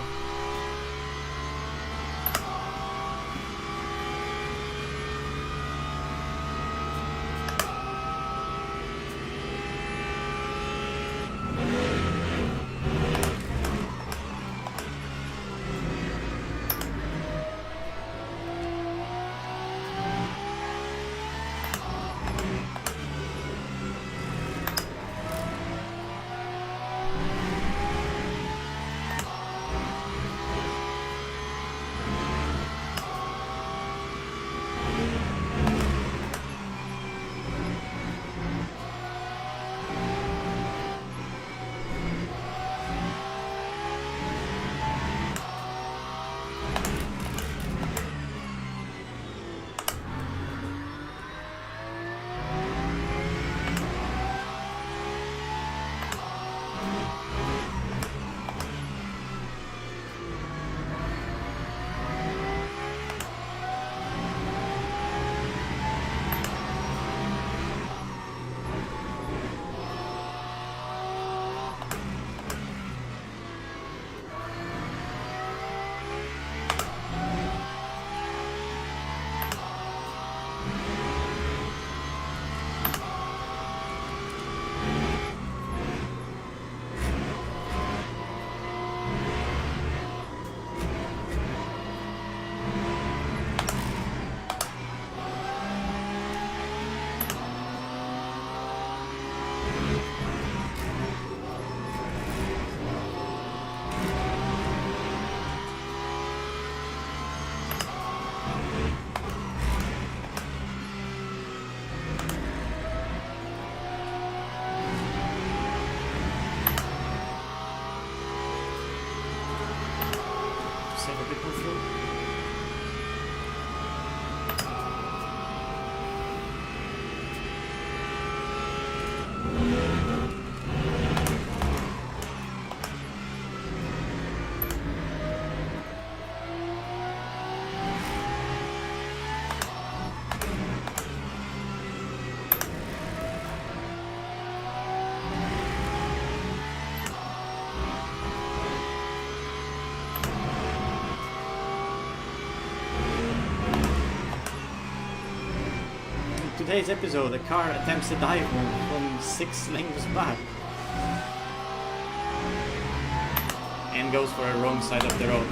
A: Today's episode, a car attempts a dive move from 6 lanes back and goes for a wrong side of the road.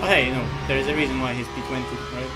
A: Oh, hey, no, there is a reason why he's P20, right?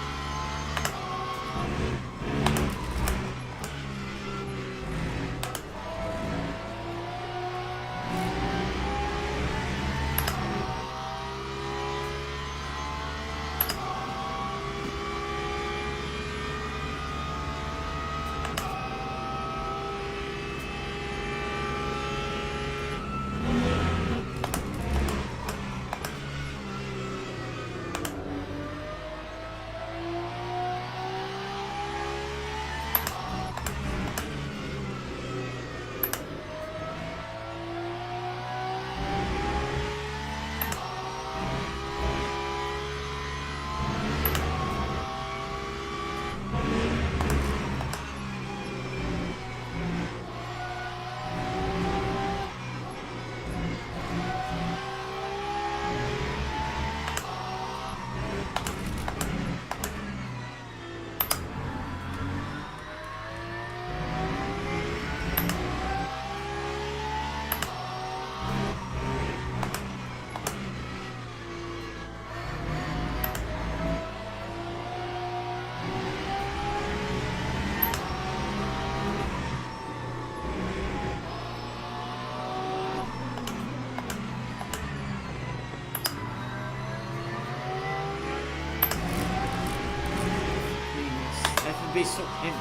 A: Be so heavy.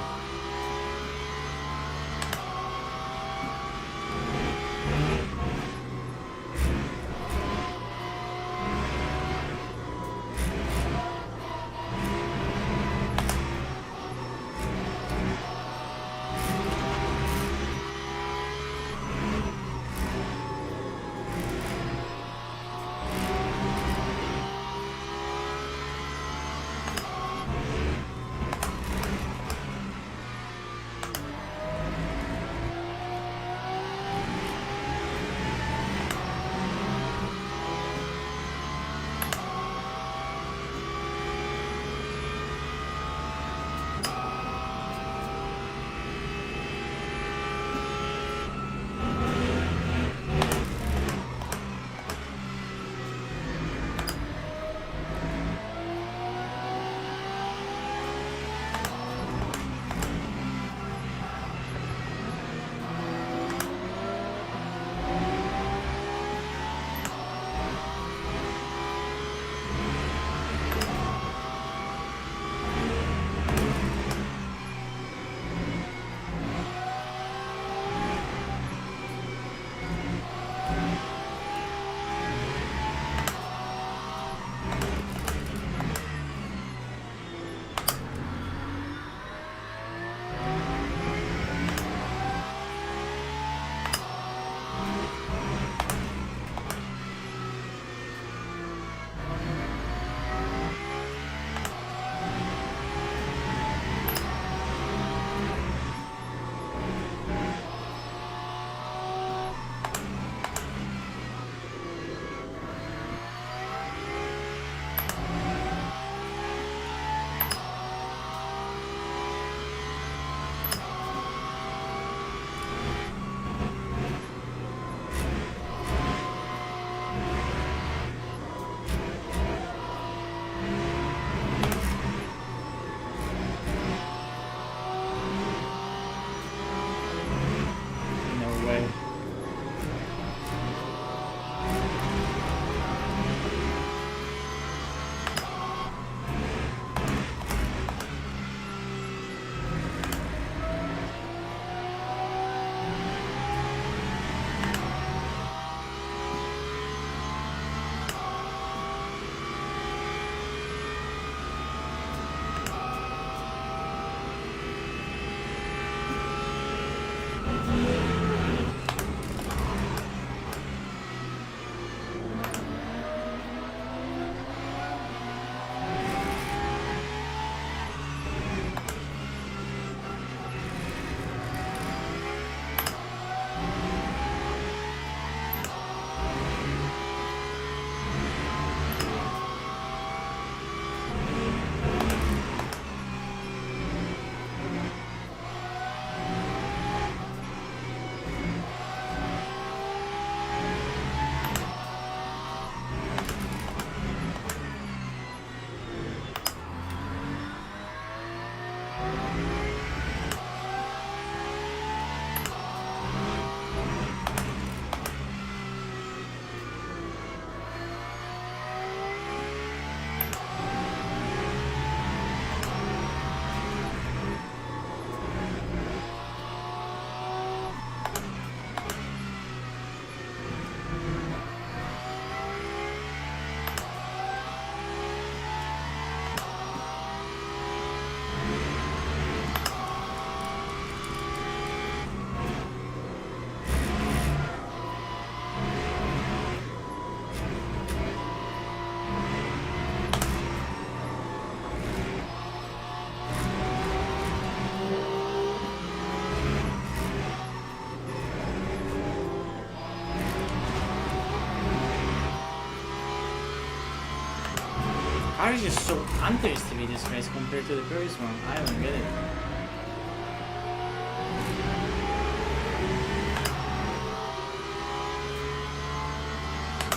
A: Car is just so underestimated this race compared to the previous one. I don't get it.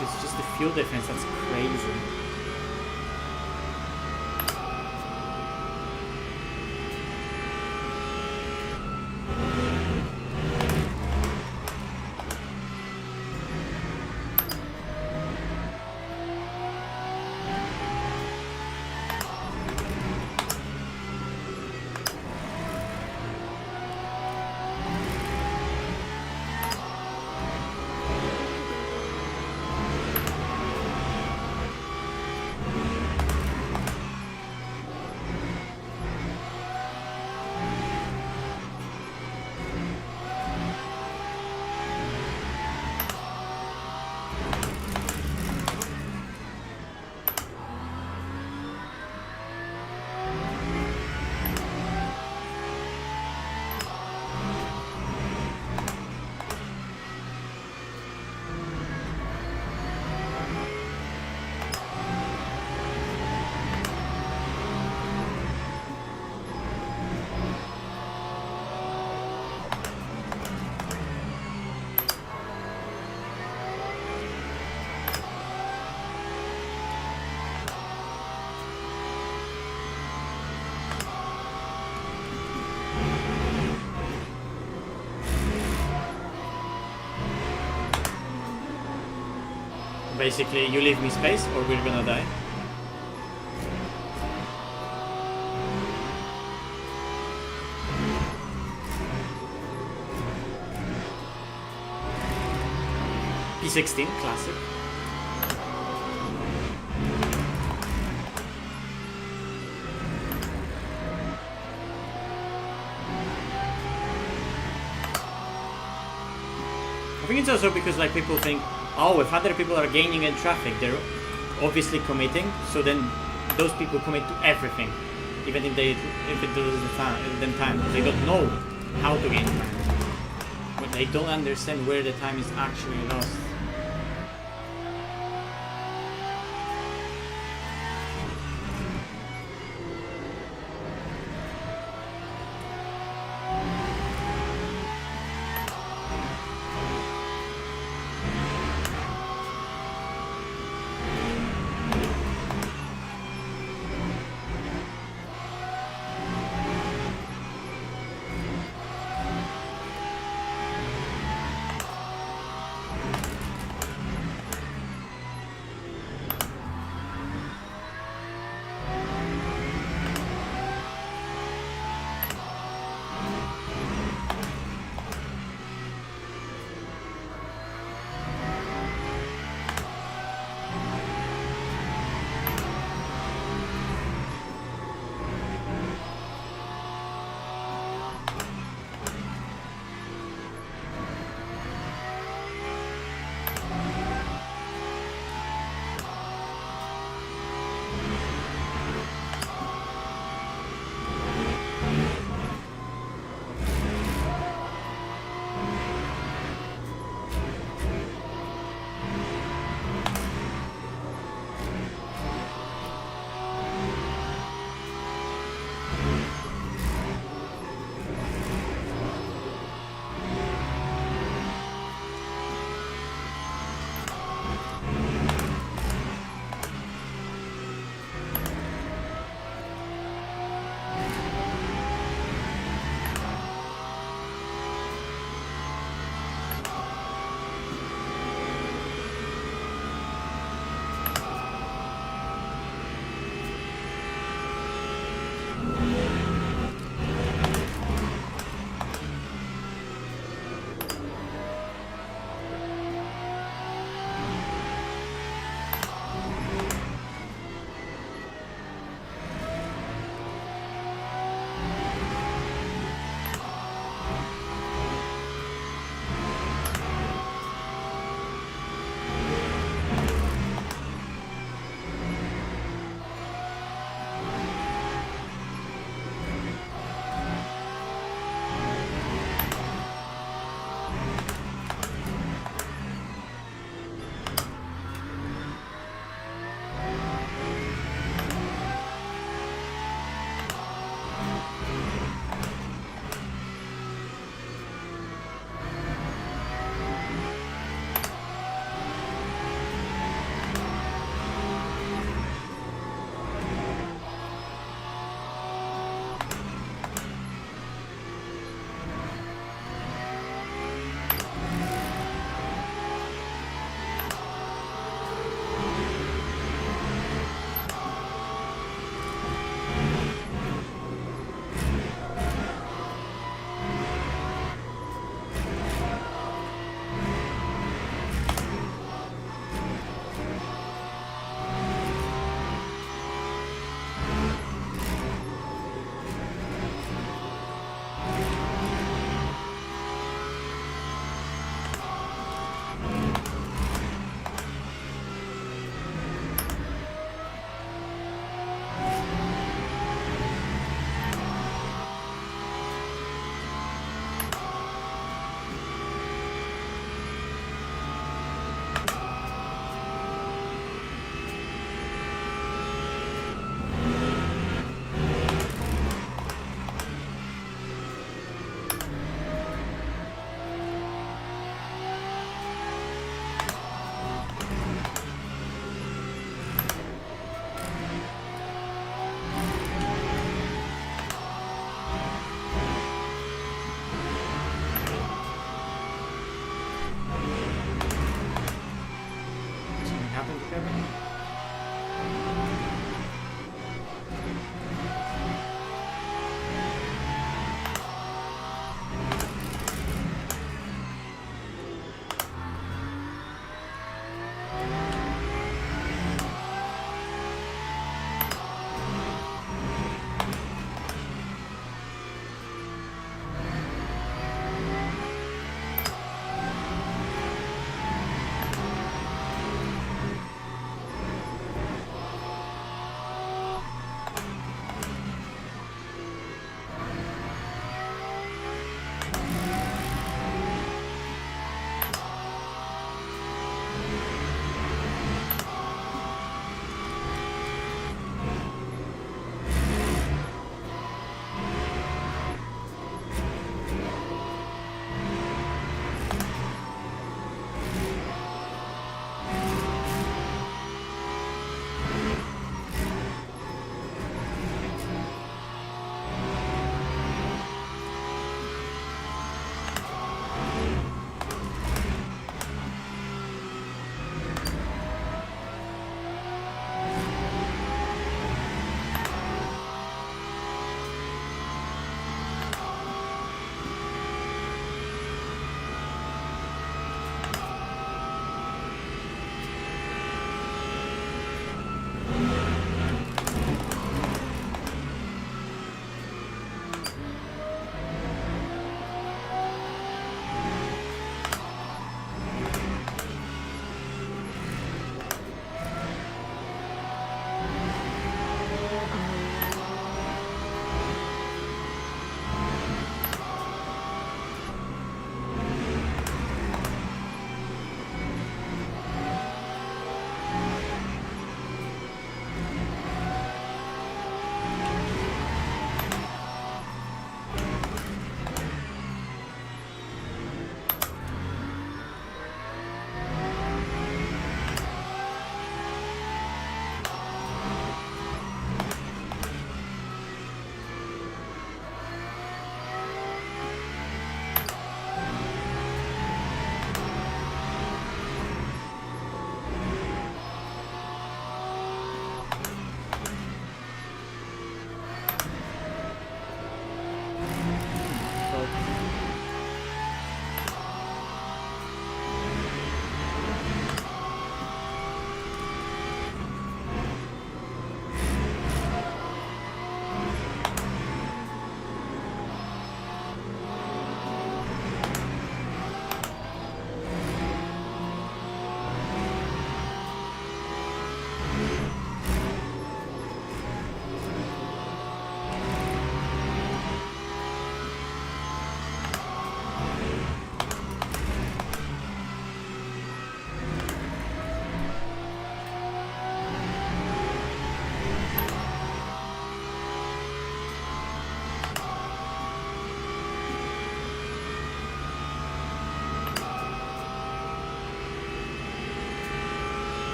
A: It's just the fuel difference that's crazy. Basically, you leave me space or we're gonna die. P16, classic. I think it's also because like people think, oh, if other people are gaining in traffic, they're obviously committing. So then those people commit to everything, even if it loses them time. They don't know how to gain time, but they don't understand where the time is actually lost.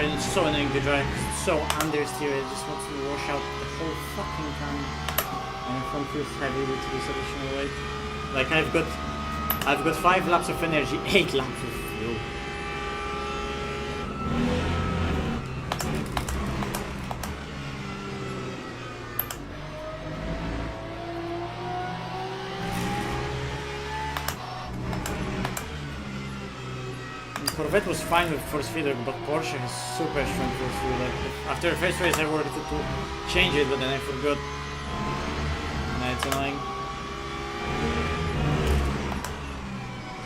A: car and it's so annoying to drive. It's so understeer. It just wants to wash out the whole fucking time. And the front feels heavy due to this additional weight. Like I've got 5 laps of energy, 8 laps of fuel. Corvette was fine with force feedback, but Porsche has super strong force feedback. After the first race I wanted to change it, but then I forgot. Now it's annoying.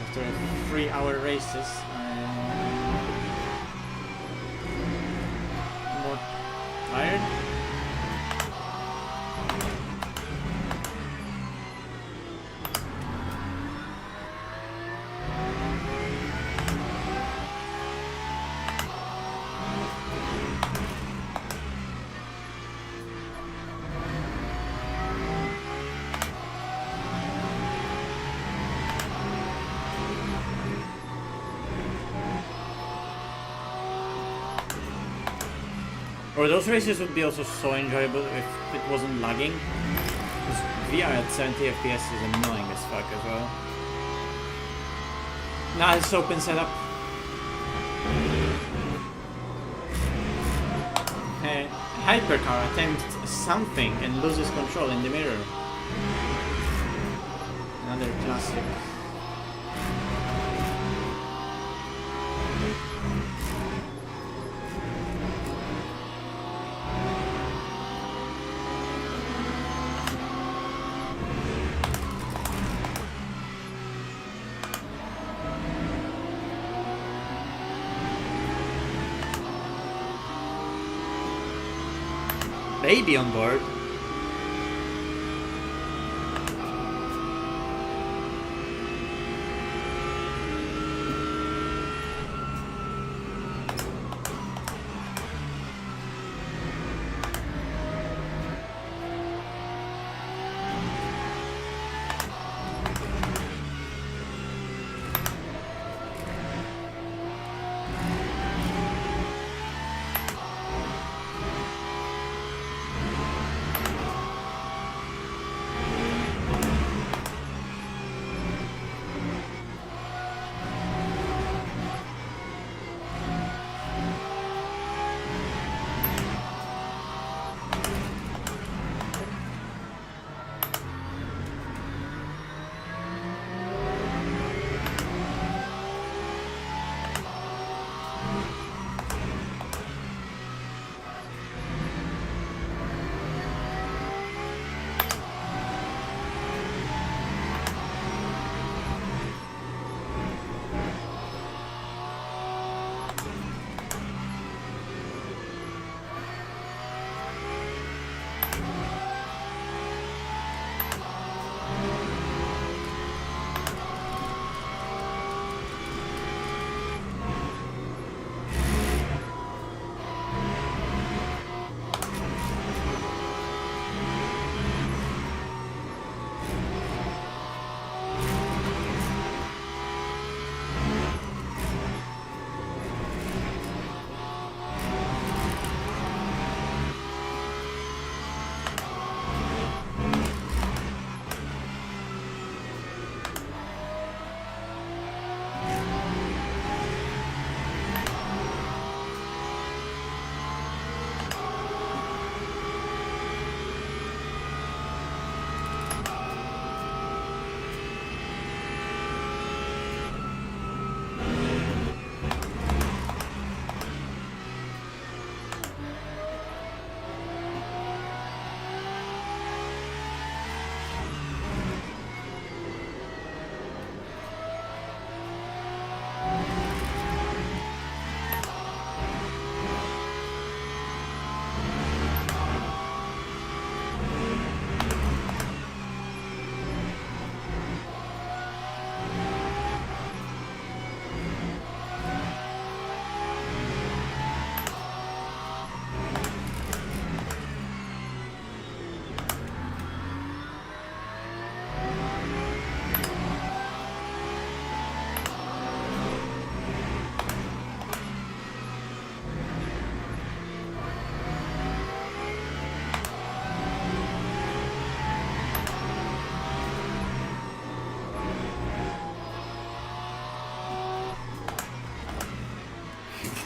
A: After 3-hour races, I'm more tired. Or those races would be also so enjoyable if it wasn't lagging. Because VR at 70 FPS is annoying as fuck as well. Nice open setup. Hypercar attempts something and loses control in the mirror. Another classic. Baby on board.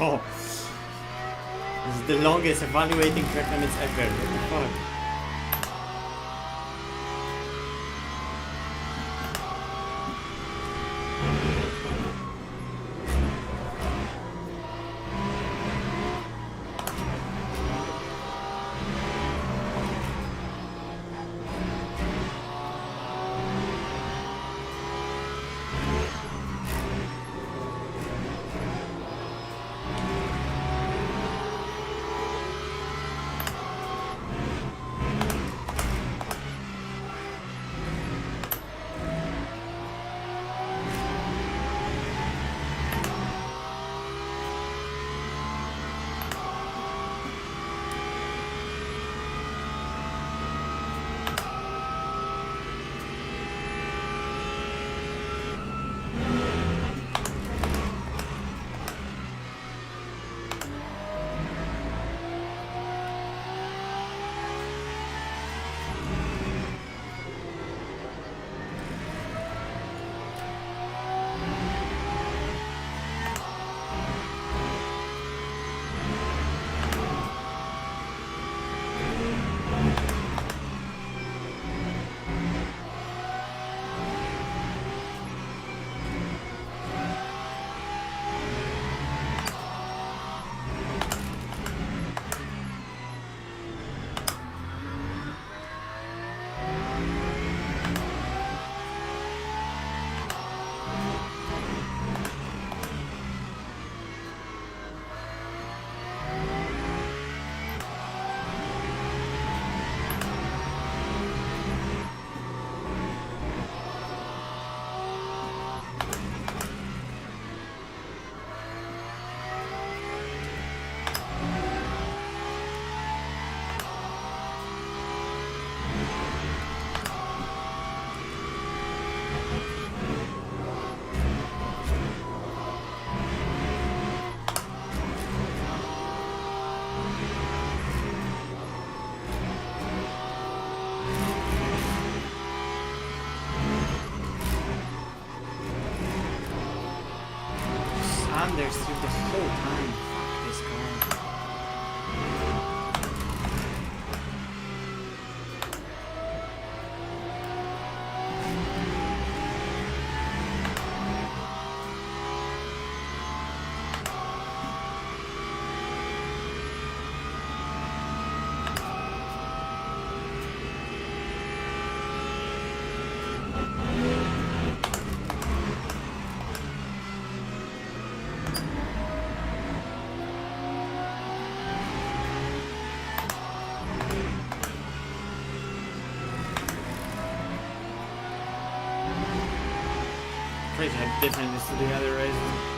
A: Oh, this is the longest evaluating track limits ever. What the fuck? Understeer the whole time. Fuck this car. Crazy how different this is to the other Ryzen.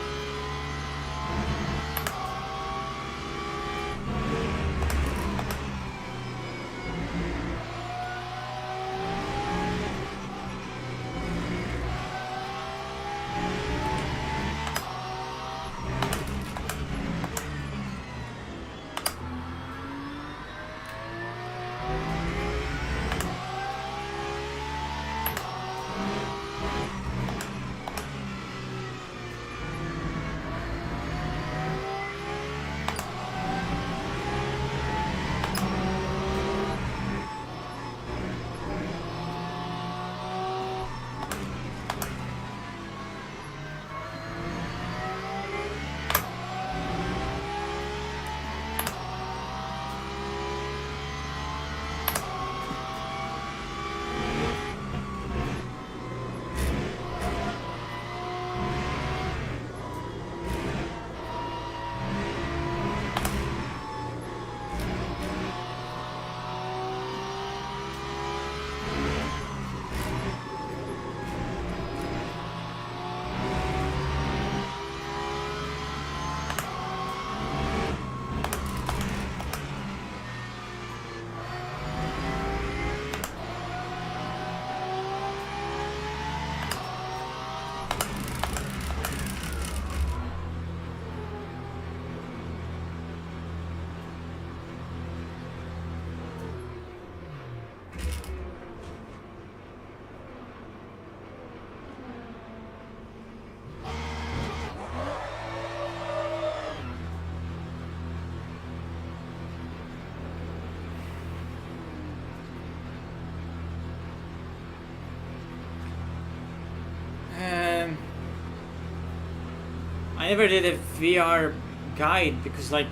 A: never did a VR guide because like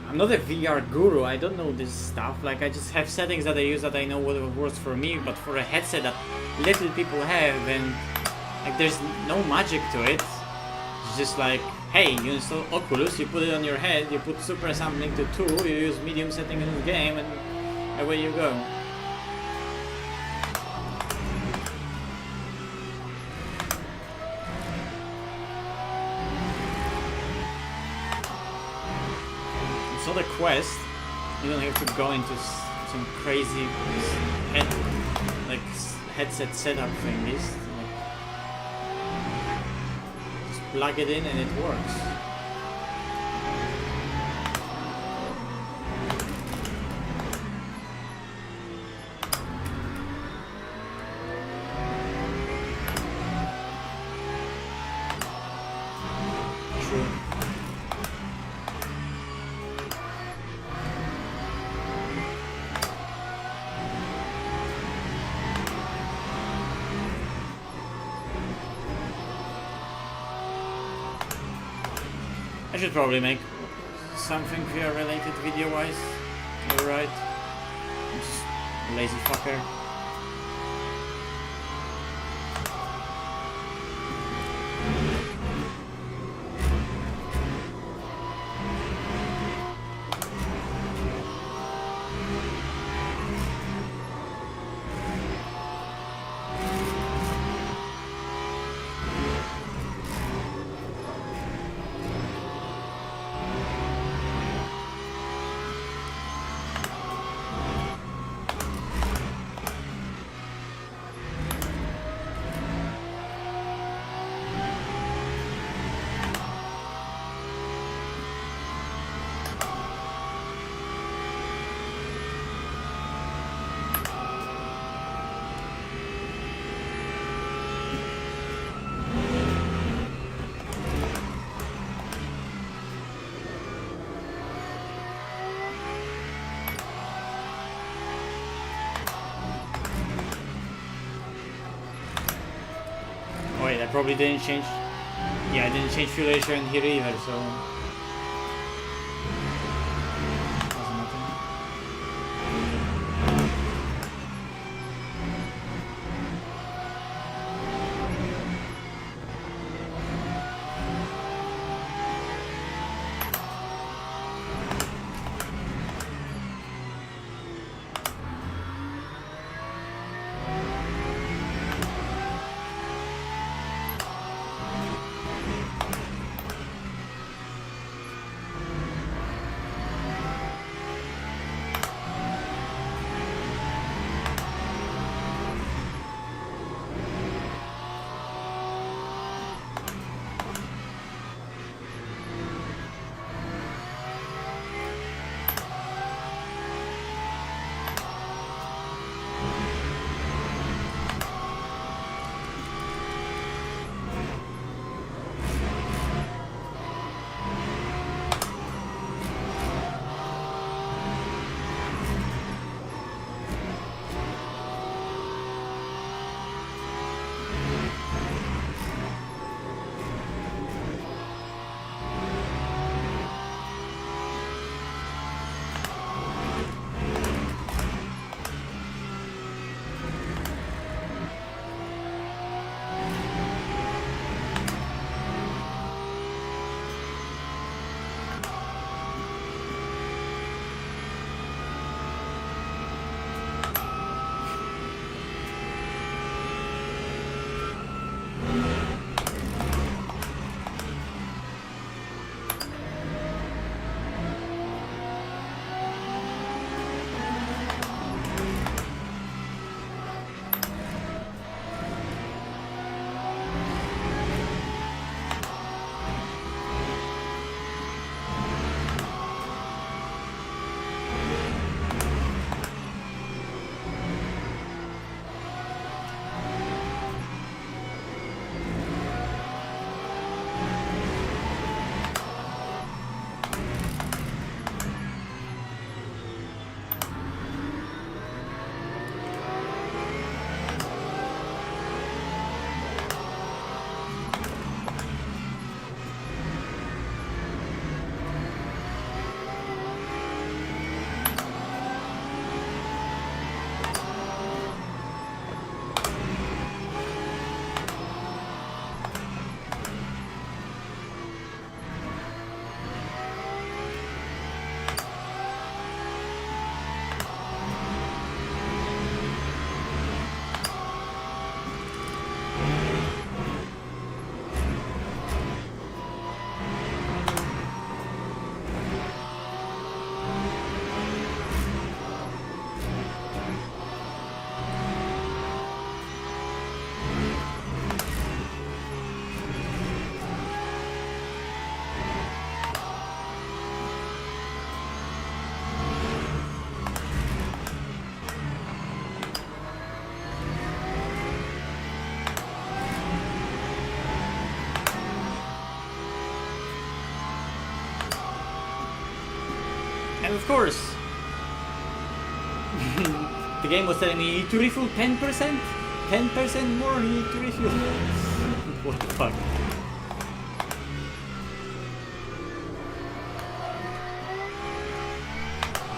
A: I'm not a VR guru. I don't know this stuff. Like I just have settings that I use that I know what works for me. But for a headset that little people have, and like there's no magic to it. It's just like, hey, you install Oculus, you put it on your head, you put super sampling to 2, you use medium setting in the game, and away you go. It's not a quest. You don't have to go into some crazy headset setup thingies. Just plug it in and it works. True. I should probably make something VR related video wise. You're right. I'm just a lazy fucker. Wait, I probably didn't change. Yeah, I didn't change fuel ratio in here either, so. Doesn't matter. of course. The game was telling me you need to refuel 10%? 10% more you need to refuel. What the fuck?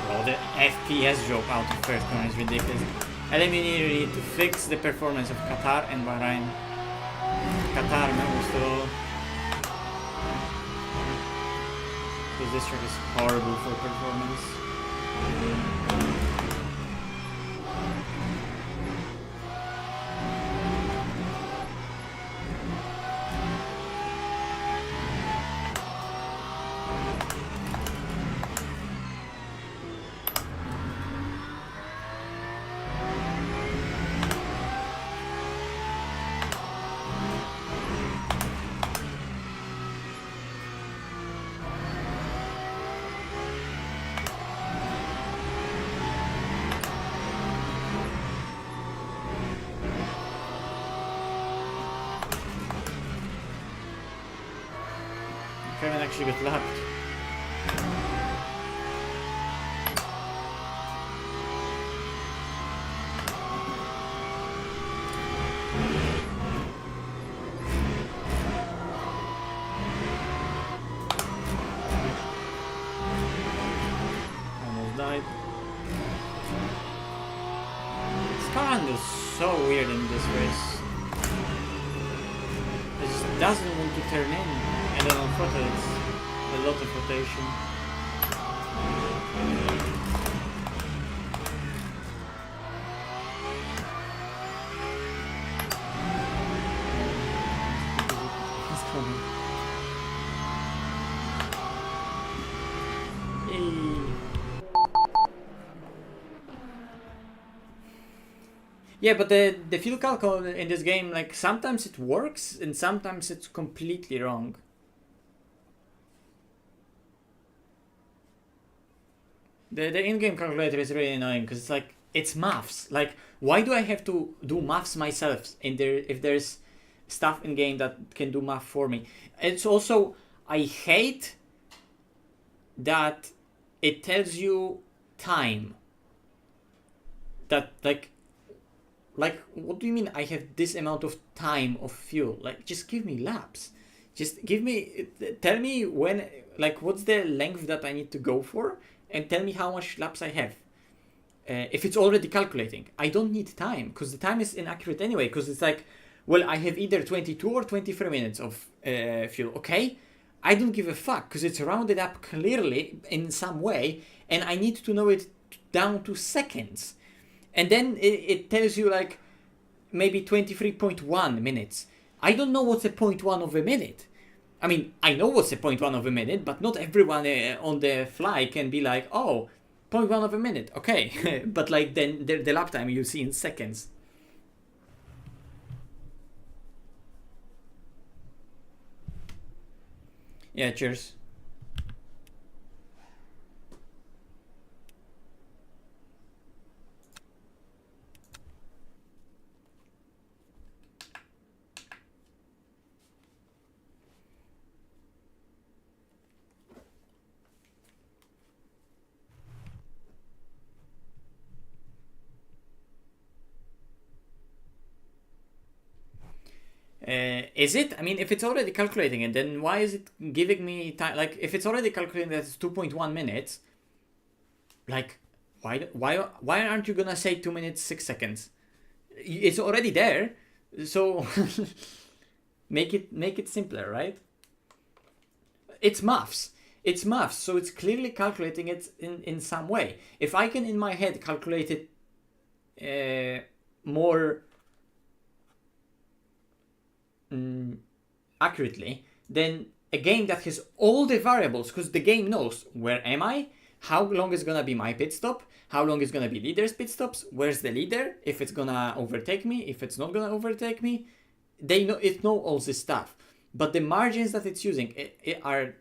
A: Bro, the FPS drop out of first corner is ridiculous. Eliminator need to fix the performance of Qatar and Bahrain. Qatar me gustó. Because this track is horrible for performance. Kevin actually got lapped. Almost died. This car handles so weird in this race. It just doesn't want to turn in. And then on throttle it's a lot of rotation. It's coming. Yeah, but the fuel calc in this game, like sometimes it works and sometimes it's completely wrong. The in-game calculator is really annoying because it's like, it's maths. Like, why do I have to do maths myself if there's stuff in game that can do math for me? It's also, I hate that it tells you time. That like what do you mean I have this amount of time of fuel? Like, just give me laps. Just tell me when, like, what's the length that I need to go for? And tell me how much laps I have. If it's already calculating, I don't need time because the time is inaccurate anyway. Because it's like, well, I have either 22 or 23 minutes of fuel. Okay, I don't give a fuck because it's rounded up clearly in some way, and I need to know it down to seconds. And then it tells you like maybe 23.1 minutes. I don't know what's a 0.1 of a minute. I mean, I know what's a 0.1 of a minute, but not everyone on the fly can be like, oh, 0.1 of a minute, okay. But like then the lap time you see in seconds. Yeah, cheers. Is it? I mean, if it's already calculating it, then why is it giving me time? Like, if it's already calculating that it's 2.1 minutes, like, why aren't you gonna say 2 minutes 6 seconds? It's already there, so make it simpler, right? It's maths. It's maths, so it's clearly calculating it in some way. If I can in my head calculate it more accurately, then a game that has all the variables, because the game knows where am I, how long is gonna be my pit stop, how long is gonna be leader's pit stops, where's the leader, if it's gonna overtake me, if it's not gonna overtake me. It know all this stuff, but the margins that it's using are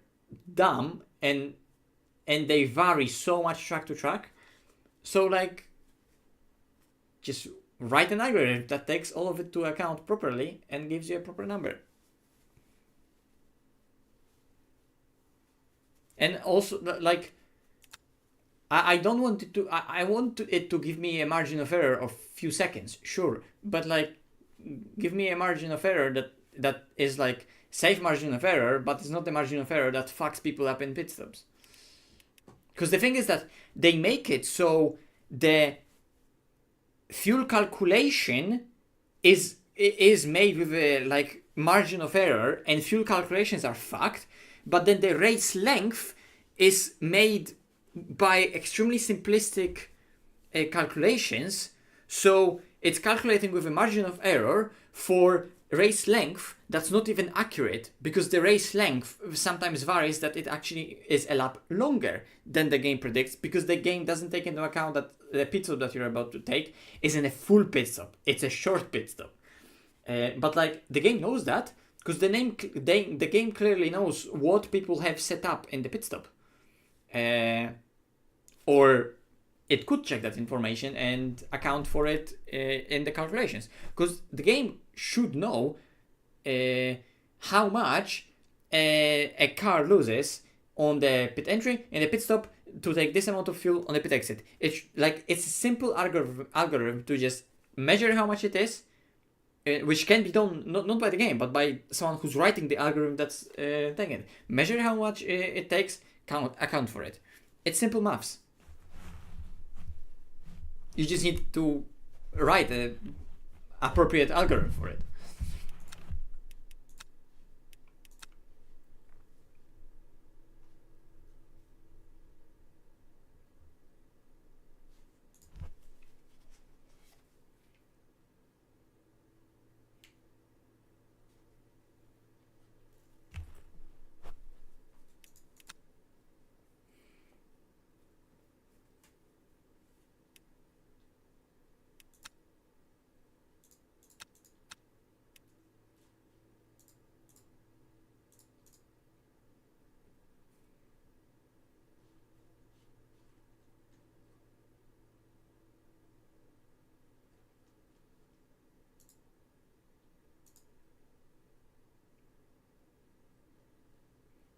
A: dumb and they vary so much track to track. So like, just write an algorithm that takes all of it to account properly and gives you a proper number. And also, like, I don't want it to. I want it to give me a margin of error of few seconds, sure, but like, give me a margin of error that is like safe margin of error, but it's not the margin of error that fucks people up in pit stops. Because the thing is that they make it so the fuel calculation is made with a like margin of error, and fuel calculations are fucked, but then the race length is made by extremely simplistic calculations, so it's calculating with a margin of error for race length that's not even accurate, because the race length sometimes varies that it actually is a lap longer than the game predicts, because the game doesn't take into account that the pit stop that you're about to take isn't a full pit stop, it's a short pit stop. But like, the game knows that, because the game clearly knows what people have set up in the pit stop. Or it could check that information and account for it in the calculations, because the game should know how much a car loses on the pit entry and the pit stop to take this amount of fuel on the pit exit. It's a simple algorithm to just measure how much it is, which can be done not by the game, but by someone who's writing the algorithm that's taking it. Measure how much it takes, account for it. It's simple maths. You just need to write an appropriate algorithm for it.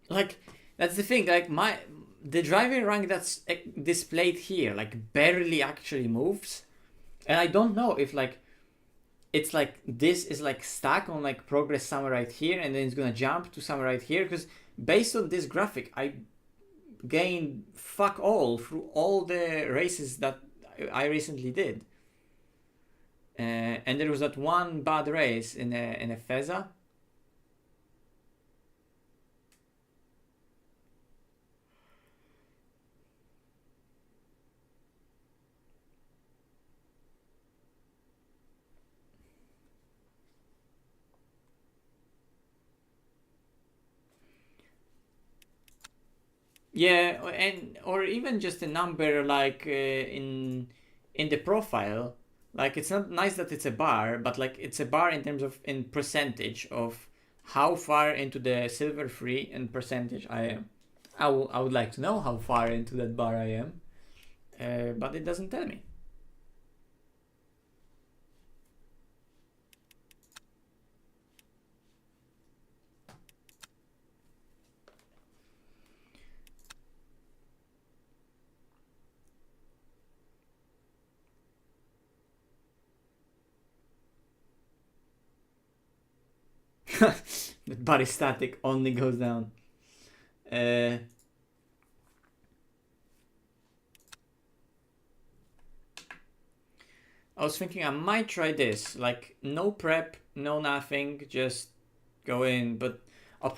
A: Like, that's the thing, like the driving rank that's displayed here like barely actually moves, and I don't know if like it's like this is like stuck on like progress somewhere right here and then it's gonna jump to somewhere right here, because based on this graphic I gained fuck all through all the races that I recently did, and there was that one bad race in a Feza. Yeah, and or even just a number like in the profile. Like, it's not nice that it's a bar, but like it's a bar in terms of in percentage of how far into the silver free in percentage I am. I would like to know how far into that bar I am, but it doesn't tell me. The body static only goes down. I was thinking I might try this, like no prep, no nothing, just go in. But I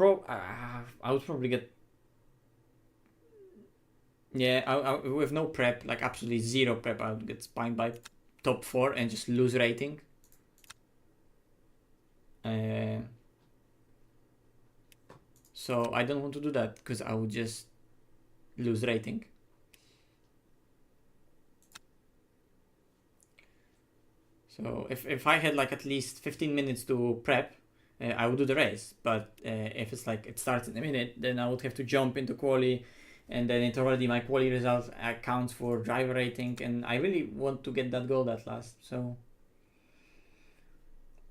A: would probably get, yeah, with no prep, like absolutely zero prep, I would get spined by top 4 and just lose rating. So I don't want to do that because I would just lose rating. So if I had like at least 15 minutes to prep, I would do the race. But if it's like it starts in a minute, then I would have to jump into quali, and then it already, my quali result accounts for driver rating, and I really want to get that gold at last. So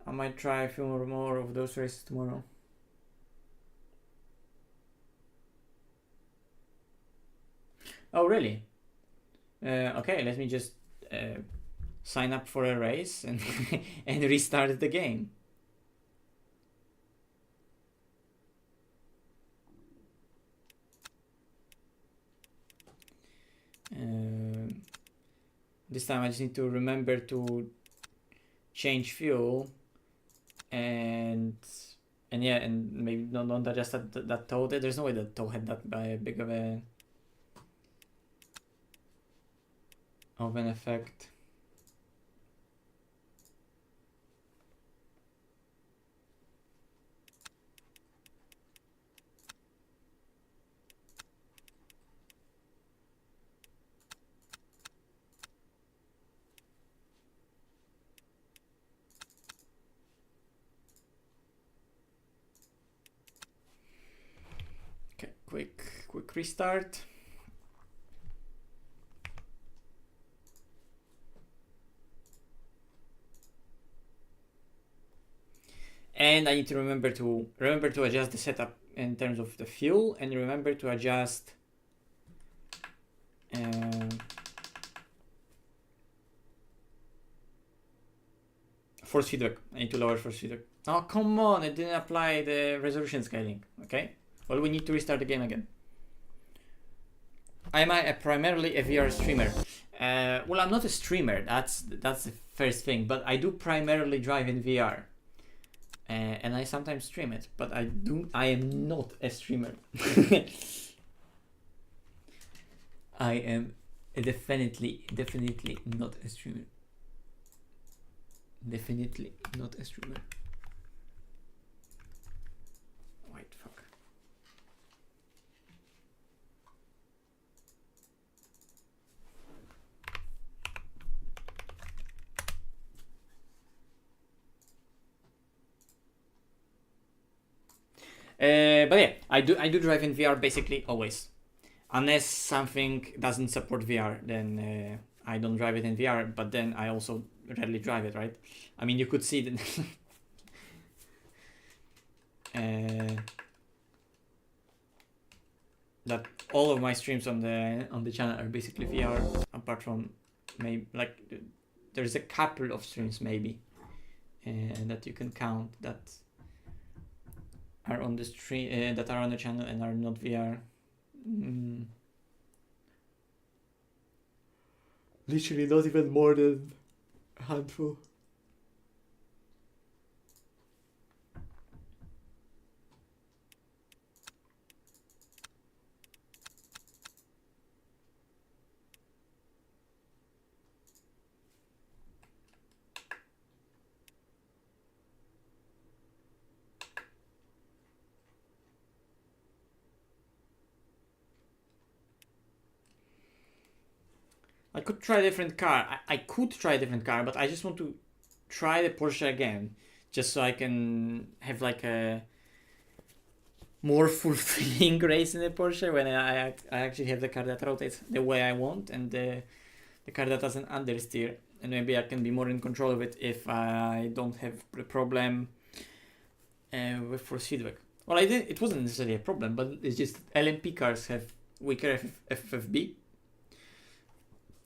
A: I might try a few more of those races tomorrow. Oh really? Okay, let me just sign up for a race and and restart the game. This time I just need to remember to change fuel and yeah, and maybe don't adjust that toe. There's no way that toe had that big of an effect. Okay, quick restart. And I need to remember to adjust the setup in terms of the fuel, and remember to adjust force feedback. I need to lower force feedback. Oh, come on, it didn't apply the resolution scaling. Okay, well, we need to restart the game again. I'm primarily a VR streamer. Well, I'm not a streamer, that's the first thing, but I do primarily drive in VR. And I sometimes stream it, but I am not a streamer. I am definitely not a streamer. Definitely not a streamer. Wait, fuck. But yeah, I do drive in VR basically always, unless something doesn't support VR, then I don't drive it in VR. But then I also rarely drive it, right? I mean, you could see that that all of my streams on the channel are basically VR, apart from maybe like there's a couple of streams maybe that you can count that are on the stream that are on the channel and are not VR. Literally not even more than a handful. I could try a different car. I could try a different car, but I just want to try the Porsche again, just so I can have like a more fulfilling race in the Porsche when I actually have the car that rotates the way I want, and the car that doesn't understeer, and maybe I can be more in control of it if I don't have the problem with force feedback. Well, it wasn't necessarily a problem, but it's just LMP cars have weaker FFB.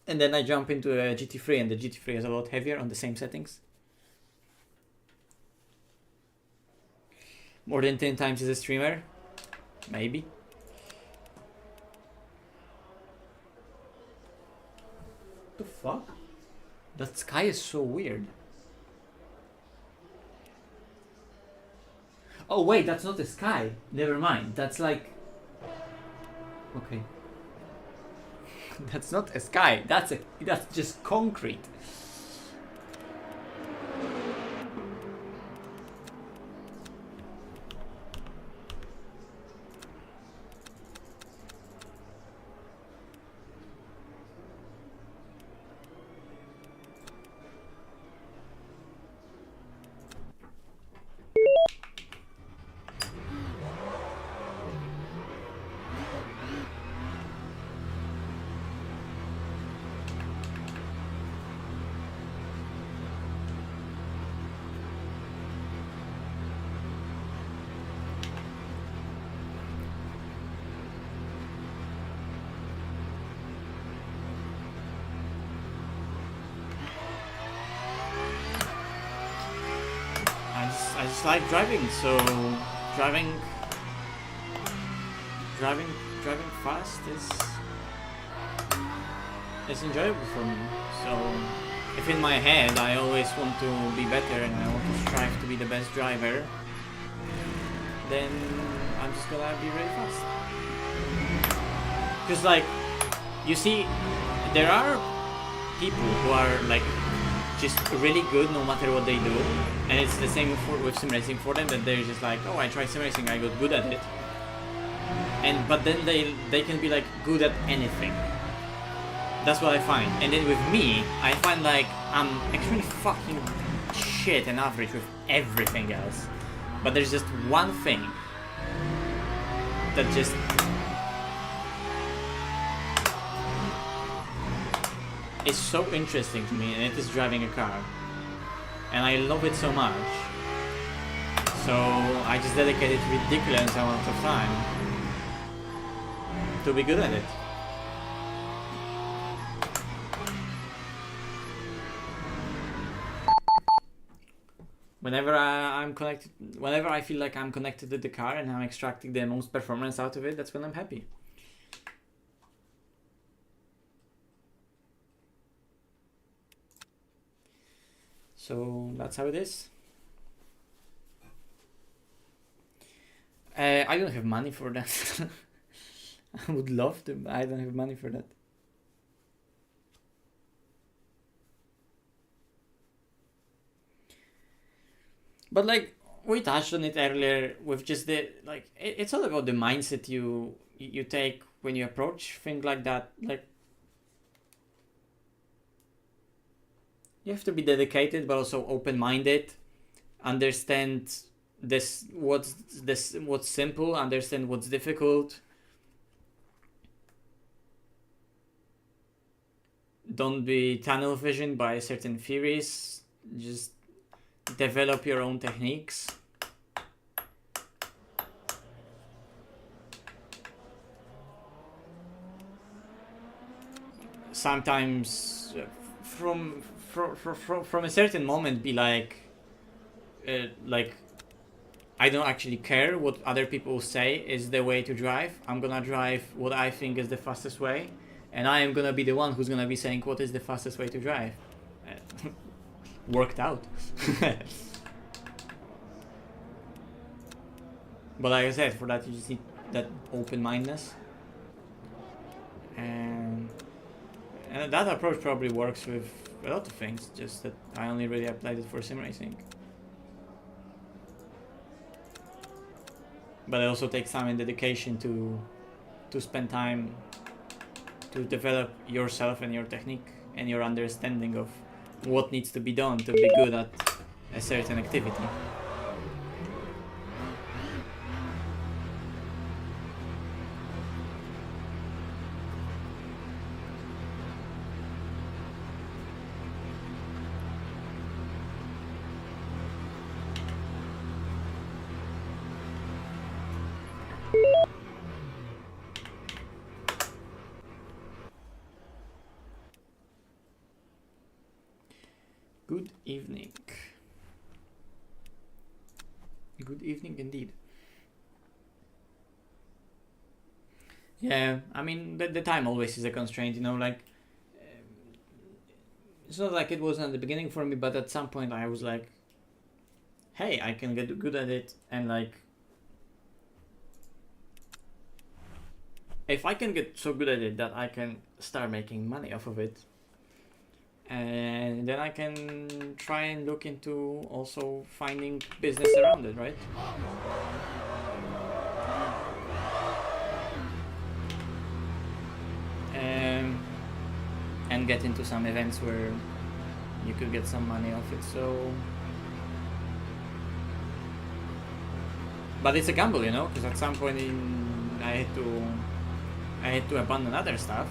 A: And then I jump into a GT3, and the GT3 is a lot heavier on the same settings. More than 10 times as a streamer? Maybe. What the fuck? That sky is so weird. Oh wait, that's not the sky. Never mind. That's like... Okay. That's not a sky. That's just concrete. I just like driving, so driving fast is enjoyable for me. So if in my head I always want to be better and I want to strive to be the best driver, then I'm just gonna be really fast. Because like, you see, there are people who are like just really good no matter what they do, and it's the same with sim racing for them, that they're just like, oh, I tried sim racing, I got good at it, but then they can be like good at anything. That's what I find. And then with me, I find like I'm extremely fucking shit and average with everything else, but there's just one thing that just is so interesting to me, and it is driving a car, and I love it so much, so I just dedicated ridiculous amount of time to be good at it. Whenever I feel like I'm connected to the car and I'm extracting the most performance out of it, that's when I'm happy. So that's how it is. I don't have money for that. I would love to, but I don't have money for that. But like we touched on it earlier with just the like it's all about the mindset you take when you approach things like that. Like you have to be dedicated but also open-minded, understand what's simple, understand what's difficult. Don't be tunnel visioned by certain theories. Just develop your own techniques. Sometimes from a certain moment be like I don't actually care what other people say is the way to drive. I'm gonna drive what I think is the fastest way, and I am gonna be the one who's gonna be saying what is the fastest way to drive. Worked out. But like I said, for that you just need that open-mindedness, and that approach probably works with a lot of things, just that I only really applied it for sim racing. But it also takes time and dedication to spend time to develop yourself and your technique and your understanding of what needs to be done to be good at a certain activity. Good evening. Good evening indeed. Yeah, I mean, the time always is a constraint, you know, like, it's not like it wasn't at the beginning for me, but at some point I was like, hey, I can get good at it, and like, if I can get so good at it that I can start making money off of it, and then I can try and look into also finding business around it, right? And get into some events where you could get some money off it. So, but it's a gamble, you know, because at some point I had to abandon other stuff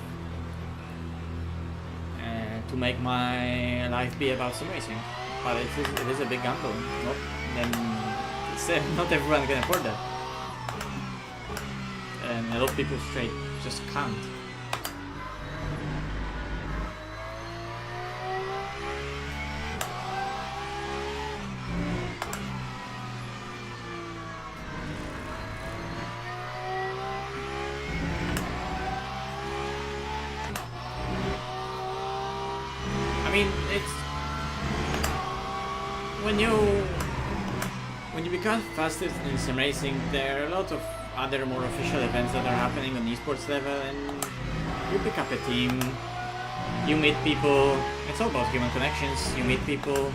A: to make my life be about sim racing. But it is a big gamble. Not everyone can afford that, and a lot of people straight just can't. mean, it's when you become fastest in sim racing, there are a lot of other more official events that are happening on esports level, and you pick up a team, you meet people. It's all about human connections. You meet people,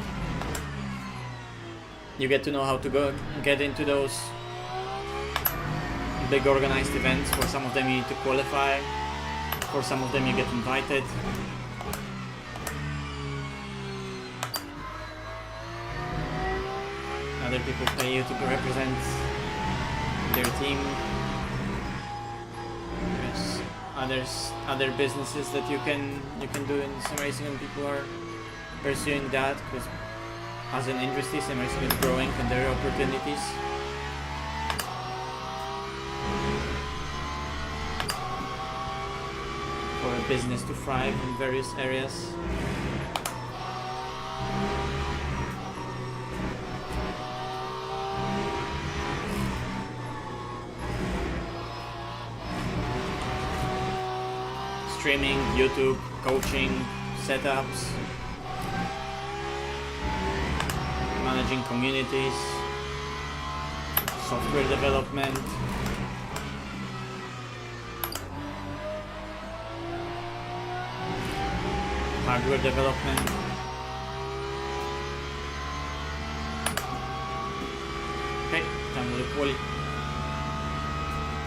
A: you get to know how to get into those big organized events. For some of them you need to qualify, for some of them you get invited. Other people pay you to represent their team. There's other businesses that you can do in sim racing, and people are pursuing that because as an industry, sim racing is growing and there are opportunities. For a business to thrive in various areas. Streaming, YouTube, coaching, setups, managing communities, software development, hardware development. Okay, time to quali.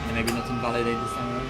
A: And maybe not invalidate this time around.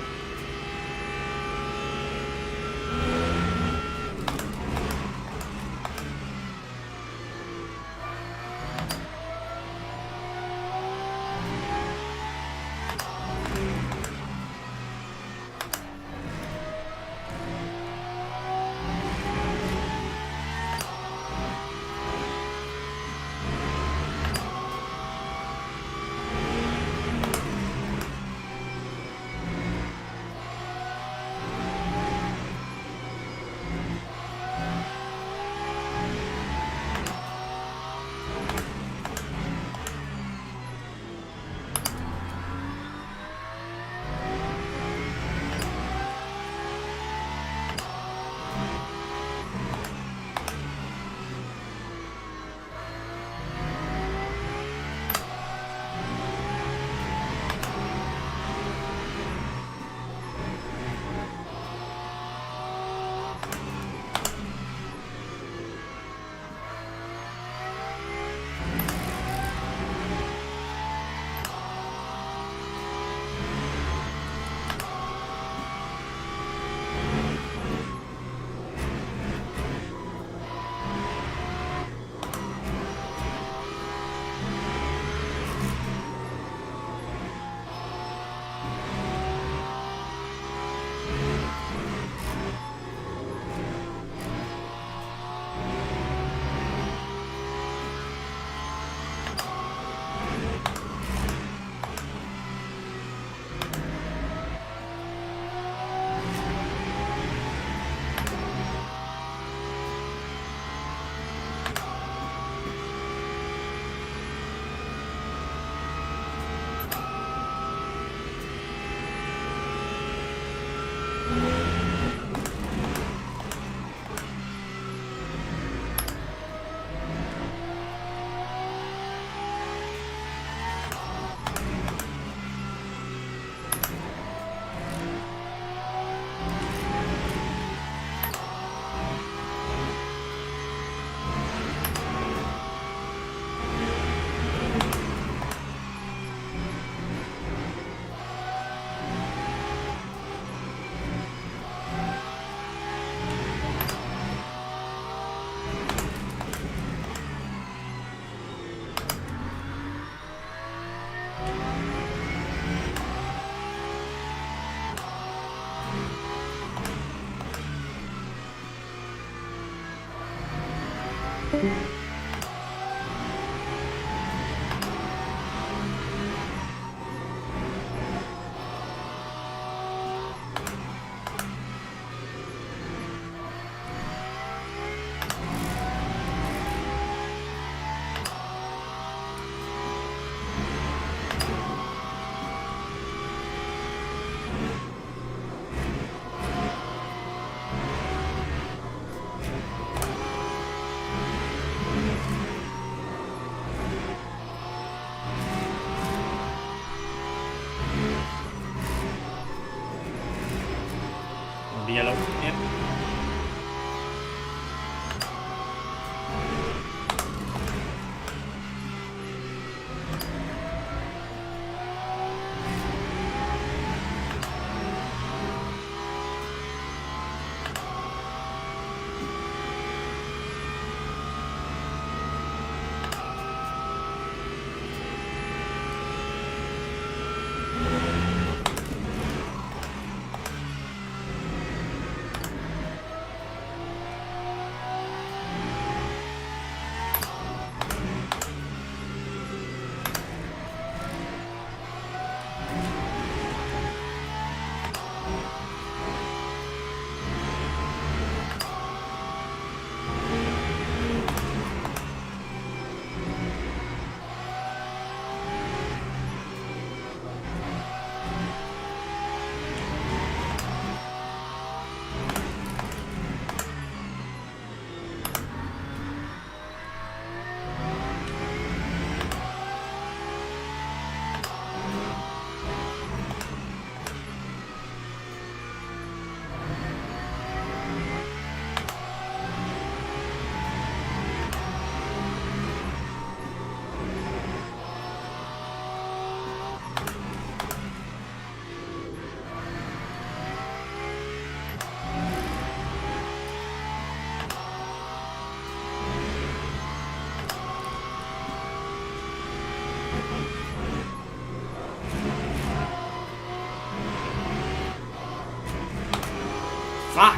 A: Fuck!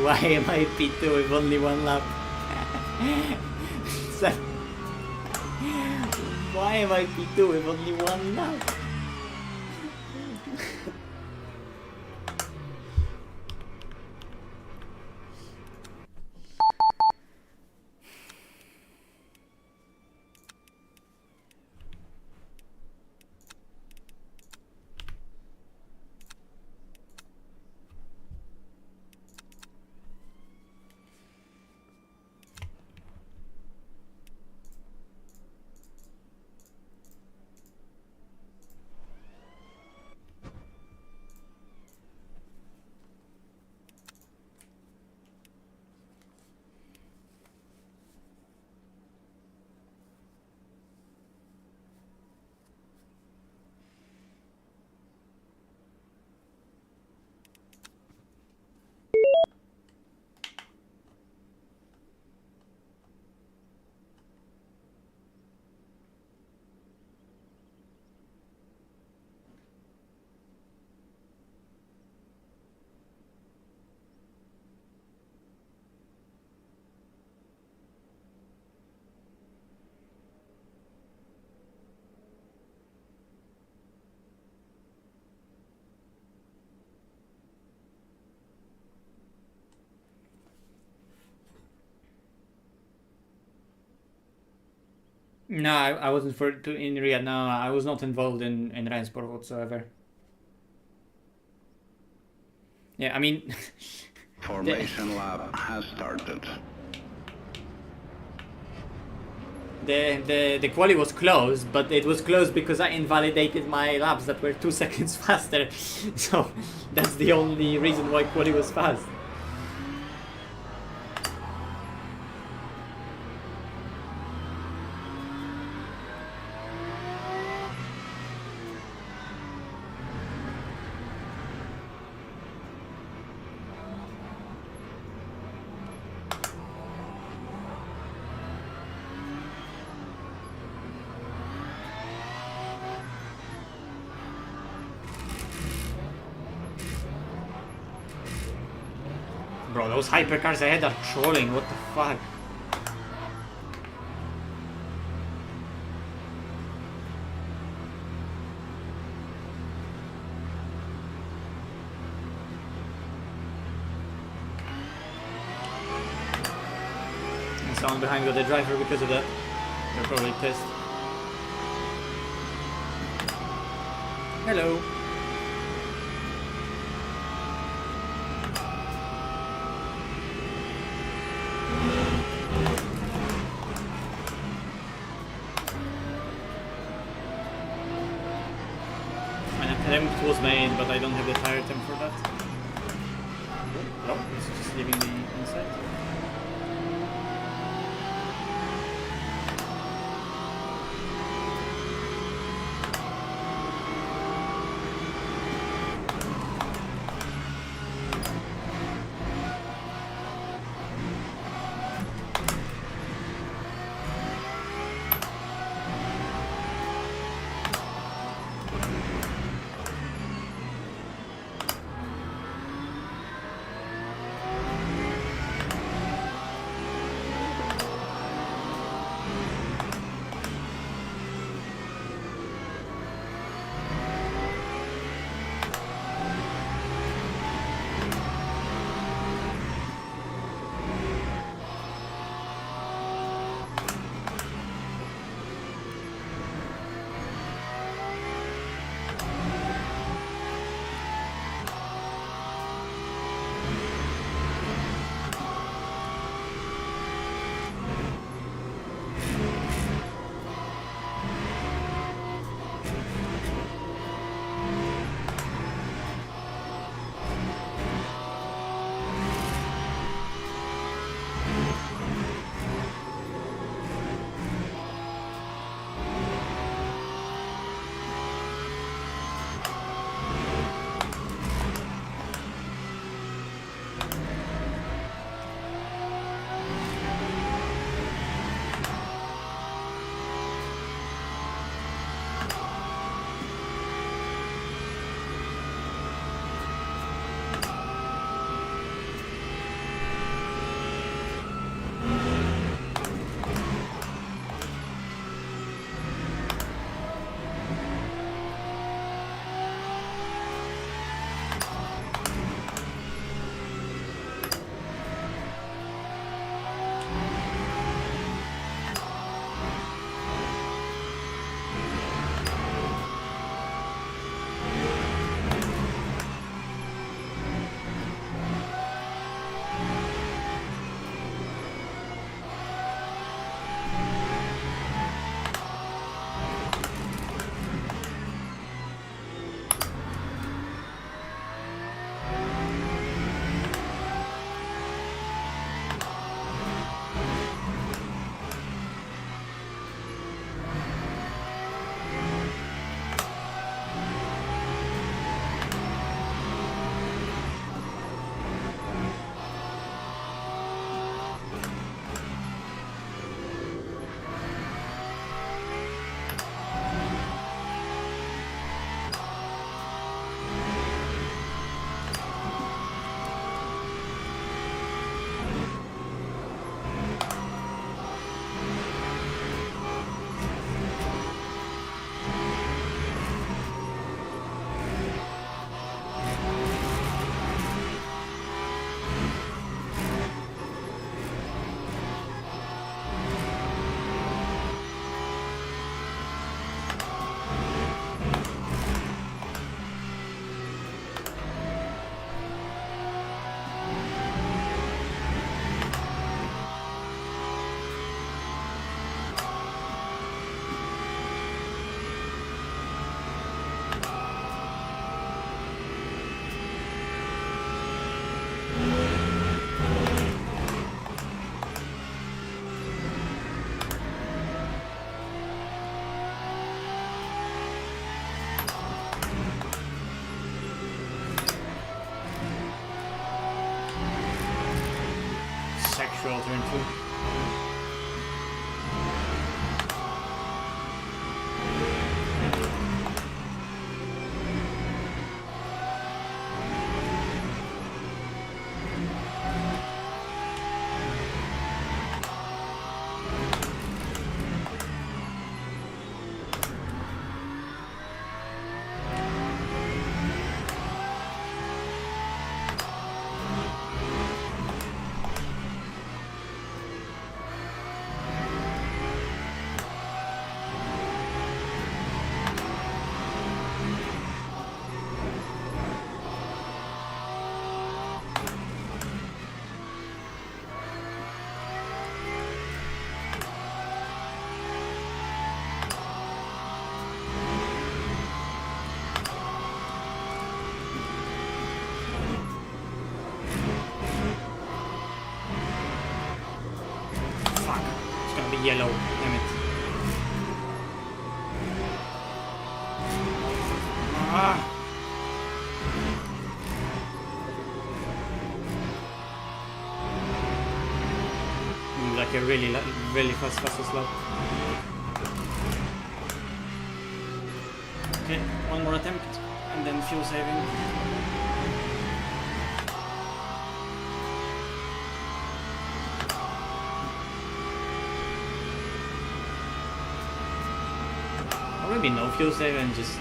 A: Why am I P2 with only one lap? Why am I P2 with only one lap? No, I wasn't in Riyadh. No, I was not involved in Ryzen Sport whatsoever. Yeah, I mean,
E: Formation lab has started.
A: the quali was closed, but it was closed because I invalidated my laps that were 2 seconds faster. So that's the only reason why quali was fast. Bro, those hypercars ahead are trolling, what the fuck? And someone behind got the driver because of that. They're probably pissed. Hello. Attempt was made, but I don't have the tire temp for that. Oh, it's just leaving the inside.
B: neutral turn 2. Yellow, damn it. Ah. Like a really fast slot. Okay, one more attempt and then fuel saving. Or maybe no fuel save and just...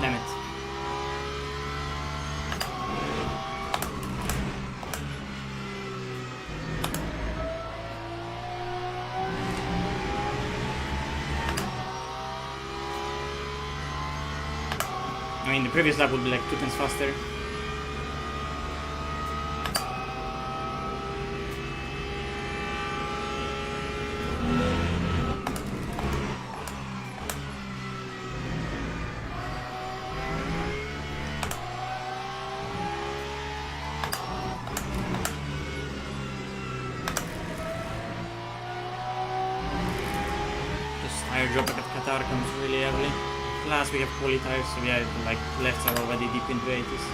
B: Damn it. I mean, the previous lap would be like 2 times faster. Tire drop at Qatar comes really early. Plus we have poly tires, so yeah, like lefts are already deep into 80s.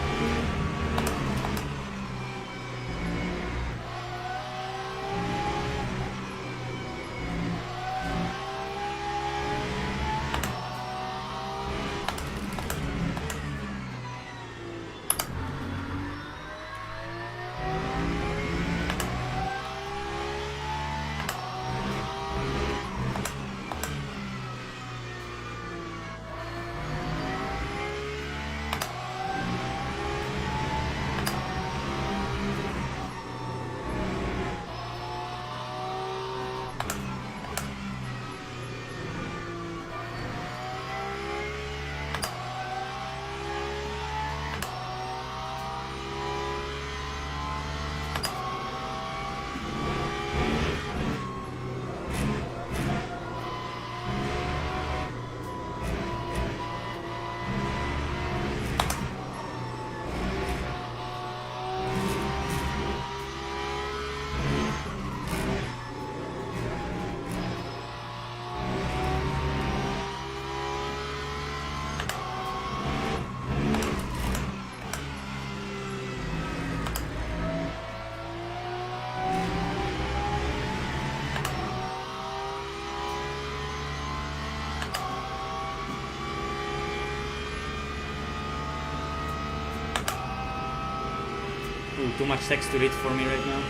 A: too much text to read for me right now.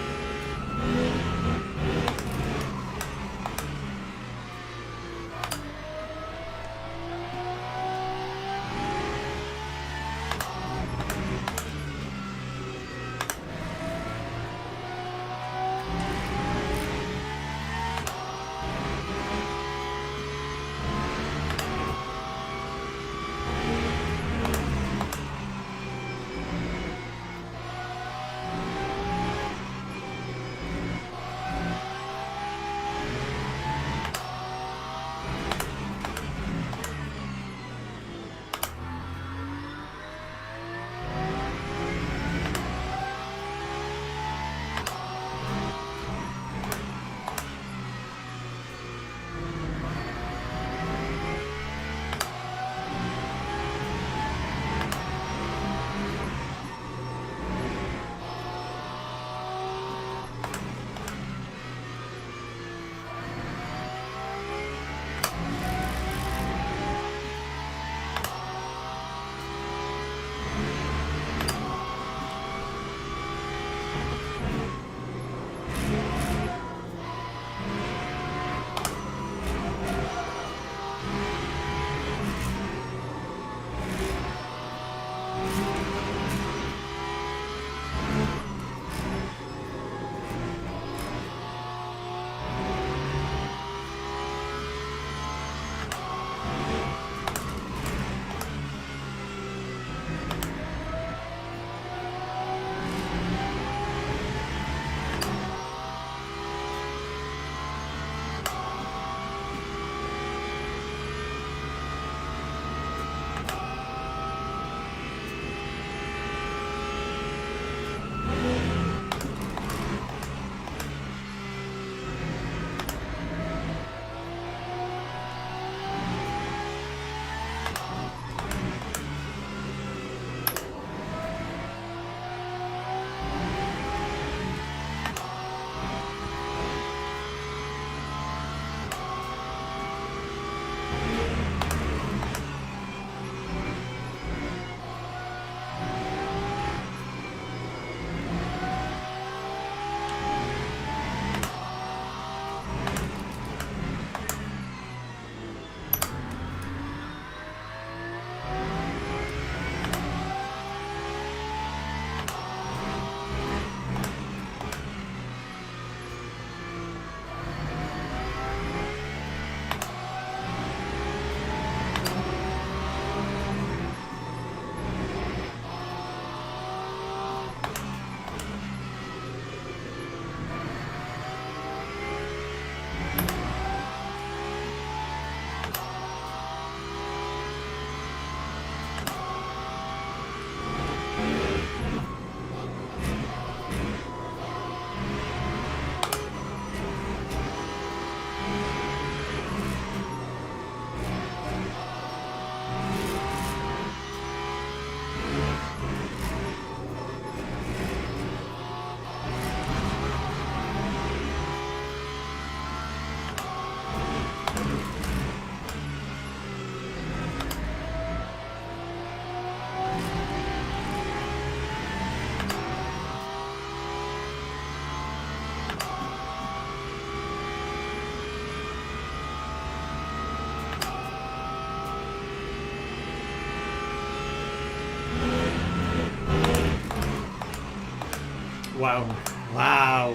B: Wow. Wow.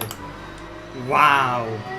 B: Wow.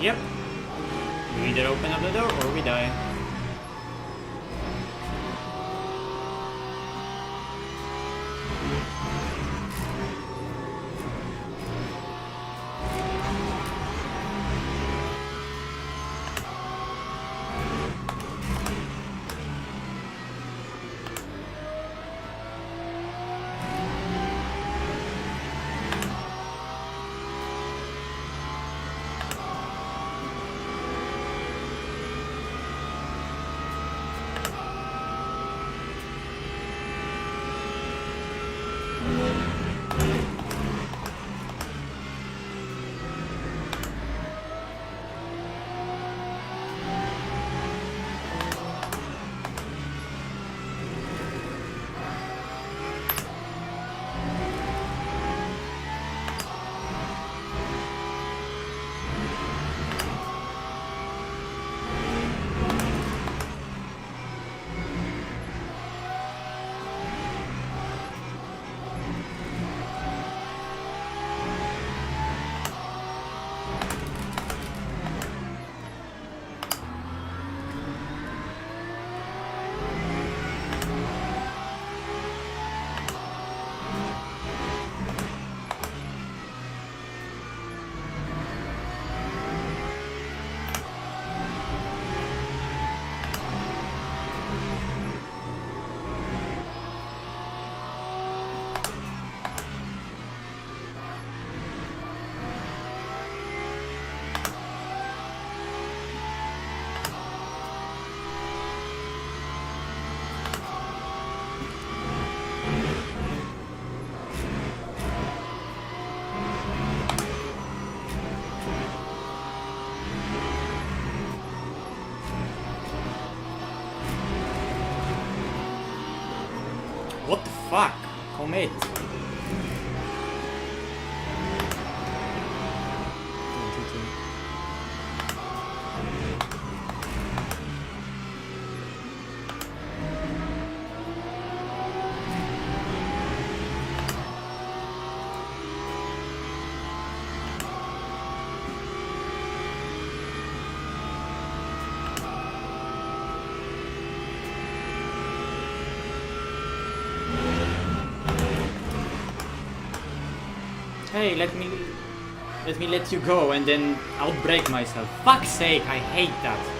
B: Yep. We either open up the door or we die. What the fuck? Commit. Hey, let me let you go and then outbreak myself. Fuck's sake, I hate that.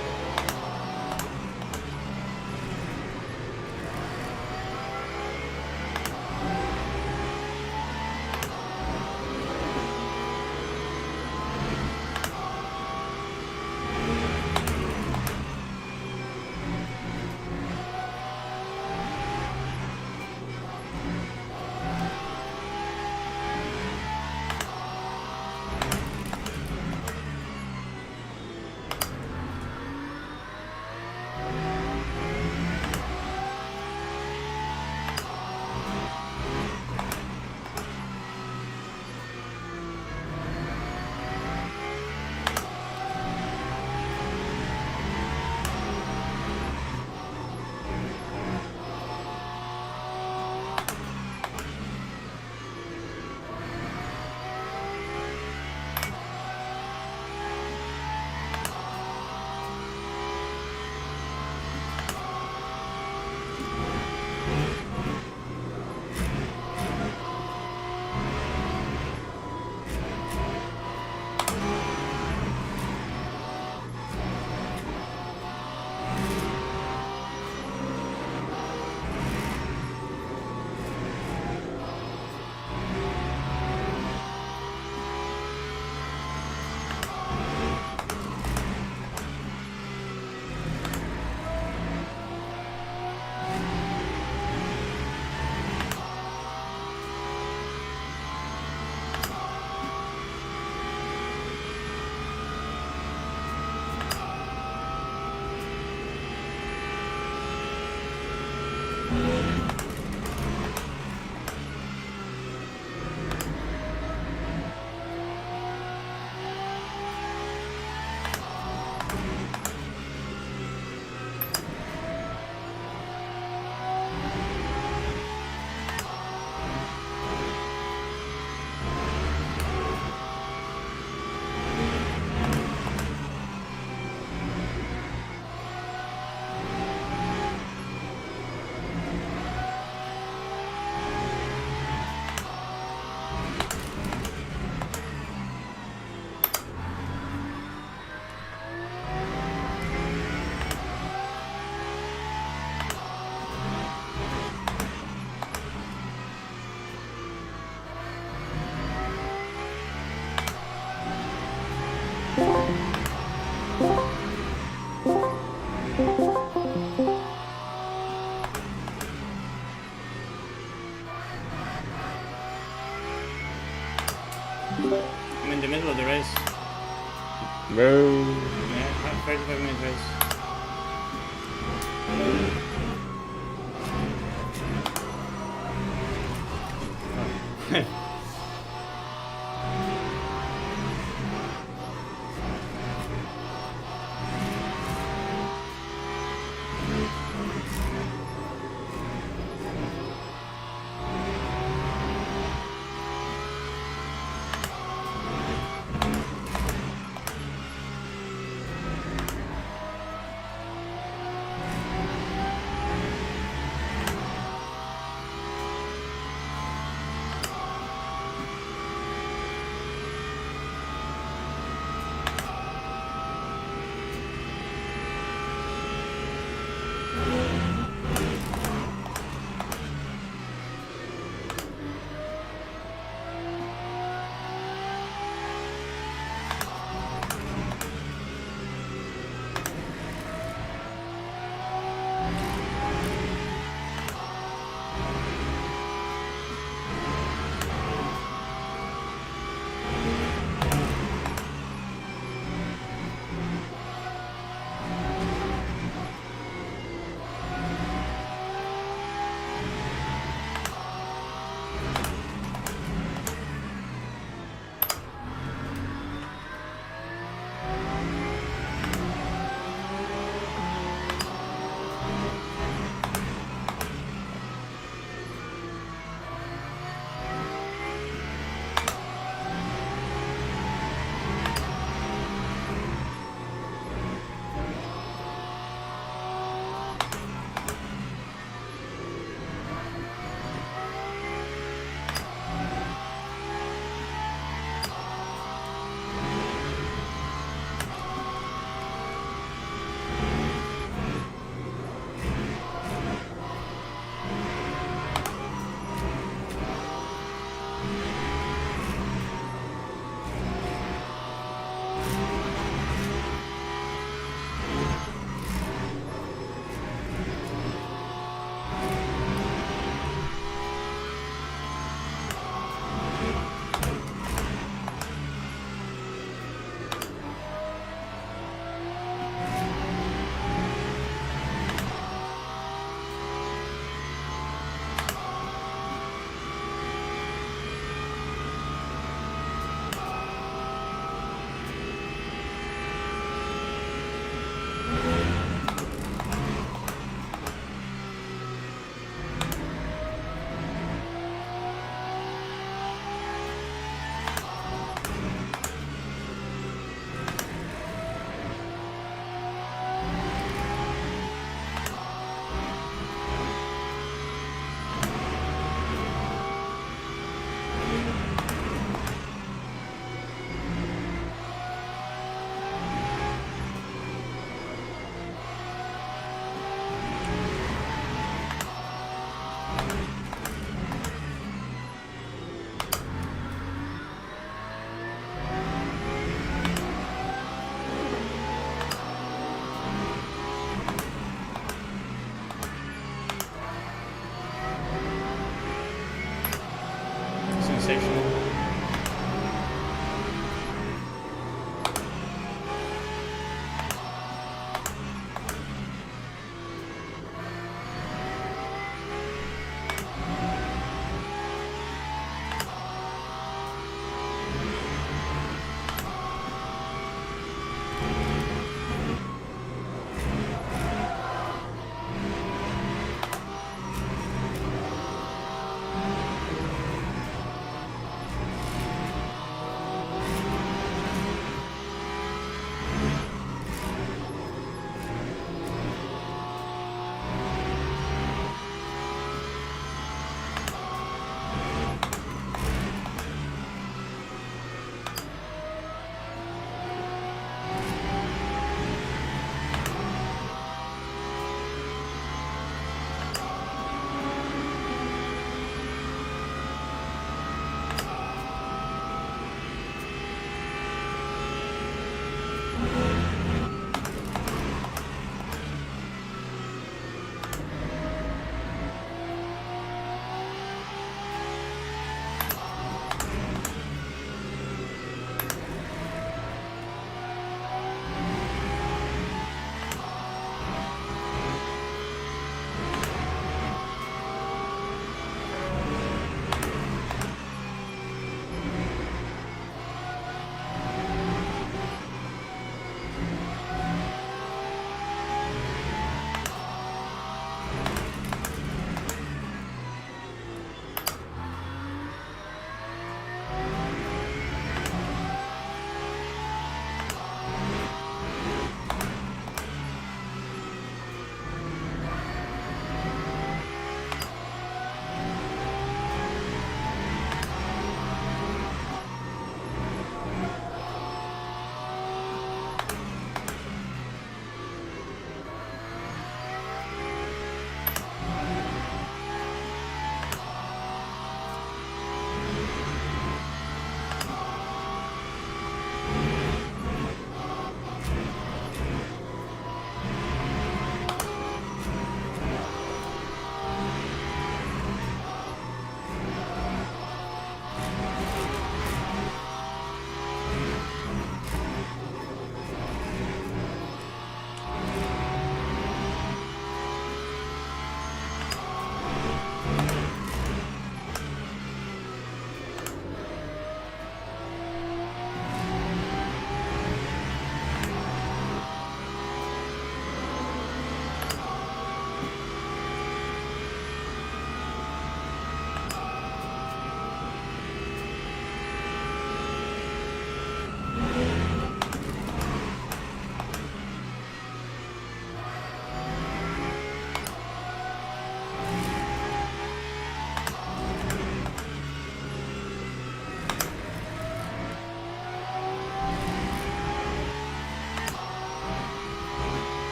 A: I'm in the middle of the race.
D: No.
A: Yeah, 35-minute race.
B: Sensational.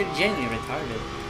A: You're genuinely retarded.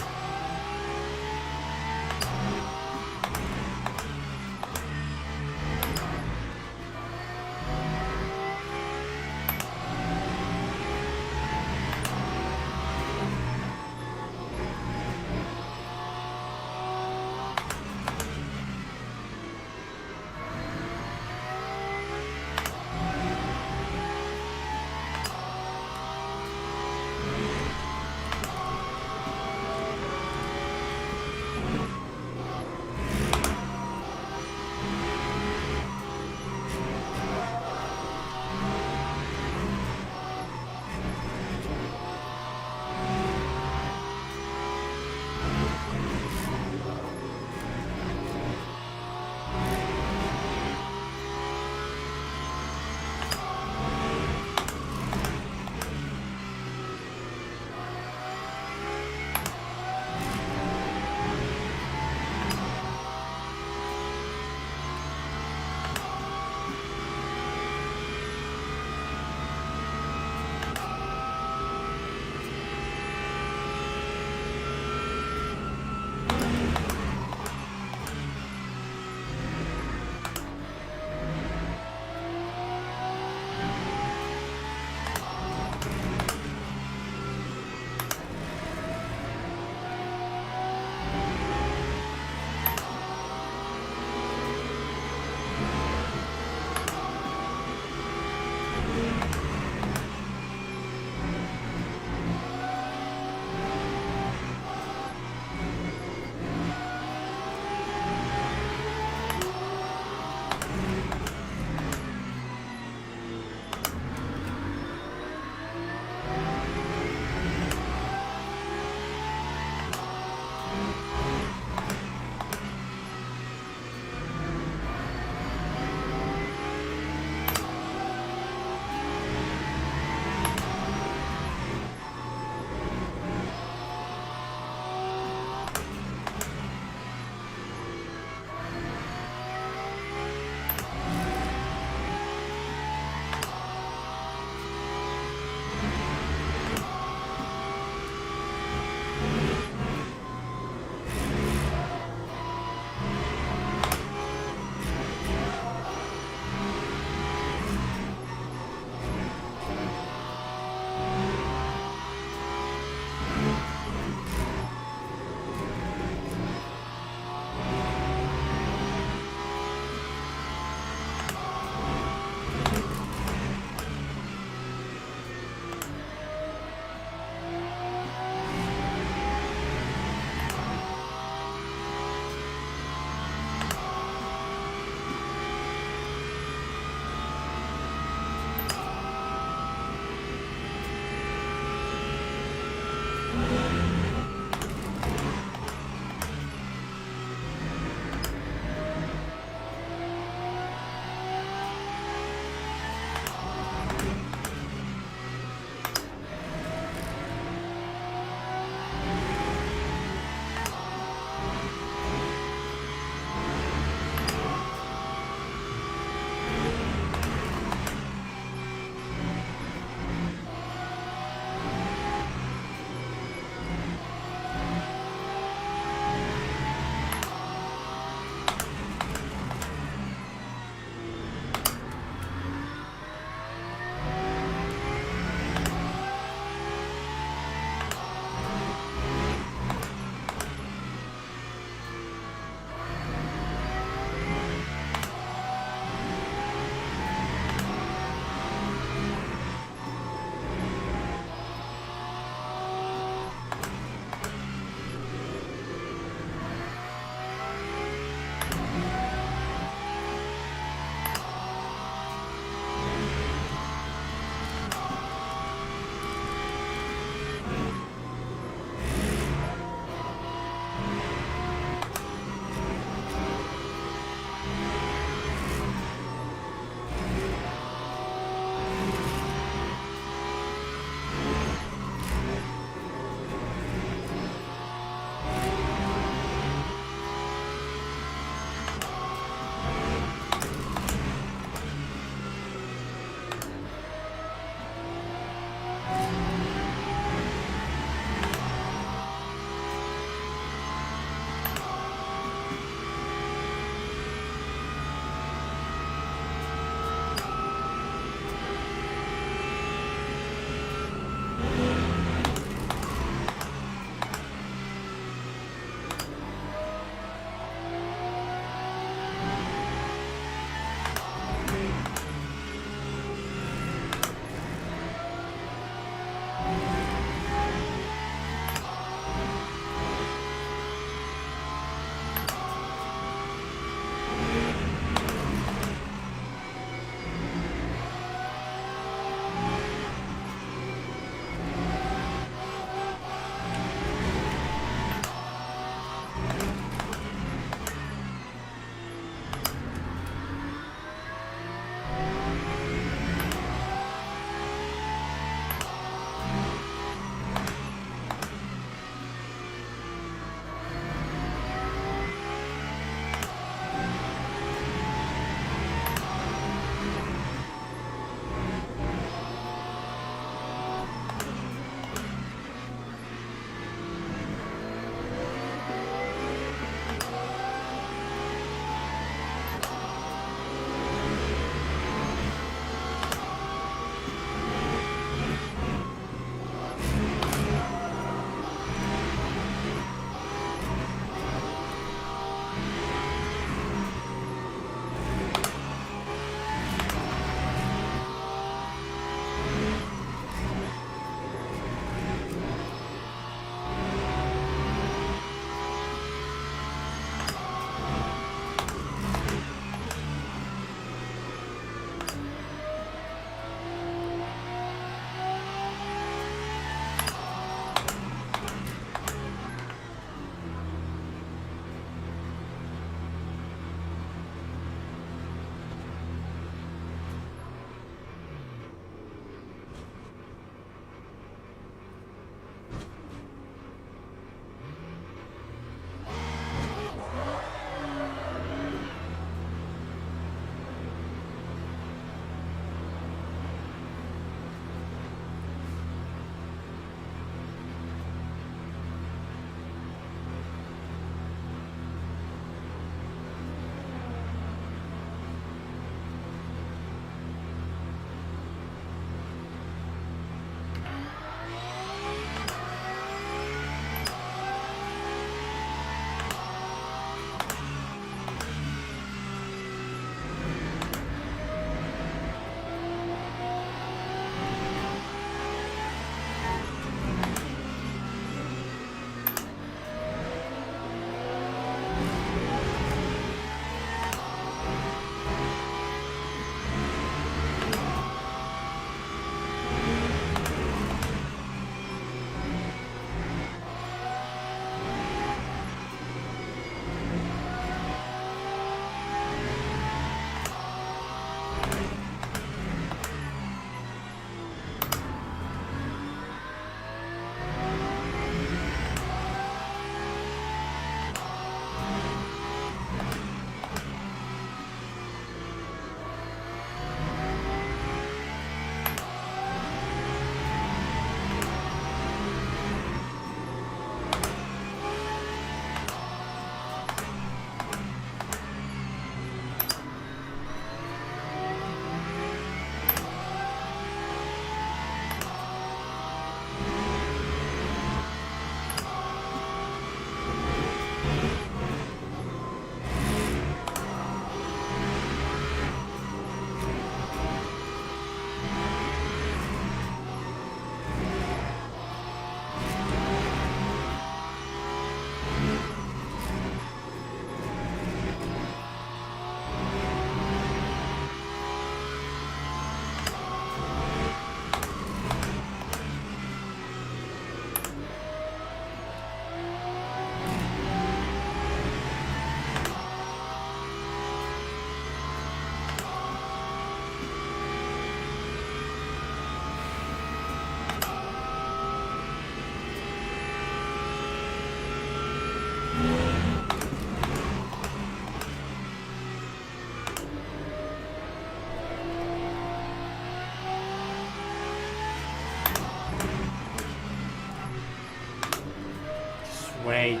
A: Wait.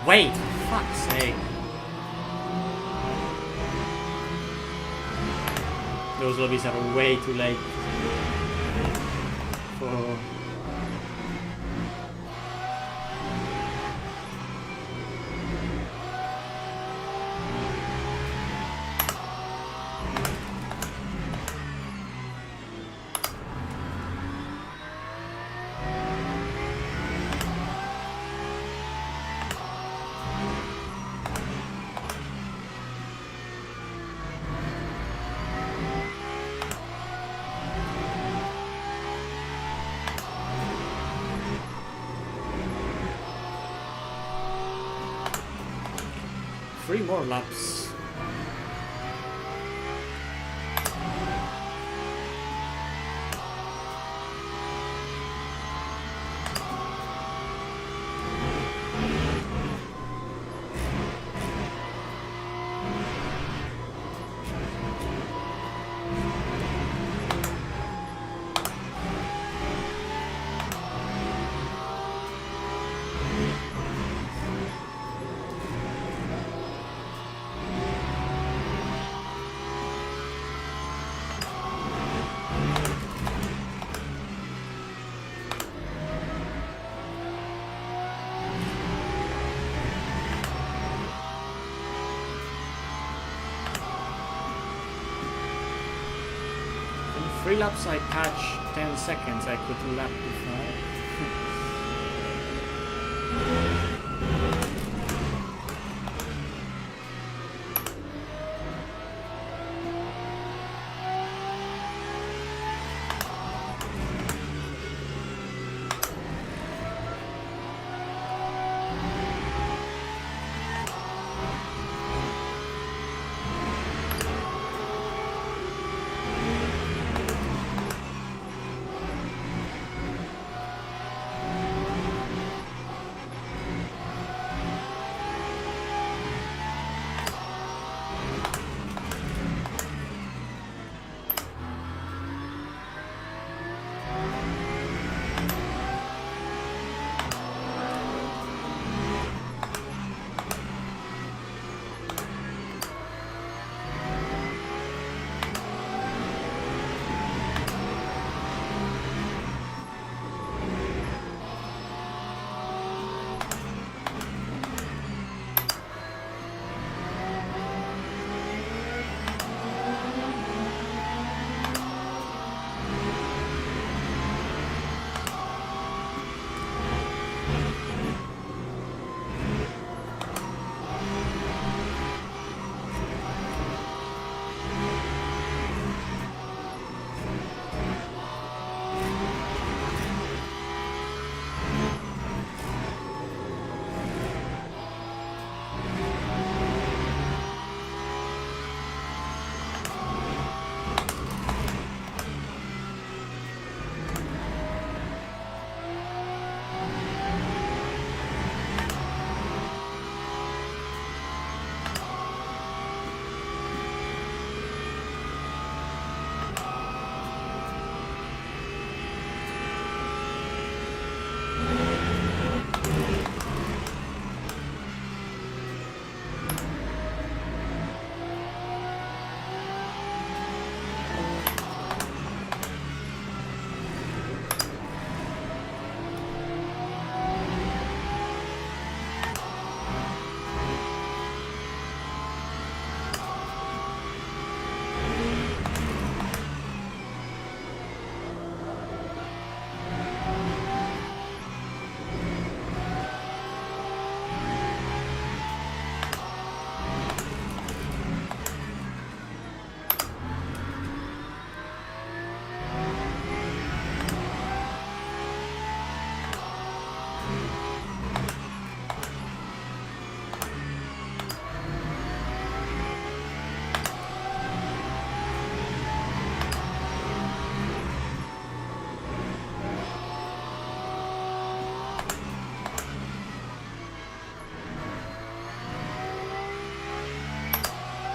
A: Wait! Fuck's sake. Those lobbies are way too late for... Three more laps. In 3 laps I catch 10 seconds, I could lap before.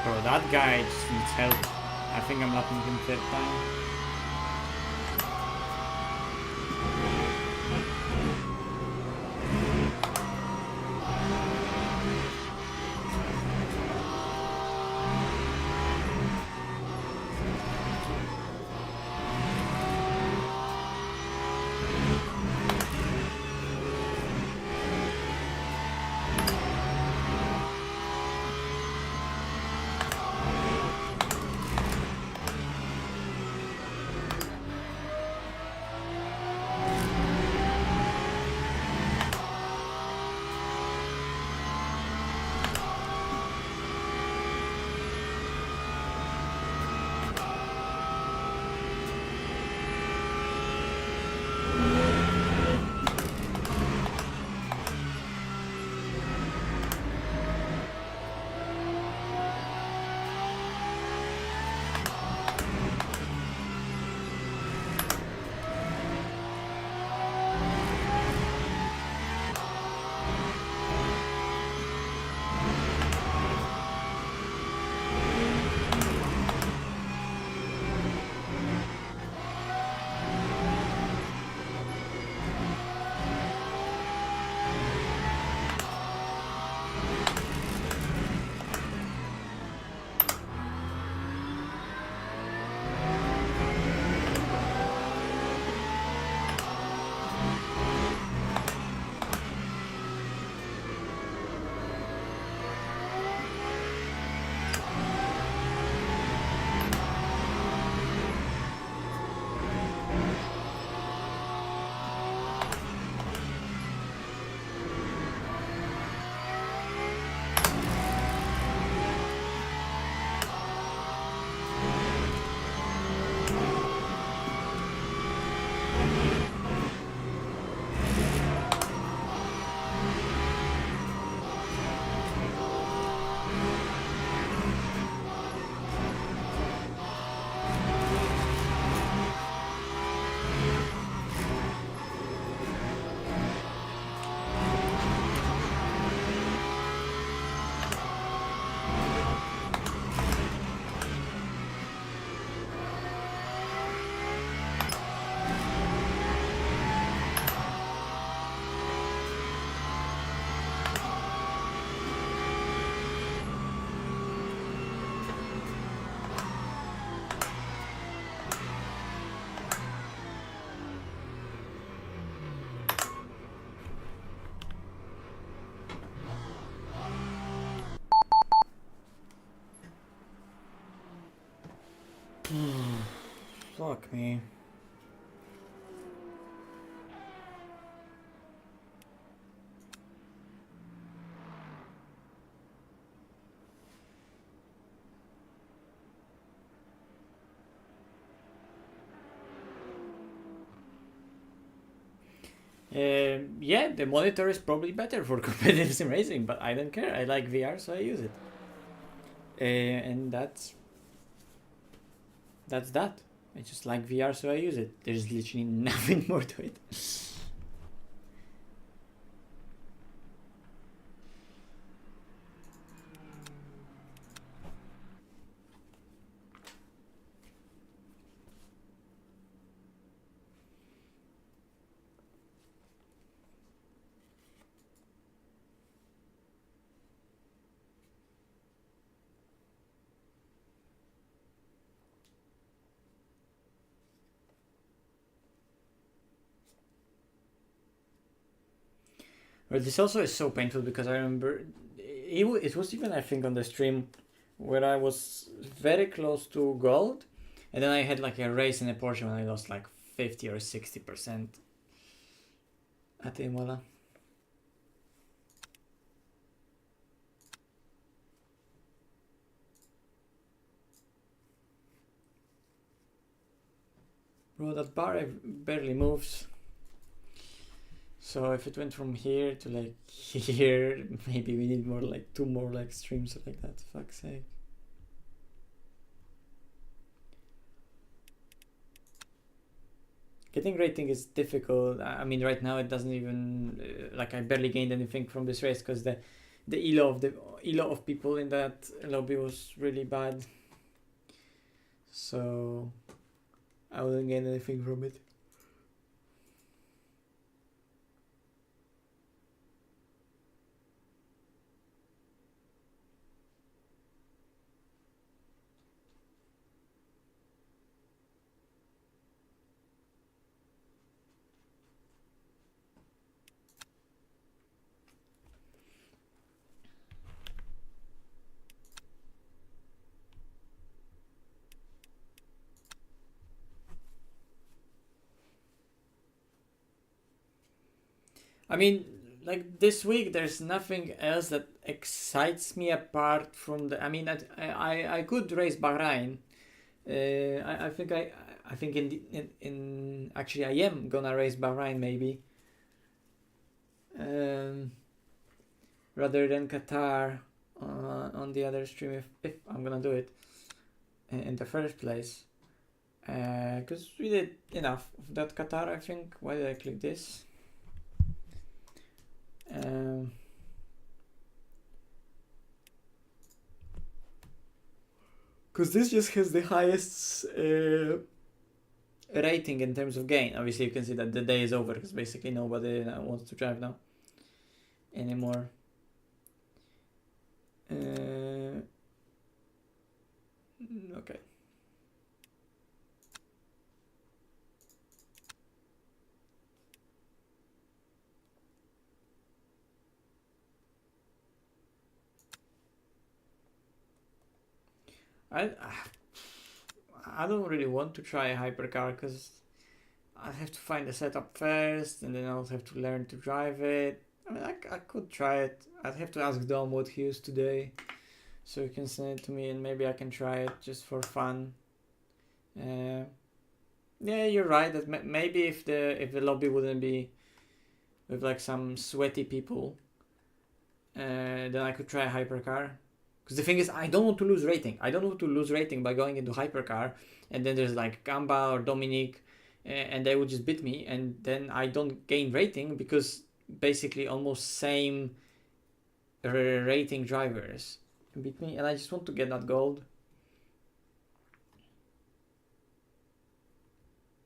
A: Bro, that guy just needs help. I think I'm lapping him 3rd time.
B: me. Yeah, the monitor is probably better for competitive sim racing, but I don't care. I like VR, so I use it. And that's that. I just like VR, so I use it. There's literally nothing more to it. But this also is so painful because I remember it was even, I think, on the stream where I was very close to gold, and then I had like a race in a Porsche when I lost like 50 or 60% at Imola. Bro, that bar barely moves. So if it went from here to like here, maybe we need more like 2 more like streams like that, fuck's sake. Getting rating is difficult. I mean, right now it doesn't even like I barely gained anything from this race because the elo of people in that lobby was really bad. So I wouldn't gain anything from it. I mean, like this week, there's nothing else that excites me apart from the. I mean, I could race Bahrain. I think in actually I am gonna race Bahrain maybe. Rather than Qatar on the other stream if I'm gonna do it in the first place. Because we did enough of that Qatar, I think. Why did I click this? Because this just has the highest rating in terms of gain. Obviously you can see that the day is over because basically nobody wants to drive now anymore. Okay. I don't really want to try a hypercar because I have to find the setup first and then I'll have to learn to drive it. I mean, I could try it. I'd have to ask Dom what he used today so he can send it to me and maybe I can try it just for fun. Yeah, you're right that maybe if the lobby wouldn't be with like some sweaty people, then I could try a hypercar. Because the thing is, I don't want to lose rating. I don't want to lose rating by going into hypercar, and then there's like Gamba or Dominic, and they would just beat me, and then I don't gain rating because basically almost same rating drivers beat me, and I just want to get that gold.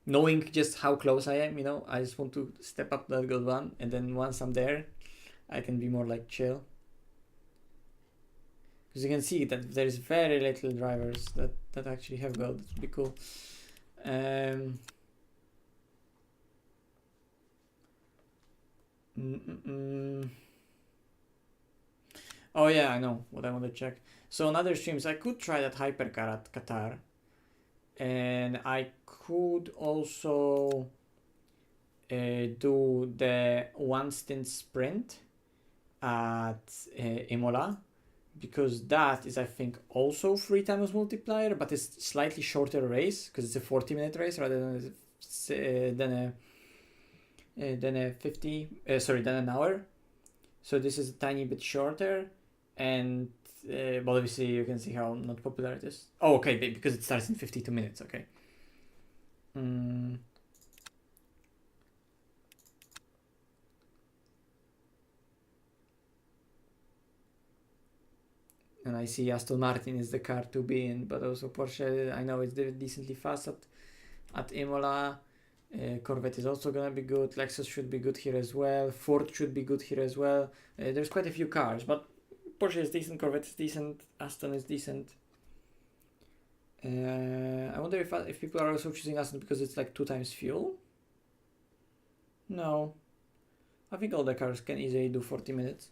B: Knowing just how close I am, you know, I just want to step up that gold one, and then once I'm there, I can be more like chill. Because you can see that there's very little drivers that actually have gold. It's pretty cool. Oh yeah, I know what I want to check. So on other streams, I could try that hypercar at Qatar. and I could also do the one stint sprint at Imola, because that is, I think, also 3 times multiplier, but it's slightly shorter race because it's a 40-minute race rather than an hour. So this is a tiny bit shorter, and but obviously you can see how not popular it is. Oh, okay, because it starts in 52 minutes. Okay. And I see Aston Martin is the car to be in, but also Porsche, I know it's decently fast at Imola. Corvette is also gonna be good. Lexus should be good here as well. Ford should be good here as well. There's quite a few cars, but Porsche is decent, Corvette is decent, Aston is decent. I wonder if people are also choosing Aston because it's like 2 times fuel. No, I think all the cars can easily do 40 minutes.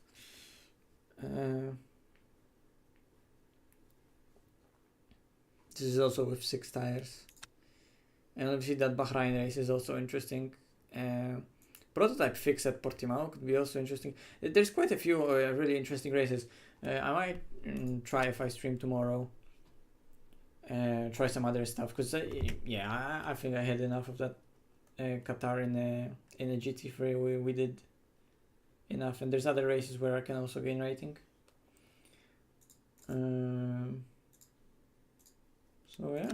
B: This is also with 6 tires. And obviously that Bahrain race is also interesting. Prototype fix at Portimao could be also interesting. There's quite a few really interesting races. I might try if I stream tomorrow. Try some other stuff, because yeah, I think I had enough of that Qatar in a GT3. We did enough, and there's other races where I can also gain rating. So yeah,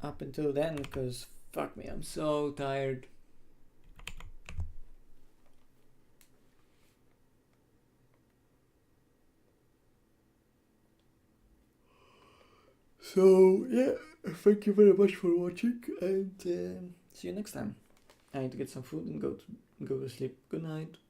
B: up until then, because fuck me, I'm so tired. So yeah, thank you very much for watching, and see you next time. I need to get some food and go to sleep. Good night.